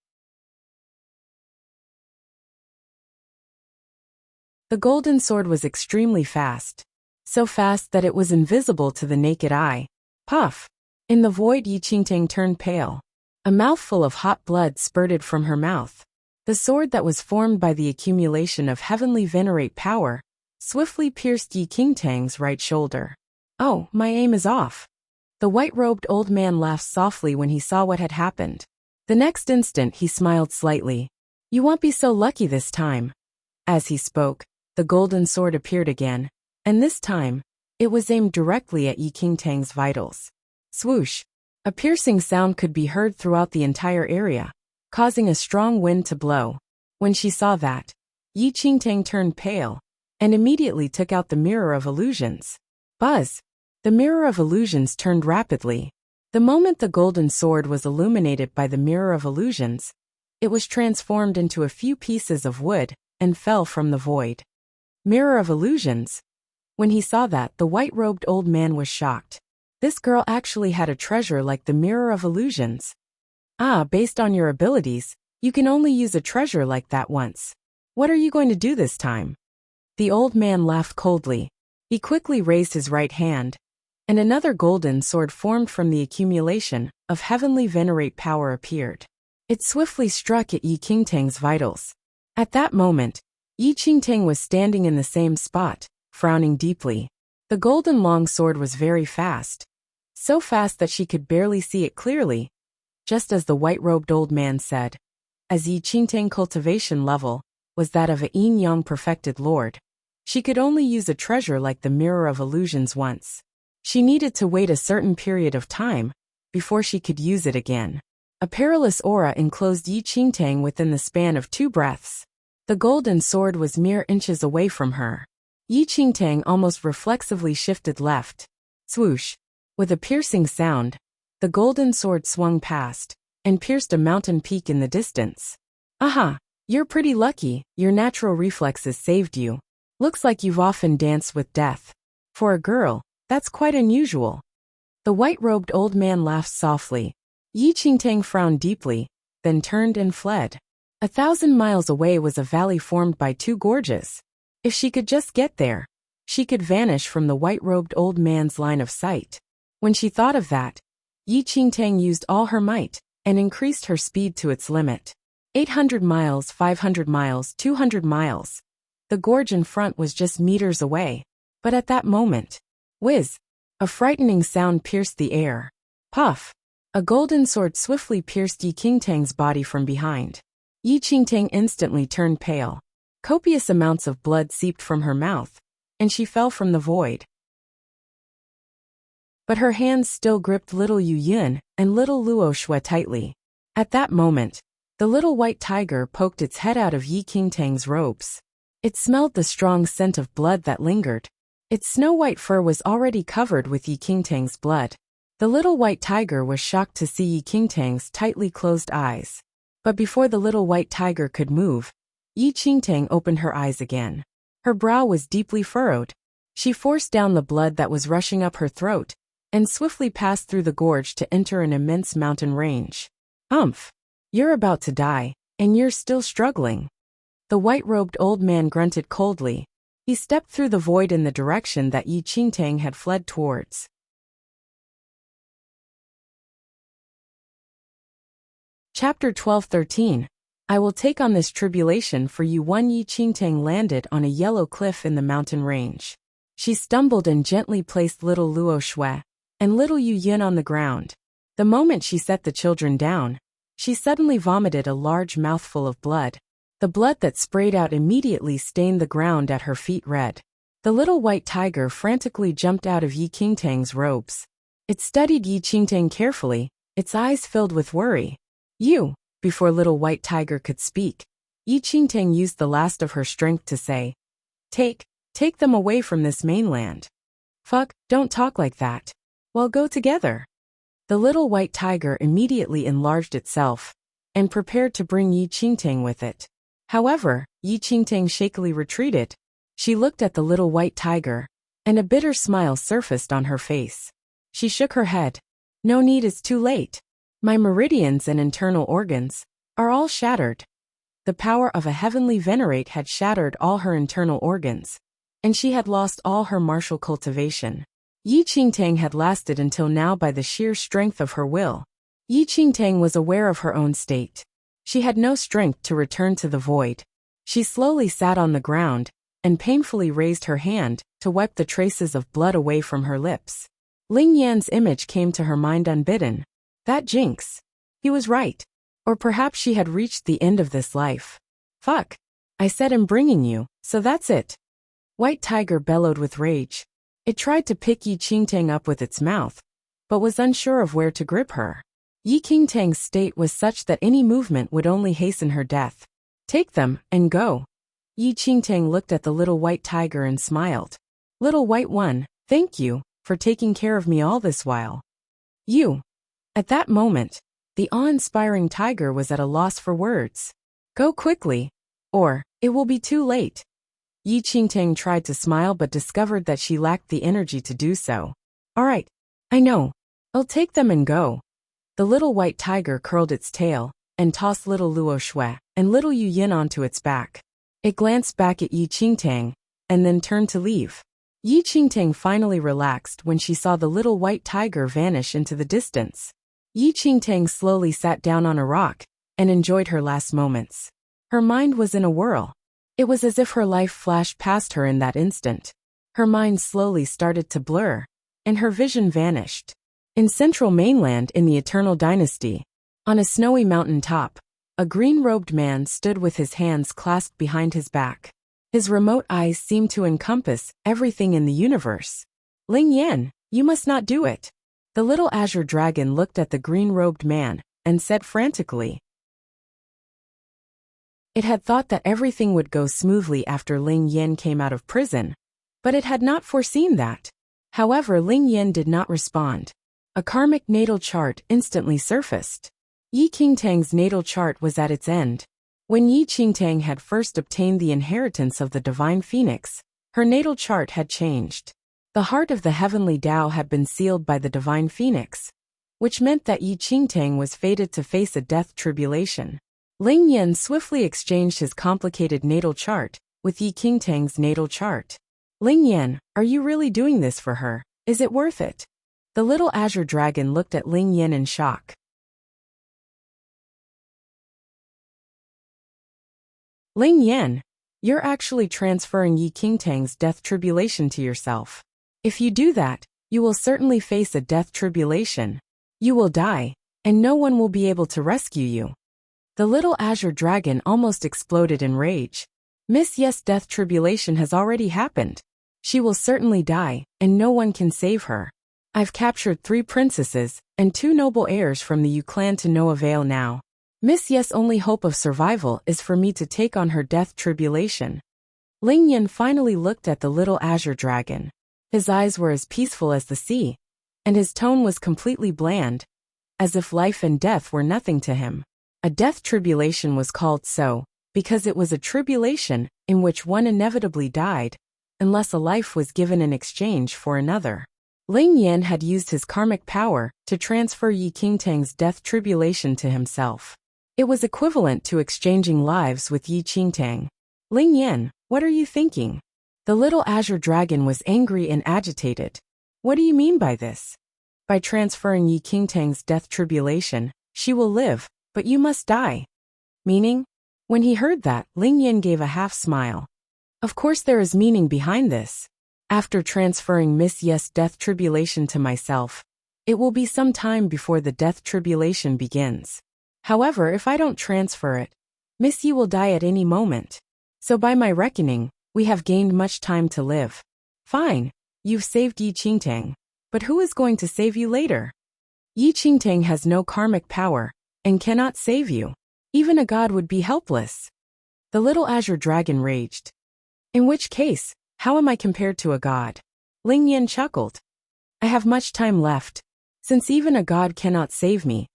The golden sword was extremely fast, so fast that it was invisible to the naked eye. Puff! In the void, Yi Qingtang turned pale. A mouthful of hot blood spurted from her mouth. The sword that was formed by the accumulation of heavenly venerate power swiftly pierced Yi Qingtang's right shoulder. "Oh, my aim is off." The white-robed old man laughed softly when he saw what had happened. The next instant he smiled slightly. "You won't be so lucky this time." As he spoke, the golden sword appeared again, and this time, it was aimed directly at Yi Qingtang's vitals. Swoosh! A piercing sound could be heard throughout the entire area, causing a strong wind to blow. When she saw that, Yi Qingtang turned pale, and immediately took out the mirror of illusions. Buzz! The mirror of illusions turned rapidly. The moment the golden sword was illuminated by the mirror of illusions, it was transformed into a few pieces of wood and fell from the void. Mirror of illusions? When he saw that, the white-robed old man was shocked. This girl actually had a treasure like the mirror of illusions. Ah, based on your abilities, you can only use a treasure like that once. What are you going to do this time? The old man laughed coldly. He quickly raised his right hand, and another golden sword formed from the accumulation of heavenly venerate power appeared. It swiftly struck at Yi Qingtang's vitals. At that moment, Yi Qingtang was standing in the same spot, frowning deeply. The golden long sword was very fast, so fast that she could barely see it clearly, just as the white-robed old man said. As Yi Qingtang cultivation level was that of a yin-yang perfected lord, she could only use a treasure like the mirror of illusions once. She needed to wait a certain period of time before she could use it again. A perilous aura enclosed Yi Qingtang within the span of 2 breaths. The golden sword was mere inches away from her. Yi Qingtang almost reflexively shifted left. Swoosh! With a piercing sound, the golden sword swung past and pierced a mountain peak in the distance. Aha! You're pretty lucky, your natural reflexes saved you. Looks like you've often danced with death. For a girl, that's quite unusual. The white-robed old man laughed softly. Yi Qingtang frowned deeply, then turned and fled. 1,000 miles away was a valley formed by 2 gorges. If she could just get there, she could vanish from the white-robed old man's line of sight. When she thought of that, Yi Qingtang used all her might and increased her speed to its limit. 800 miles, 500 miles, 200 miles. The gorge in front was just meters away. But at that moment, whiz! A frightening sound pierced the air. Puff! A golden sword swiftly pierced Yi Qingtang's body from behind. Yi Qingtang instantly turned pale. Copious amounts of blood seeped from her mouth, and she fell from the void. But her hands still gripped little Yu Yun and little Luo Shui tightly. At that moment, the little white tiger poked its head out of Yi Qingtang's robes. It smelled the strong scent of blood that lingered. Its snow-white fur was already covered with Yi Qingtang's blood. The little white tiger was shocked to see Yi Qingtang's tightly closed eyes. But before the little white tiger could move, Yi Qingtang opened her eyes again. Her brow was deeply furrowed. She forced down the blood that was rushing up her throat, and swiftly passed through the gorge to enter an immense mountain range. Umph! You're about to die, and you're still struggling. The white-robed old man grunted coldly. He stepped through the void in the direction that Yi Qingtang had fled towards. Chapter 12-13. I will take on this tribulation for you. One Yi Qingtang landed on a yellow cliff in the mountain range. She stumbled and gently placed little Luo Shui and little Yu Yun on the ground. The moment she set the children down, she suddenly vomited a large mouthful of blood. The blood that sprayed out immediately stained the ground at her feet red. The little white tiger frantically jumped out of Yi Qingtang's robes. It studied Yi Qingtang carefully, its eyes filled with worry. You! Before little white tiger could speak, Yi Qingtang used the last of her strength to say, Take them away from this mainland. Fuck, don't talk like that. Well, go together. The little white tiger immediately enlarged itself and prepared to bring Yi Qingtang with it. However, Yi Qingtang shakily retreated. She looked at the little white tiger, and a bitter smile surfaced on her face. She shook her head. No need, it's too late. My meridians and internal organs are all shattered. The power of a heavenly venerate had shattered all her internal organs, and she had lost all her martial cultivation. Yi Qingtang had lasted until now by the sheer strength of her will. Yi Qingtang was aware of her own state. She had no strength to return to the void. She slowly sat on the ground and painfully raised her hand to wipe the traces of blood away from her lips. Ling Yan's image came to her mind unbidden. That jinx. He was right. Or perhaps she had reached the end of this life. Fuck. I said I'm bringing you, so that's it. White Tiger bellowed with rage. It tried to pick Yi Qingtang up with its mouth, but was unsure of where to grip her. Yi Qingtang's state was such that any movement would only hasten her death. Take them, and go. Yi Qingtang looked at the little white tiger and smiled. Little white one, thank you for taking care of me all this while. You. At that moment, the awe-inspiring tiger was at a loss for words. Go quickly, or it will be too late. Yi Qingtang tried to smile but discovered that she lacked the energy to do so. All right, I know. I'll take them and go. The little white tiger curled its tail and tossed little Luo Shui and little Yu Yin onto its back. It glanced back at Yi Qingtang and then turned to leave. Yi Qingtang finally relaxed when she saw the little white tiger vanish into the distance. Yi Qingtang slowly sat down on a rock and enjoyed her last moments. Her mind was in a whirl. It was as if her life flashed past her in that instant. Her mind slowly started to blur, and her vision vanished. In central mainland in the Eternal Dynasty, on a snowy mountain top, a green-robed man stood with his hands clasped behind his back. His remote eyes seemed to encompass everything in the universe. Ling Yan, you must not do it. The little azure dragon looked at the green-robed man and said frantically. It had thought that everything would go smoothly after Ling Yan came out of prison, but it had not foreseen that. However, Ling Yan did not respond. A karmic natal chart instantly surfaced. Yi Qingtang's natal chart was at its end. When Yi Qingtang had first obtained the inheritance of the divine phoenix, her natal chart had changed. The heart of the heavenly Tao had been sealed by the divine phoenix, which meant that Yi Qingtang was fated to face a death tribulation. Ling Yan swiftly exchanged his complicated natal chart with Yi Qingtang's natal chart. Ling Yan, are you really doing this for her? Is it worth it? The little azure dragon looked at Ling Yan in shock. Ling Yan, you're actually transferring Yi Qingtang's death tribulation to yourself. If you do that, you will certainly face a death tribulation. You will die, and no one will be able to rescue you. The little azure dragon almost exploded in rage. Miss Yes' death tribulation has already happened. She will certainly die, and no one can save her. I've captured 3 princesses and 2 noble heirs from the Yu clan to no avail now. Miss Yes' only hope of survival is for me to take on her death tribulation. Ling Yan finally looked at the little azure dragon. His eyes were as peaceful as the sea, and his tone was completely bland, as if life and death were nothing to him. A death tribulation was called so because it was a tribulation in which one inevitably died, unless a life was given in exchange for another. Ling Yan had used his karmic power to transfer Yi Qingtang's death tribulation to himself. It was equivalent to exchanging lives with Yi Qingtang. Ling Yan, what are you thinking? The little azure dragon was angry and agitated. What do you mean by this? By transferring Yi Qingtang's death tribulation, she will live, but you must die. Meaning? When he heard that, Ling Yan gave a half smile. Of course there is meaning behind this. After transferring Miss Yes' death tribulation to myself, it will be some time before the death tribulation begins. However, if I don't transfer it, Miss Yi will die at any moment. So by my reckoning, we have gained much time to live. Fine, you've saved Yi Qingtang, but who is going to save you later? Yi Qingtang has no karmic power and cannot save you. Even a god would be helpless. The little azure dragon raged. In which case, how am I compared to a god? Ling Yan chuckled. I have much time left. Since even a god cannot save me,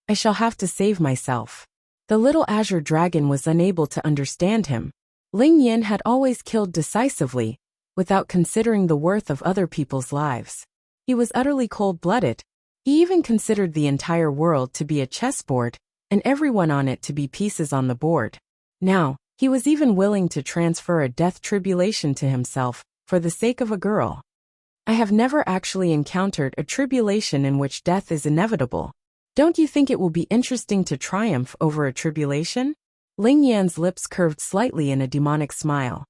I shall have to save myself. The little azure dragon was unable to understand him. Ling Yan had always killed decisively, without considering the worth of other people's lives. He was utterly cold-blooded. He even considered the entire world to be a chessboard, and everyone on it to be pieces on the board. Now, he was even willing to transfer a death tribulation to himself, for the sake of a girl. I have never actually encountered a tribulation in which death is inevitable. Don't you think it will be interesting to triumph over a tribulation? Ling Yan's lips curved slightly in a demonic smile.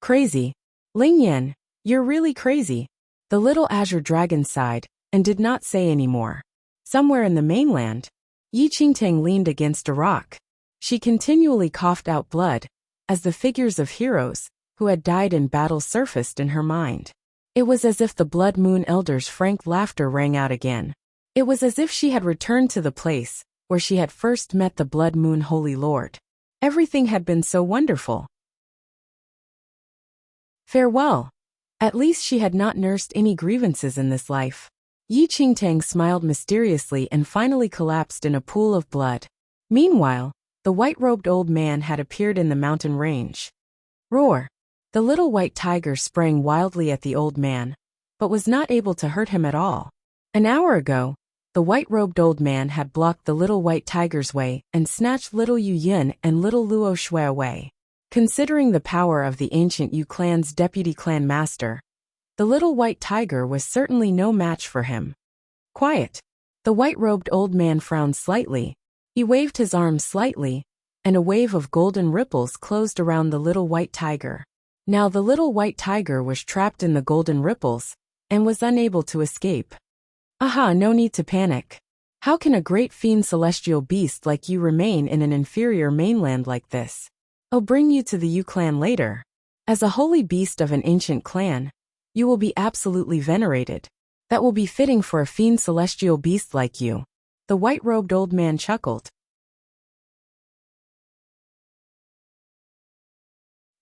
Crazy. Ling Yan, you're really crazy. The little azure dragon sighed, and did not say any more. Somewhere in the mainland, Yi Qingtang leaned against a rock. She continually coughed out blood, as the figures of heroes, who had died in battle surfaced in her mind. It was as if the Blood Moon Elder's frank laughter rang out again. It was as if she had returned to the place where she had first met the Blood Moon Holy Lord. Everything had been so wonderful. Farewell. At least she had not nursed any grievances in this life. Yi Qingtang smiled mysteriously and finally collapsed in a pool of blood. Meanwhile, the white-robed old man had appeared in the mountain range. Roar! The little white tiger sprang wildly at the old man, but was not able to hurt him at all. An hour ago, the white-robed old man had blocked the little white tiger's way and snatched little Yu Yin and little Luo Shui away. Considering the power of the ancient Yu clan's deputy clan master, the little white tiger was certainly no match for him. Quiet. The white-robed old man frowned slightly. He waved his arms slightly, and a wave of golden ripples closed around the little white tiger. Now the little white tiger was trapped in the golden ripples, and was unable to escape. Aha, no need to panic. How can a great fiend celestial beast like you remain in an inferior mainland like this? I'll bring you to the Yu clan later. As a holy beast of an ancient clan, you will be absolutely venerated. That will be fitting for a fiend celestial beast like you. The white-robed old man chuckled.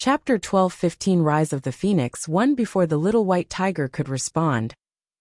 Chapter 12-15 Rise of the Phoenix. One before the little white tiger could respond,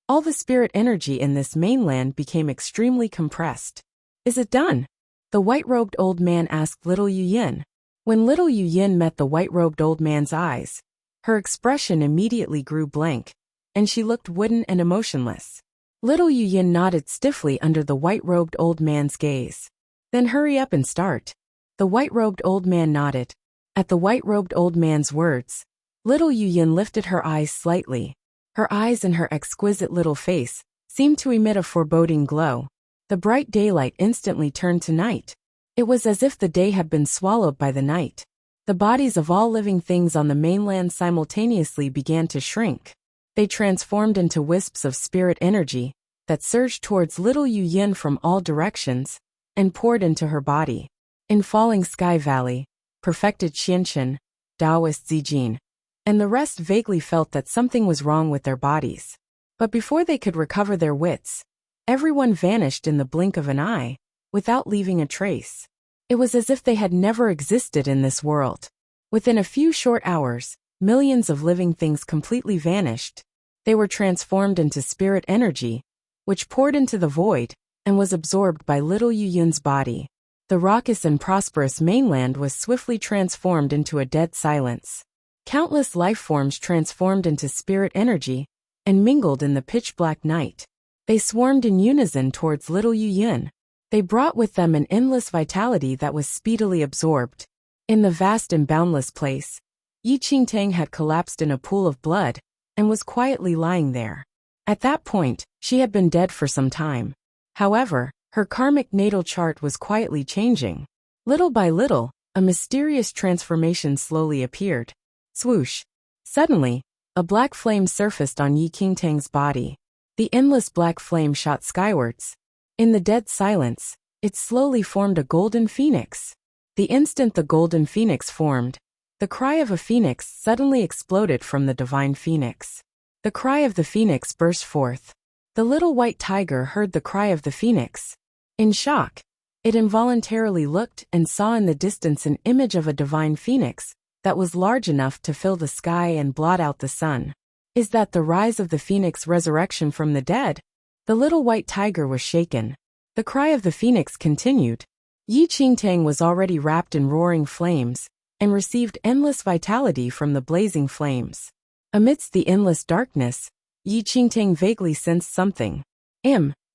all the spirit energy in this mainland became extremely compressed. Is it done? The white-robed old man asked little Yu Yin. When little Yu Yin met the white-robed old man's eyes, her expression immediately grew blank, and she looked wooden and emotionless. Little Yu Yin nodded stiffly under the white-robed old man's gaze. Then hurry up and start. The white-robed old man nodded. At the white-robed old man's words, little Yu Yin lifted her eyes slightly. Her eyes and her exquisite little face seemed to emit a foreboding glow. The bright daylight instantly turned to night. It was as if the day had been swallowed by the night. The bodies of all living things on the mainland simultaneously began to shrink. They transformed into wisps of spirit energy that surged towards little Yu Yin from all directions and poured into her body. In Falling Sky Valley, perfected Xianchen, Taoist Zijin, and the rest vaguely felt that something was wrong with their bodies. But before they could recover their wits, everyone vanished in the blink of an eye, without leaving a trace. It was as if they had never existed in this world. Within a few short hours, millions of living things completely vanished. They were transformed into spirit energy, which poured into the void, and was absorbed by little Yu Yun's body. The raucous and prosperous mainland was swiftly transformed into a dead silence. Countless life forms transformed into spirit energy, and mingled in the pitch-black night. They swarmed in unison towards little Yu Yun. They brought with them an endless vitality that was speedily absorbed. In the vast and boundless place, Yi Qingtang had collapsed in a pool of blood, and was quietly lying there. At that point, she had been dead for some time. However, her karmic natal chart was quietly changing. Little by little, a mysterious transformation slowly appeared. Swoosh! Suddenly, a black flame surfaced on Yi Qingtang's body. The endless black flame shot skywards. In the dead silence, it slowly formed a golden phoenix. The instant the golden phoenix formed, the cry of a phoenix suddenly exploded from the divine phoenix. The cry of the phoenix burst forth. The little white tiger heard the cry of the phoenix. In shock, it involuntarily looked and saw in the distance an image of a divine phoenix that was large enough to fill the sky and blot out the sun. Is that the rise of the phoenix resurrection from the dead? The little white tiger was shaken. The cry of the phoenix continued. Yi Qingtang was already wrapped in roaring flames, and received endless vitality from the blazing flames. Amidst the endless darkness, Yi Qingtang vaguely sensed something.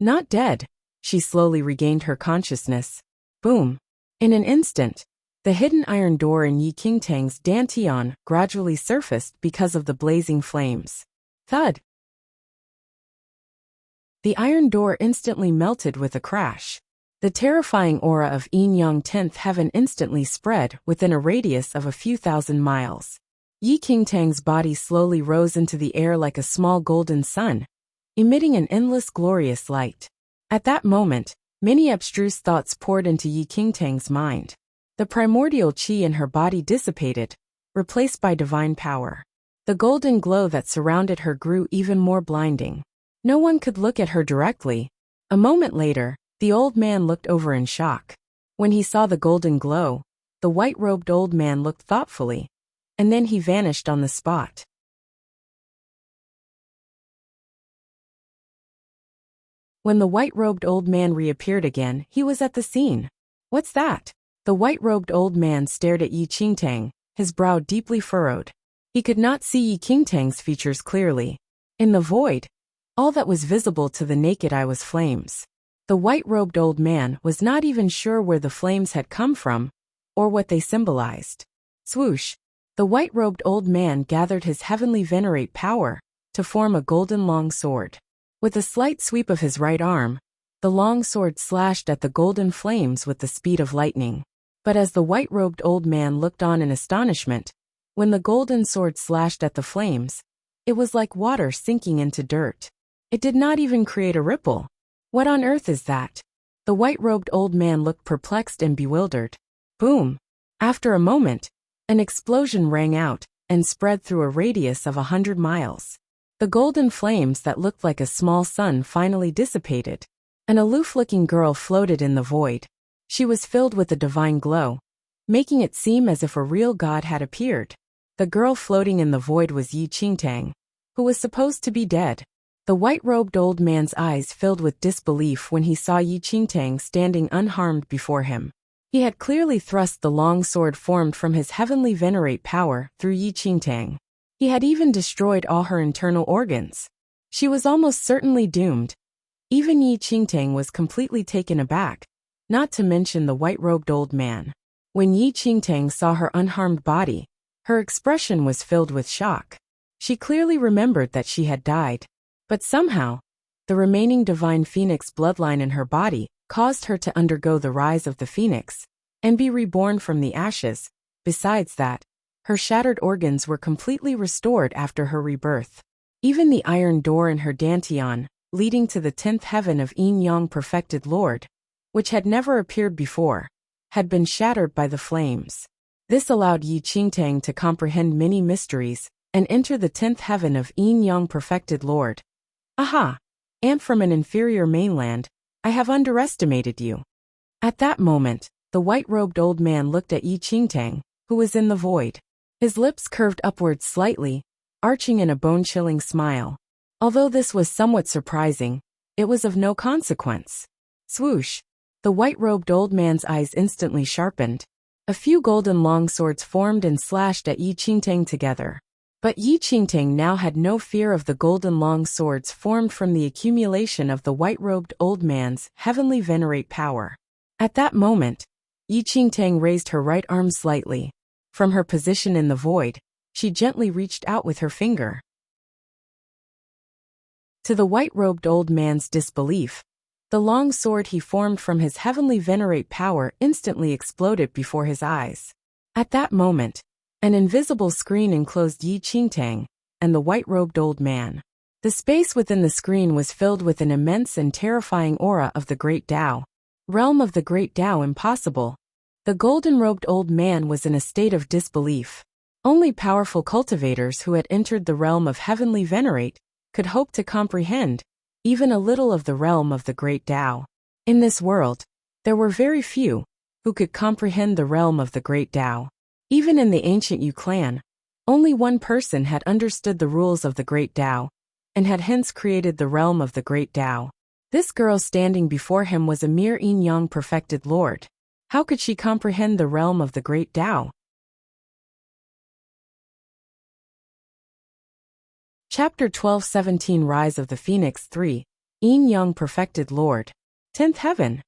Not dead. She slowly regained her consciousness. Boom. In an instant, the hidden iron door in Yi Qingtang's dantian gradually surfaced because of the blazing flames. Thud. The iron door instantly melted with a crash. The terrifying aura of Yin Yang 10th heaven instantly spread within a radius of a few thousand miles. Yi Qingtang's body slowly rose into the air like a small golden sun, emitting an endless glorious light. At that moment, many abstruse thoughts poured into Yi Qingtang's mind. The primordial qi in her body dissipated, replaced by divine power. The golden glow that surrounded her grew even more blinding. No one could look at her directly. A moment later, the old man looked over in shock. When he saw the golden glow, the white-robed old man looked thoughtfully, and then he vanished on the spot. When the white-robed old man reappeared again, he was at the scene. What's that? The white-robed old man stared at Yi Qingtang, his brow deeply furrowed. He could not see Yi Qingtang's features clearly. In the void, all that was visible to the naked eye was flames. The white-robed old man was not even sure where the flames had come from, or what they symbolized. Swoosh! The white-robed old man gathered his heavenly venerate power to form a golden long sword. With a slight sweep of his right arm, the long sword slashed at the golden flames with the speed of lightning. But as the white-robed old man looked on in astonishment, when the golden sword slashed at the flames, it was like water sinking into dirt. It did not even create a ripple. What on earth is that? The white-robed old man looked perplexed and bewildered. Boom! After a moment, an explosion rang out and spread through a radius of 100 miles. The golden flames that looked like a small sun finally dissipated. An aloof-looking girl floated in the void. She was filled with a divine glow, making it seem as if a real god had appeared. The girl floating in the void was Yi Qingtang, who was supposed to be dead. The white-robed old man's eyes filled with disbelief when he saw Yi Qingtang standing unharmed before him. He had clearly thrust the long sword formed from his heavenly venerate power through Yi Qingtang. He had even destroyed all her internal organs. She was almost certainly doomed. Even Yi Qingtang was completely taken aback, not to mention the white-robed old man. When Yi Qingtang saw her unharmed body, her expression was filled with shock. She clearly remembered that she had died. But somehow, the remaining divine phoenix bloodline in her body caused her to undergo the rise of the phoenix and be reborn from the ashes. Besides that, her shattered organs were completely restored after her rebirth. Even the iron door in her dantian, leading to the 10th heaven of Yin Yang perfected Lord, which had never appeared before, had been shattered by the flames. This allowed Yi Qingtang to comprehend many mysteries and enter the 10th heaven of Yin Yang perfected Lord. Aha! Am from an inferior mainland, I have underestimated you. At that moment, the white-robed old man looked at Yi Qingtang, who was in the void. His lips curved upwards slightly, arching in a bone-chilling smile. Although this was somewhat surprising, it was of no consequence. Swoosh! The white-robed old man's eyes instantly sharpened. A few golden long swords formed and slashed at Yi Qingtang together. But Yi Qingtang now had no fear of the golden long swords formed from the accumulation of the white-robed old man's heavenly venerate power. At that moment, Yi Qingtang raised her right arm slightly. From her position in the void, she gently reached out with her finger. To the white-robed old man's disbelief, the long sword he formed from his heavenly venerate power instantly exploded before his eyes. At that moment, an invisible screen enclosed Yi Qingtang and the white-robed old man. The space within the screen was filled with an immense and terrifying aura of the Great Tao. Realm of the Great Tao impossible. The golden-robed old man was in a state of disbelief. Only powerful cultivators who had entered the realm of heavenly venerate could hope to comprehend even a little of the realm of the Great Tao. In this world, there were very few who could comprehend the realm of the Great Tao. Even in the ancient Yu clan, only one person had understood the rules of the Great Tao, and had hence created the realm of the Great Tao. This girl standing before him was a mere Yin Yang perfected Lord. How could she comprehend the realm of the Great Tao? Chapter 12-17 Rise of the Phoenix 3, Yin Yang Perfected Lord. 10th Heaven.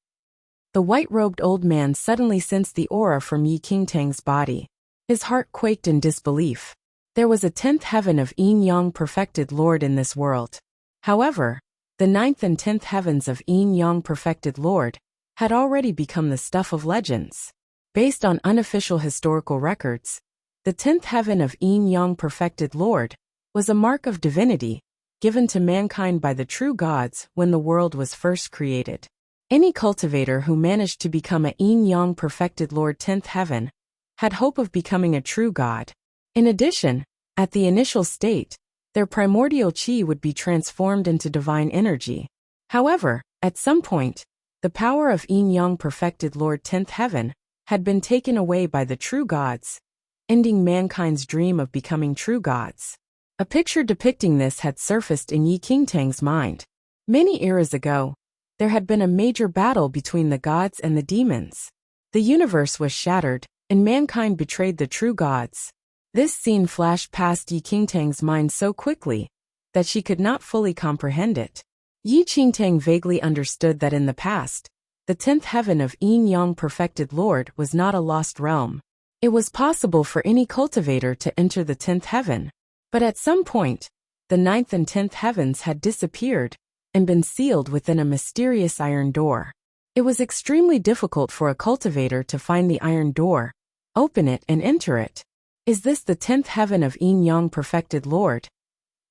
The white-robed old man suddenly sensed the aura from Yi Qingtang's body. His heart quaked in disbelief. There was a 10th heaven of Yin Yang Perfected Lord in this world. However, the 9th and 10th heavens of Yin Yang Perfected Lord had already become the stuff of legends. Based on unofficial historical records, the 10th heaven of Yin Yang Perfected Lord was a mark of divinity given to mankind by the true gods when the world was first created. Any cultivator who managed to become a Yin Yang Perfected Lord 10th heaven had hope of becoming a true god. In addition, at the initial state, their primordial chi would be transformed into divine energy. However, at some point, the power of Yin Yang Perfected Lord 10th heaven had been taken away by the true gods, ending mankind's dream of becoming true gods. A picture depicting this had surfaced in Yi Qingtang's mind. Many eras ago, there had been a major battle between the gods and the demons. The universe was shattered, and mankind betrayed the true gods. This scene flashed past Yi Qingtang's mind so quickly that she could not fully comprehend it. Yi Qingtang vaguely understood that in the past, the 10th heaven of Yin Yang Perfected Lord was not a lost realm. It was possible for any cultivator to enter the 10th heaven. But at some point, the 9th and 10th heavens had disappeared and been sealed within a mysterious iron door. It was extremely difficult for a cultivator to find the iron door, open it and enter it. Is this the 10th heaven of Yin Yang Perfected Lord?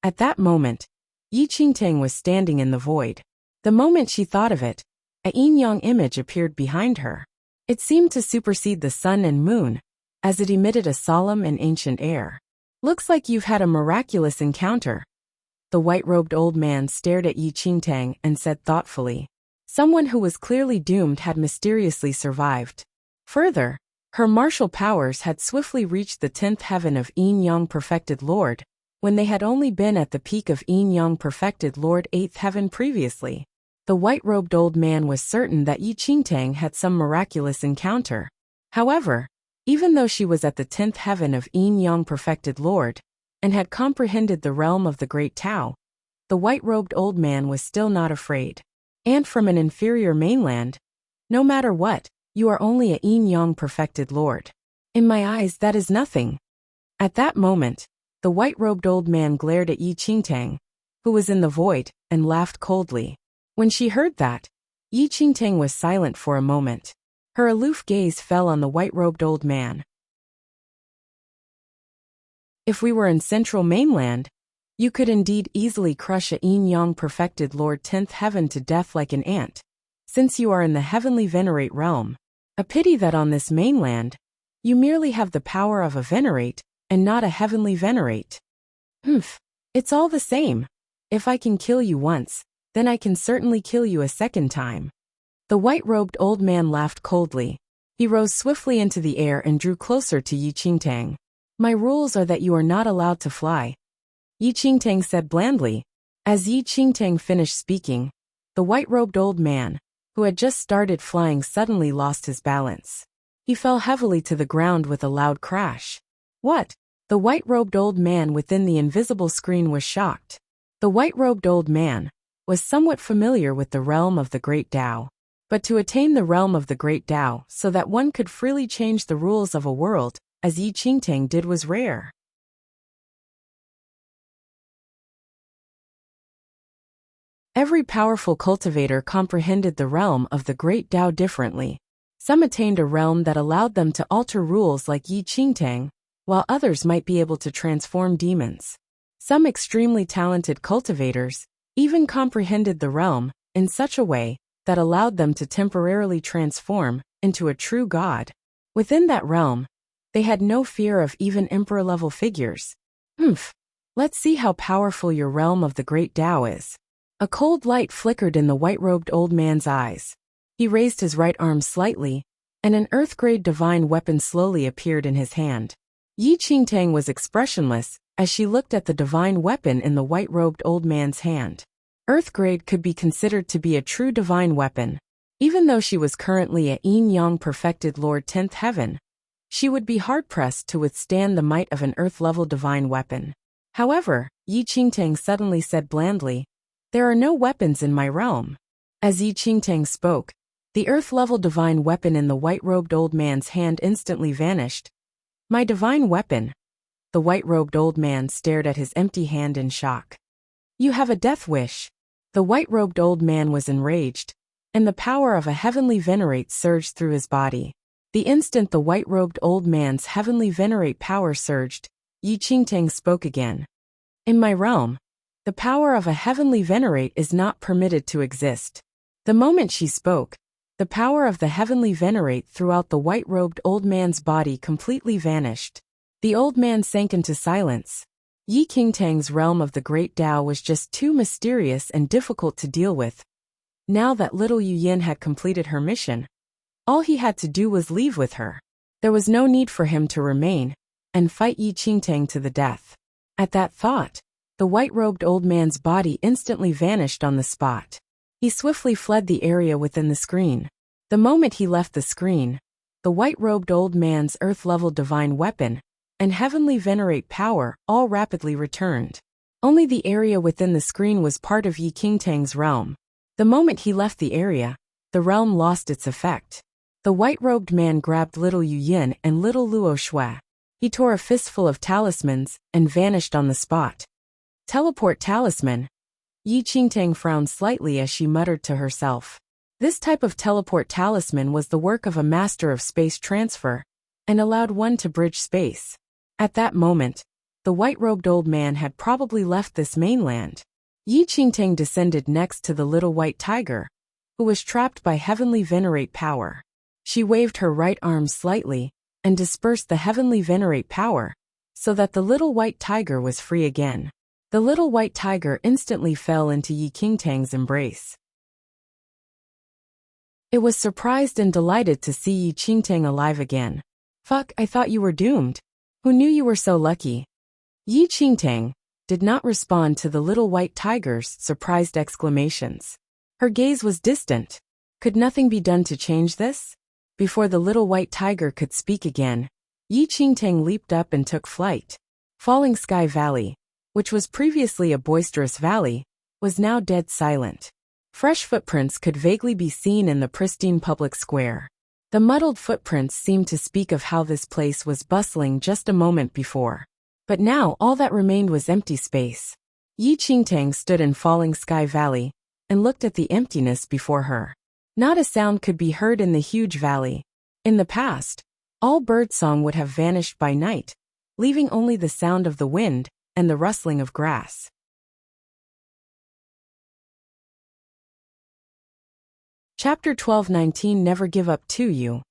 At that moment, Yi Qingtang was standing in the void. The moment she thought of it, a Yin Yang image appeared behind her. It seemed to supersede the sun and moon, as it emitted a solemn and ancient air. Looks like you've had a miraculous encounter. The white-robed old man stared at Yi Qingtang and said thoughtfully. Someone who was clearly doomed had mysteriously survived. Further, her martial powers had swiftly reached the 10th heaven of Yin Yang Perfected Lord, when they had only been at the peak of Yin Yang Perfected Lord 8th heaven previously. The white-robed old man was certain that Yi Qingtang had some miraculous encounter. However, even though she was at the 10th heaven of Yin Yang Perfected Lord, and had comprehended the realm of the Great Tao, the white-robed old man was still not afraid. And from an inferior mainland, no matter what, you are only a Yin Yang Perfected Lord. In my eyes that is nothing. At that moment, the white-robed old man glared at Yi Qingtang, who was in the void, and laughed coldly. When she heard that, Yi Qingtang was silent for a moment. Her aloof gaze fell on the white-robed old man. If we were in central mainland, you could indeed easily crush a Yin Yang Perfected Lord 10th heaven to death like an ant, since you are in the heavenly venerate realm. A pity that on this mainland, you merely have the power of a venerate, and not a heavenly venerate. It's all the same. If I can kill you once, then I can certainly kill you a second time. The white-robed old man laughed coldly. He rose swiftly into the air and drew closer to Yi Qingtang. My rules are that you are not allowed to fly, Yi Qingtang said blandly. As Yi Qingtang finished speaking, the white-robed old man, who had just started flying, suddenly lost his balance. He fell heavily to the ground with a loud crash. What? The white-robed old man within the invisible screen was shocked. The white-robed old man was somewhat familiar with the realm of the Great Tao. But to attain the realm of the Great Tao so that one could freely change the rules of a world, as Yi Qingtang did, was rare. Every powerful cultivator comprehended the realm of the Great Tao differently. Some attained a realm that allowed them to alter rules like Yi Qingtang, while others might be able to transform demons. Some extremely talented cultivators even comprehended the realm in such a way that allowed them to temporarily transform into a true god. Within that realm, they had no fear of even emperor-level figures. Let's see how powerful your realm of the Great Tao is. A cold light flickered in the white-robed old man's eyes. He raised his right arm slightly, and an earth-grade divine weapon slowly appeared in his hand. Yi Qingtang was expressionless as she looked at the divine weapon in the white-robed old man's hand. Earth-grade could be considered to be a true divine weapon. Even though she was currently a Yin Yang Perfected Lord 10th heaven, she would be hard-pressed to withstand the might of an earth-level divine weapon. However, Yi Qingtang suddenly said blandly, "There are no weapons in my realm." As Yi Qingtang spoke, the earth-level divine weapon in the white-robed old man's hand instantly vanished. "My divine weapon?" The white-robed old man stared at his empty hand in shock. "You have a death wish." The white-robed old man was enraged, and the power of a heavenly venerate surged through his body. The instant the white-robed old man's heavenly venerate power surged, Yi Qingtang spoke again. "In my realm, the power of a heavenly venerate is not permitted to exist." The moment she spoke, the power of the heavenly venerate throughout the white-robed old man's body completely vanished. The old man sank into silence. Yi Qingtang's realm of the Great Tao was just too mysterious and difficult to deal with. Now that little Yu Yin had completed her mission, all he had to do was leave with her. There was no need for him to remain and fight Yi Qingtang to the death. At that thought, the white-robed old man's body instantly vanished on the spot. He swiftly fled the area within the screen. The moment he left the screen, the white-robed old man's earth-level divine weapon and heavenly venerate power all rapidly returned. Only the area within the screen was part of Yi Qingtang's realm. The moment he left the area, the realm lost its effect. The white-robed man grabbed little Yu Yin and little Luo Shui. He tore a fistful of talismans and vanished on the spot. "Teleport talisman." Yi Qingtang frowned slightly as she muttered to herself. This type of teleport talisman was the work of a master of space transfer and allowed one to bridge space. At that moment, the white-robed old man had probably left this mainland. Yi Qingtang descended next to the little white tiger, who was trapped by heavenly venerate power. She waved her right arm slightly and dispersed the heavenly venerate power, so that the little white tiger was free again. The little white tiger instantly fell into Yi Qingtang's embrace. It was surprised and delighted to see Yi Qingtang alive again. "Fuck, I thought you were doomed. Who knew you were so lucky?" Yi Qingtang did not respond to the little white tiger's surprised exclamations. Her gaze was distant. Could nothing be done to change this? Before the little white tiger could speak again, Yi Qingtang leaped up and took flight. Falling Sky Valley, which was previously a boisterous valley, was now dead silent. Fresh footprints could vaguely be seen in the pristine public square. The muddled footprints seemed to speak of how this place was bustling just a moment before. But now all that remained was empty space. Yi Qingtang stood in Falling Sky Valley and looked at the emptiness before her. Not a sound could be heard in the huge valley. In the past, all birdsong would have vanished by night, leaving only the sound of the wind and the rustling of grass. Chapter 12:19 Never Give Up to You.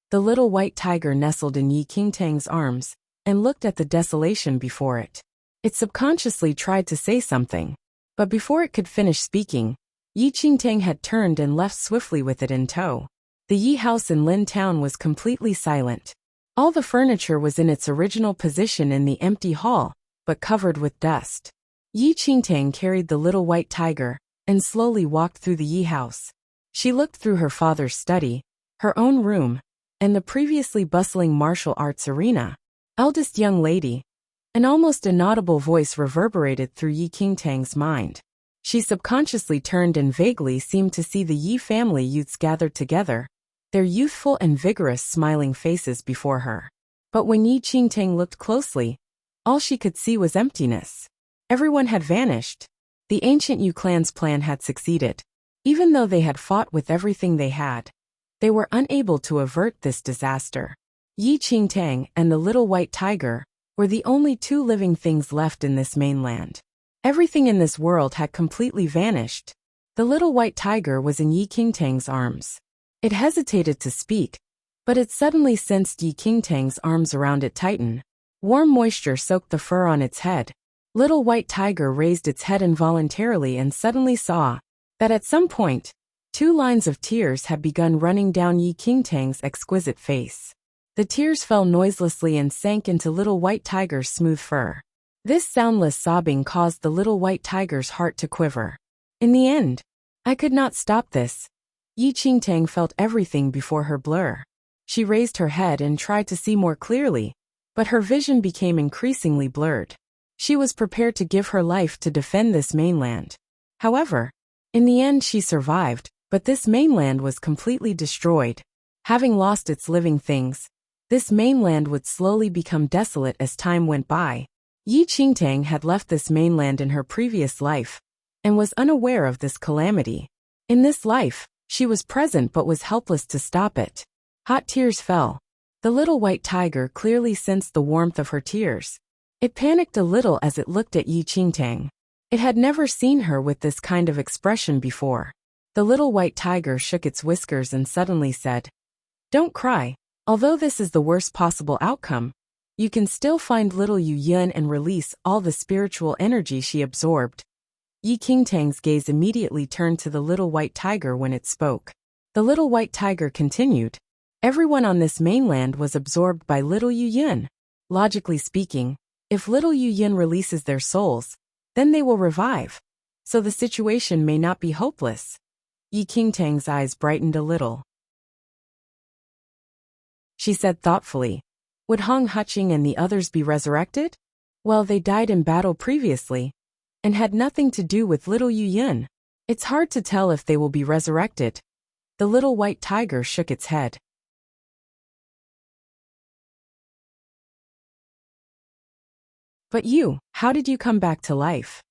The little white tiger nestled in Yi Qingtang's arms and looked at the desolation before it. It subconsciously tried to say something, but before it could finish speaking, Yi Qingtang had turned and left swiftly with it in tow. The Yi house in Lin Town was completely silent. All the furniture was in its original position in the empty hall, but covered with dust. Yi Qingtang carried the little white tiger and slowly walked through the Yi house. She looked through her father's study, her own room, and the previously bustling martial arts arena. "Eldest young lady." An almost inaudible voice reverberated through Yi Qingtang's mind. She subconsciously turned and vaguely seemed to see the Yi family youths gathered together, their youthful and vigorous smiling faces before her. But when Yi Qingtang looked closely, all she could see was emptiness. Everyone had vanished. The ancient Yu clan's plan had succeeded. Even though they had fought with everything they had, they were unable to avert this disaster. Yi Qingtang and the little white tiger were the only two living things left in this mainland. Everything in this world had completely vanished. The little white tiger was in Yi Qingtang's arms. It hesitated to speak, but it suddenly sensed Yi Qingtang's arms around it tighten. Warm moisture soaked the fur on its head. Little white tiger raised its head involuntarily and suddenly saw that at some point, 2 lines of tears had begun running down Yi Qingtang's exquisite face. The tears fell noiselessly and sank into little white tiger's smooth fur. This soundless sobbing caused the little white tiger's heart to quiver. In the end, "I could not stop this." Yi Qingtang felt everything before her blur. She raised her head and tried to see more clearly, but her vision became increasingly blurred. She was prepared to give her life to defend this mainland. However, in the end she survived, but this mainland was completely destroyed. Having lost its living things, this mainland would slowly become desolate as time went by. Yi Qingtang had left this mainland in her previous life, and was unaware of this calamity. In this life, she was present but was helpless to stop it. Hot tears fell. The little white tiger clearly sensed the warmth of her tears. It panicked a little as it looked at Yi Qingtang. It had never seen her with this kind of expression before. The little white tiger shook its whiskers and suddenly said, "Don't cry. Although this is the worst possible outcome, you can still find little Yu Yun and release all the spiritual energy she absorbed." Yi Qingtang's gaze immediately turned to the little white tiger when it spoke. The little white tiger continued, "Everyone on this mainland was absorbed by little Yu Yun. Logically speaking, if little Yu Yun releases their souls, then they will revive. So the situation may not be hopeless." Yi Qingtang's eyes brightened a little. She said thoughtfully, "Would Hong Huqing and the others be resurrected? Well, they died in battle previously, and had nothing to do with little Yu Yun. It's hard to tell if they will be resurrected." The little white tiger shook its head. "But you, how did you come back to life?"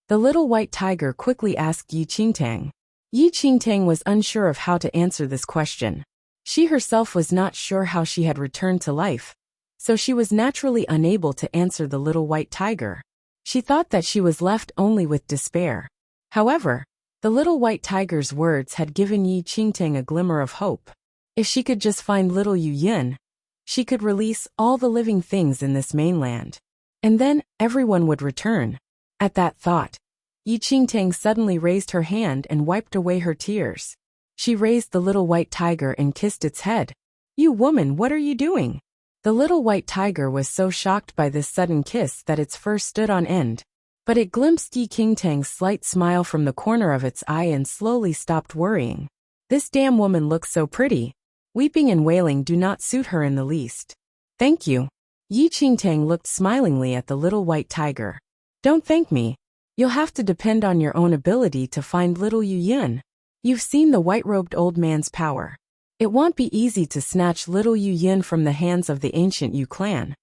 The little white tiger quickly asked Yi Qingtang. Yi Qingtang was unsure of how to answer this question. She herself was not sure how she had returned to life, so she was naturally unable to answer the little white tiger. She thought that she was left only with despair. However, the little white tiger's words had given Yi Qingtang a glimmer of hope. If she could just find little Yu Yun, she could release all the living things in this mainland. And then, everyone would return. At that thought, Yi Qingtang suddenly raised her hand and wiped away her tears. She raised the little white tiger and kissed its head. "You woman, what are you doing?" The little white tiger was so shocked by this sudden kiss that its fur stood on end. But it glimpsed Yi Qingtang's slight smile from the corner of its eye and slowly stopped worrying. This damn woman looks so pretty. Weeping and wailing do not suit her in the least. "Thank you." Yi Qingtang looked smilingly at the little white tiger. "Don't thank me. You'll have to depend on your own ability to find little Yu Yun. You've seen the white-robed old man's power. It won't be easy to snatch little Yu Yun from the hands of the ancient Yu clan."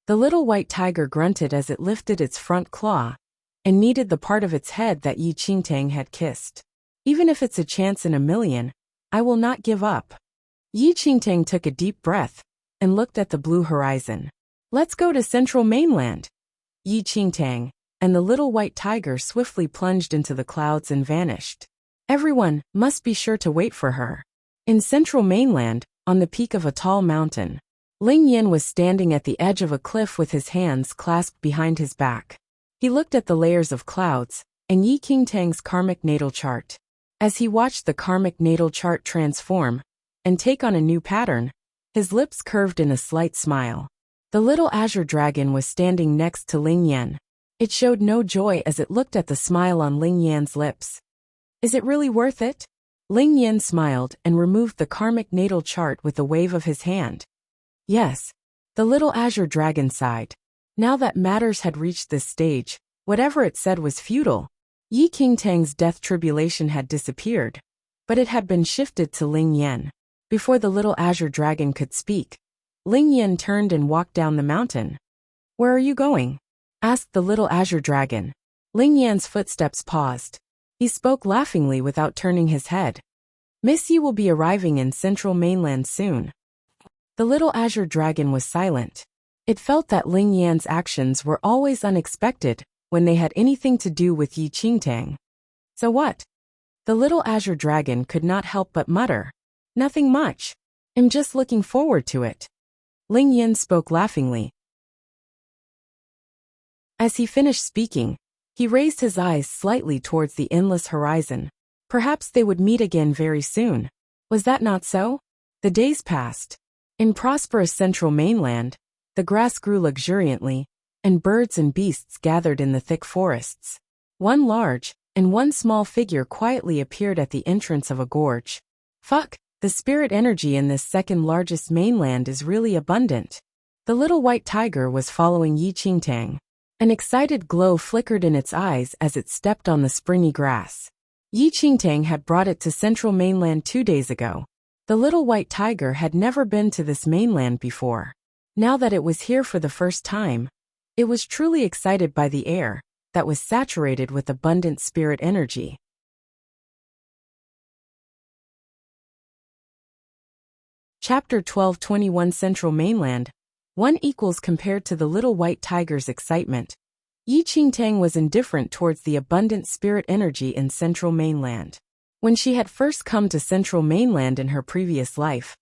The little white tiger grunted as it lifted its front claw and kneaded the part of its head that Yi Qingtang had kissed. "Even if it's a chance in a million, I will not give up." Yi Qingtang took a deep breath and looked at the blue horizon. "Let's go to Central Mainland." Yi Qingtang and the little white tiger swiftly plunged into the clouds and vanished. Everyone must be sure to wait for her. In Central Mainland, on the peak of a tall mountain, Ling Yin was standing at the edge of a cliff with his hands clasped behind his back. He looked at the layers of clouds and Yi Qingtang's karmic natal chart. As he watched the karmic natal chart transform and take on a new pattern, his lips curved in a slight smile. The little azure dragon was standing next to Ling Yan. It showed no joy as it looked at the smile on Ling Yan's lips. "Is it really worth it?" Ling Yan smiled and removed the karmic natal chart with a wave of his hand. "Yes." The little azure dragon sighed. Now that matters had reached this stage, whatever it said was futile. Yi Qingtang's death tribulation had disappeared, but it had been shifted to Ling Yan. Before the little azure dragon could speak, Ling Yan turned and walked down the mountain. "Where are you going?" asked the little azure dragon. Ling Yan's footsteps paused. He spoke laughingly without turning his head. "Miss Yi will be arriving in Central Mainland soon." The little azure dragon was silent. It felt that Ling Yan's actions were always unexpected when they had anything to do with Yi Qingtang. "So what?" The little azure dragon could not help but mutter. "Nothing much. I'm just looking forward to it." Ling Yan spoke laughingly. As he finished speaking, he raised his eyes slightly towards the endless horizon. Perhaps they would meet again very soon. Was that not so? The days passed. In prosperous Central Mainland, the grass grew luxuriantly, and birds and beasts gathered in the thick forests. One large and one small figure quietly appeared at the entrance of a gorge. "Fuck, the spirit energy in this second largest mainland is really abundant." The little white tiger was following Yi Qingtang. An excited glow flickered in its eyes as it stepped on the springy grass. Yi Qingtang had brought it to central mainland 2 days ago. The little white tiger had never been to this mainland before. Now that it was here for the first time, it was truly excited by the air that was saturated with abundant spirit energy. Chapter 12:21 Central Mainland 1 equals compared to the little white tiger's excitement. Yi Qingtang was indifferent towards the abundant spirit energy in central mainland. When she had first come to central mainland in her previous life,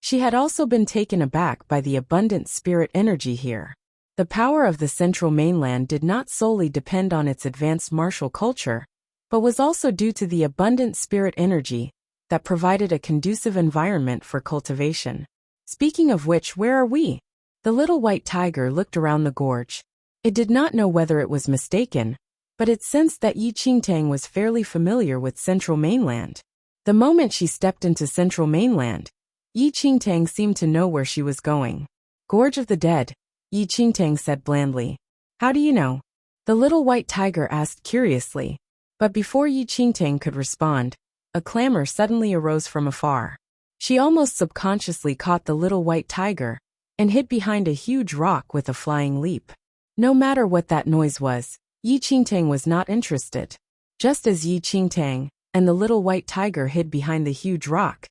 she had also been taken aback by the abundant spirit energy here. The power of the central mainland did not solely depend on its advanced martial culture, but was also due to the abundant spirit energy that provided a conducive environment for cultivation. Speaking of which, where are we? The little white tiger looked around the gorge. It did not know whether it was mistaken, but it sensed that Yi Qingtang was fairly familiar with central mainland. The moment she stepped into central mainland, Yi Qingtang seemed to know where she was going. Gorge of the Dead, Yi Qingtang said blandly. How do you know? The little white tiger asked curiously. But before Yi Qingtang could respond, a clamor suddenly arose from afar. She almost subconsciously caught the little white tiger and hid behind a huge rock with a flying leap. No matter what that noise was, Yi Qingtang was not interested. Just as Yi Qingtang and the little white tiger hid behind the huge rock,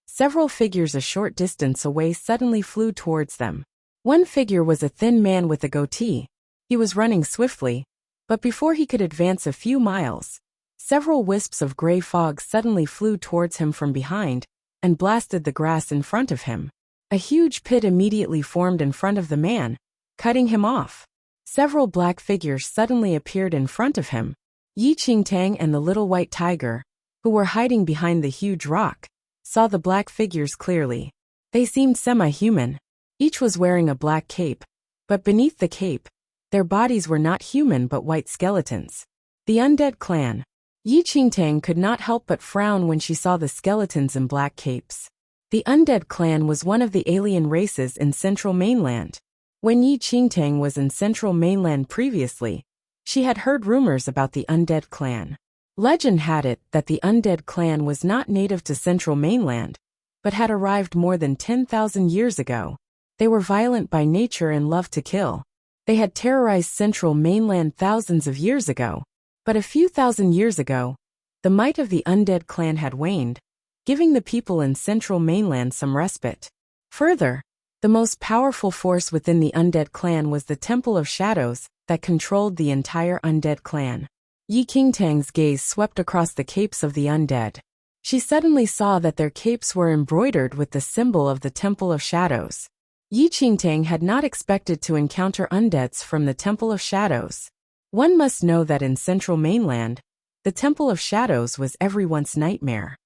several figures a short distance away suddenly flew towards them. One figure was a thin man with a goatee. He was running swiftly, but before he could advance a few miles, several wisps of gray fog suddenly flew towards him from behind and blasted the grass in front of him. A huge pit immediately formed in front of the man, cutting him off. Several black figures suddenly appeared in front of him. Yi Qingtang and the little white tiger, who were hiding behind the huge rock, saw the black figures clearly. They seemed semi-human. Each was wearing a black cape, but beneath the cape, their bodies were not human but white skeletons. The undead clan. Yi Qingtang could not help but frown when she saw the skeletons in black capes. The undead clan was one of the alien races in central mainland. When Yi Qingtang was in central mainland previously, she had heard rumors about the undead clan. Legend had it that the undead clan was not native to central mainland, but had arrived more than 10,000 years ago. They were violent by nature and loved to kill. They had terrorized central mainland thousands of years ago, but a few thousand years ago, the might of the undead clan had waned, giving the people in central mainland some respite. Further, the most powerful force within the undead clan was the Temple of Shadows that controlled the entire undead clan. Yi Qingtang's gaze swept across the capes of the undead. She suddenly saw that their capes were embroidered with the symbol of the Temple of Shadows. Yi Qingtang had not expected to encounter undeads from the Temple of Shadows. One must know that in central mainland, the Temple of Shadows was everyone's nightmare.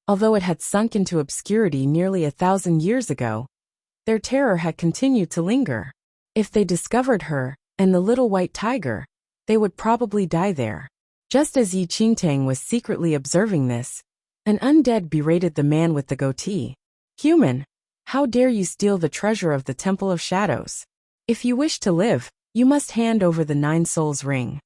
Although it had sunk into obscurity nearly 1,000 years ago, their terror had continued to linger. If they discovered her and the little white tiger, they would probably die there. Just as Yi Qingtang was secretly observing this, an undead berated the man with the goatee. Human, how dare you steal the treasure of the Temple of Shadows? If you wish to live, you must hand over the 9 souls ring.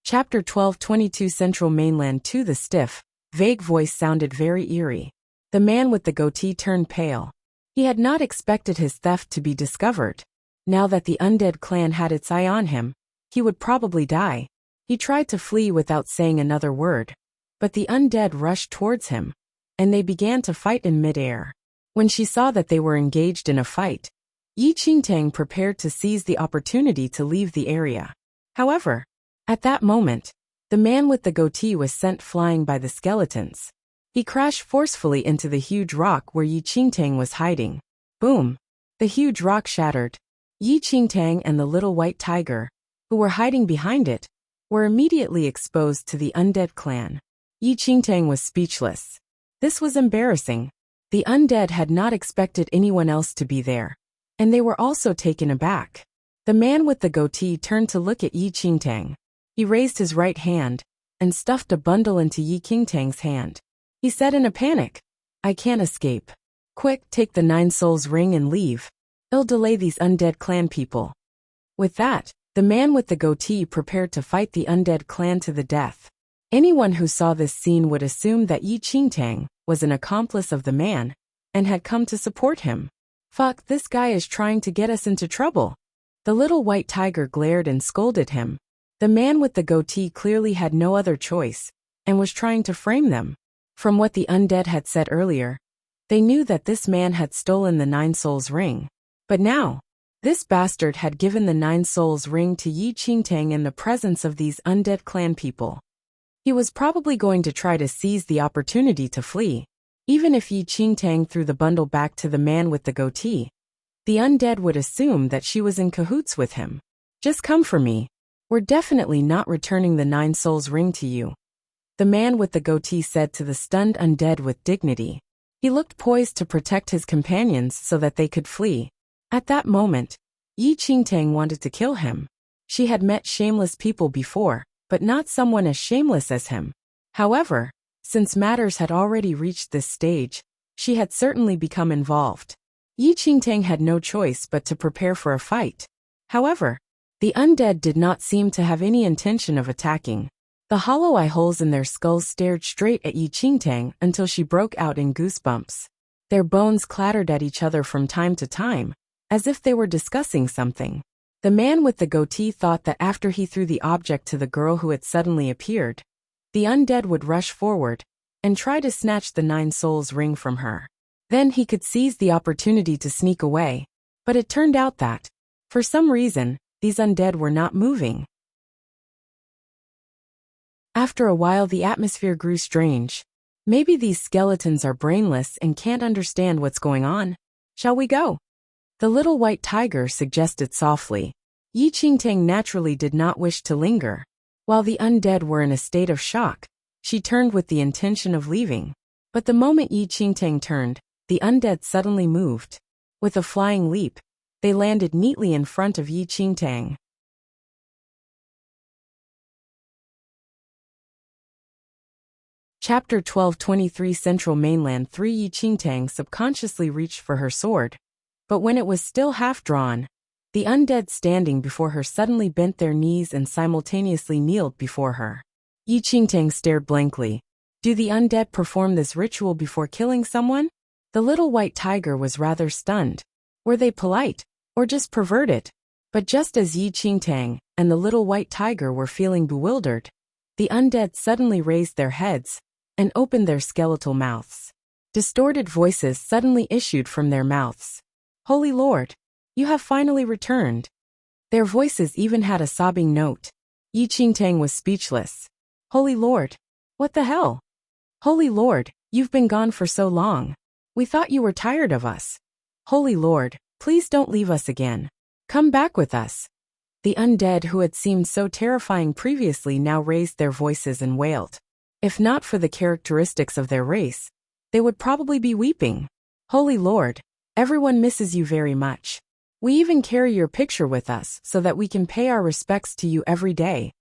Chapter 12:22 Central Mainland 2 The stiff, vague voice sounded very eerie. The man with the goatee turned pale. He had not expected his theft to be discovered. Now that the undead clan had its eye on him, he would probably die. He tried to flee without saying another word, but the undead rushed towards him, and they began to fight in midair. When she saw that they were engaged in a fight, Yi Qingtang prepared to seize the opportunity to leave the area. However, at that moment, the man with the goatee was sent flying by the skeletons. He crashed forcefully into the huge rock where Yi Qingtang was hiding. Boom! The huge rock shattered. Yi Qingtang and the little white tiger, who were hiding behind it, were immediately exposed to the undead clan. Yi Qingtang was speechless. This was embarrassing. The undead had not expected anyone else to be there, and they were also taken aback. The man with the goatee turned to look at Yi Qingtang. He raised his right hand and stuffed a bundle into Yi Qingtang's hand. He said in a panic, I can't escape. Quick, take the 9 souls ring and leave. It'll delay these undead clan people. With that, the man with the goatee prepared to fight the undead clan to the death. Anyone who saw this scene would assume that Yi Qingtang was an accomplice of the man and had come to support him. Fuck, this guy is trying to get us into trouble. The little white tiger glared and scolded him. The man with the goatee clearly had no other choice and was trying to frame them. From what the undead had said earlier, they knew that this man had stolen the 9 souls ring. But now, this bastard had given the 9 souls ring to Yi Qingtang in the presence of these undead clan people. He was probably going to try to seize the opportunity to flee. Even if Yi Qingtang threw the bundle back to the man with the goatee, the undead would assume that she was in cahoots with him. Just come for me. We're definitely not returning the 9 souls ring to you, the man with the goatee said to the stunned undead with dignity. He looked poised to protect his companions so that they could flee. At that moment, Yi Qingtang wanted to kill him. She had met shameless people before, but not someone as shameless as him. However, since matters had already reached this stage, she had certainly become involved. Yi Qingtang had no choice but to prepare for a fight. However, the undead did not seem to have any intention of attacking. The hollow eye holes in their skulls stared straight at Yi Qingtang until she broke out in goosebumps. Their bones clattered at each other from time to time, as if they were discussing something. The man with the goatee thought that after he threw the object to the girl who had suddenly appeared, the undead would rush forward and try to snatch the 9 souls ring from her. Then he could seize the opportunity to sneak away. But it turned out that, for some reason, these undead were not moving. After a while, the atmosphere grew strange. Maybe these skeletons are brainless and can't understand what's going on. Shall we go? The little white tiger suggested softly. Yi Qingtang naturally did not wish to linger. While the undead were in a state of shock, she turned with the intention of leaving. But the moment Yi Qingtang turned, the undead suddenly moved. With a flying leap, they landed neatly in front of Yi Qingtang. Chapter 12:23 Central Mainland 3 Yi Qingtang subconsciously reached for her sword, but when it was still half drawn, the undead standing before her suddenly bent their knees and simultaneously kneeled before her. Yi Qingtang stared blankly. Do the undead perform this ritual before killing someone? The little white tiger was rather stunned. Were they polite, or just perverted? But just as Yi Qingtang and the little white tiger were feeling bewildered, the undead suddenly raised their heads and opened their skeletal mouths. Distorted voices suddenly issued from their mouths. Holy Lord, you have finally returned. Their voices even had a sobbing note. Yi Qingtang was speechless. Holy Lord, what the hell? Holy Lord, you've been gone for so long. We thought you were tired of us. Holy Lord, please don't leave us again. Come back with us. The undead who had seemed so terrifying previously now raised their voices and wailed. If not for the characteristics of their race, they would probably be weeping. Holy Lord, everyone misses you very much. We even carry your picture with us so that we can pay our respects to you every day.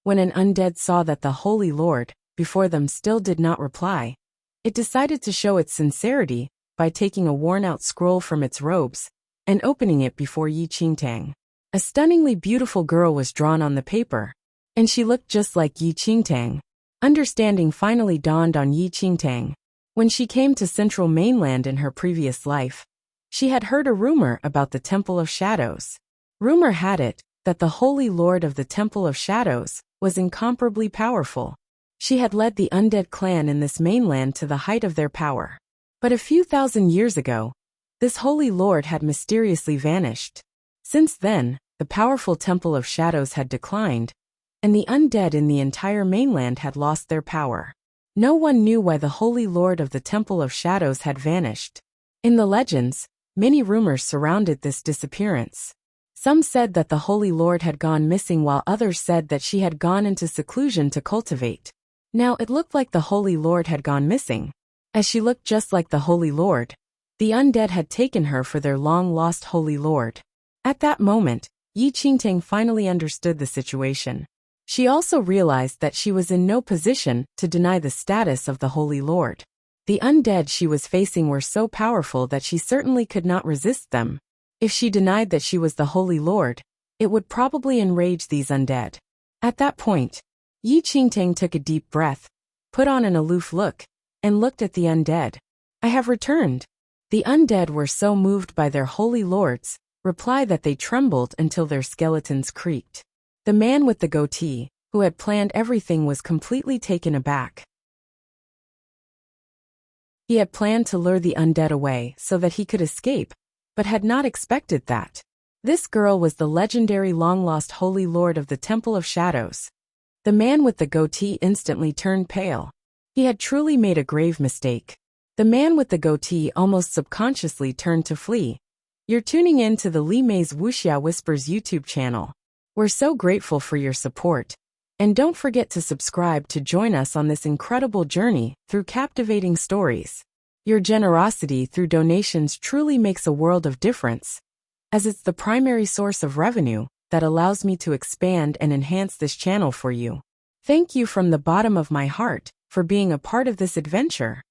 When an undead saw that the Holy Lord before them still did not reply, it decided to show its sincerity by taking a worn-out scroll from its robes and opening it before Yi Qingtang. A stunningly beautiful girl was drawn on the paper, and she looked just like Yi Qingtang. Understanding finally dawned on Yi Qingtang. When she came to Central Mainland in her previous life, she had heard a rumor about the Temple of Shadows. Rumor had it that the Holy Lord of the Temple of Shadows was incomparably powerful. She had led the undead clan in this mainland to the height of their power. But a few thousand years ago, this Holy Lord had mysteriously vanished. Since then, the powerful Temple of Shadows had declined, and the undead in the entire mainland had lost their power. No one knew why the Holy Lord of the Temple of Shadows had vanished. In the legends, many rumors surrounded this disappearance. Some said that the Holy Lord had gone missing, while others said that she had gone into seclusion to cultivate. Now it looked like the Holy Lord had gone missing. As she looked just like the Holy Lord, the undead had taken her for their long-lost Holy Lord. At that moment, Yi Qingtang finally understood the situation. She also realized that she was in no position to deny the status of the Holy Lord. The undead she was facing were so powerful that she certainly could not resist them. If she denied that she was the Holy Lord, it would probably enrage these undead. At that point, Yi Qingtang took a deep breath, put on an aloof look, and looked at the undead. I have returned. The undead were so moved by their holy lord's reply that they trembled until their skeletons creaked. The man with the goatee, who had planned everything, was completely taken aback. He had planned to lure the undead away so that he could escape, but had not expected that. This girl was the legendary long-lost Holy Lord of the Temple of Shadows. The man with the goatee instantly turned pale. He had truly made a grave mistake. The man with the goatee almost subconsciously turned to flee. You're tuning in to the Li Mei's Wuxia Whispers YouTube channel. We're so grateful for your support. And don't forget to subscribe to join us on this incredible journey through captivating stories. Your generosity through donations truly makes a world of difference, as it's the primary source of revenue that allows me to expand and enhance this channel for you. Thank you from the bottom of my heart for being a part of this adventure.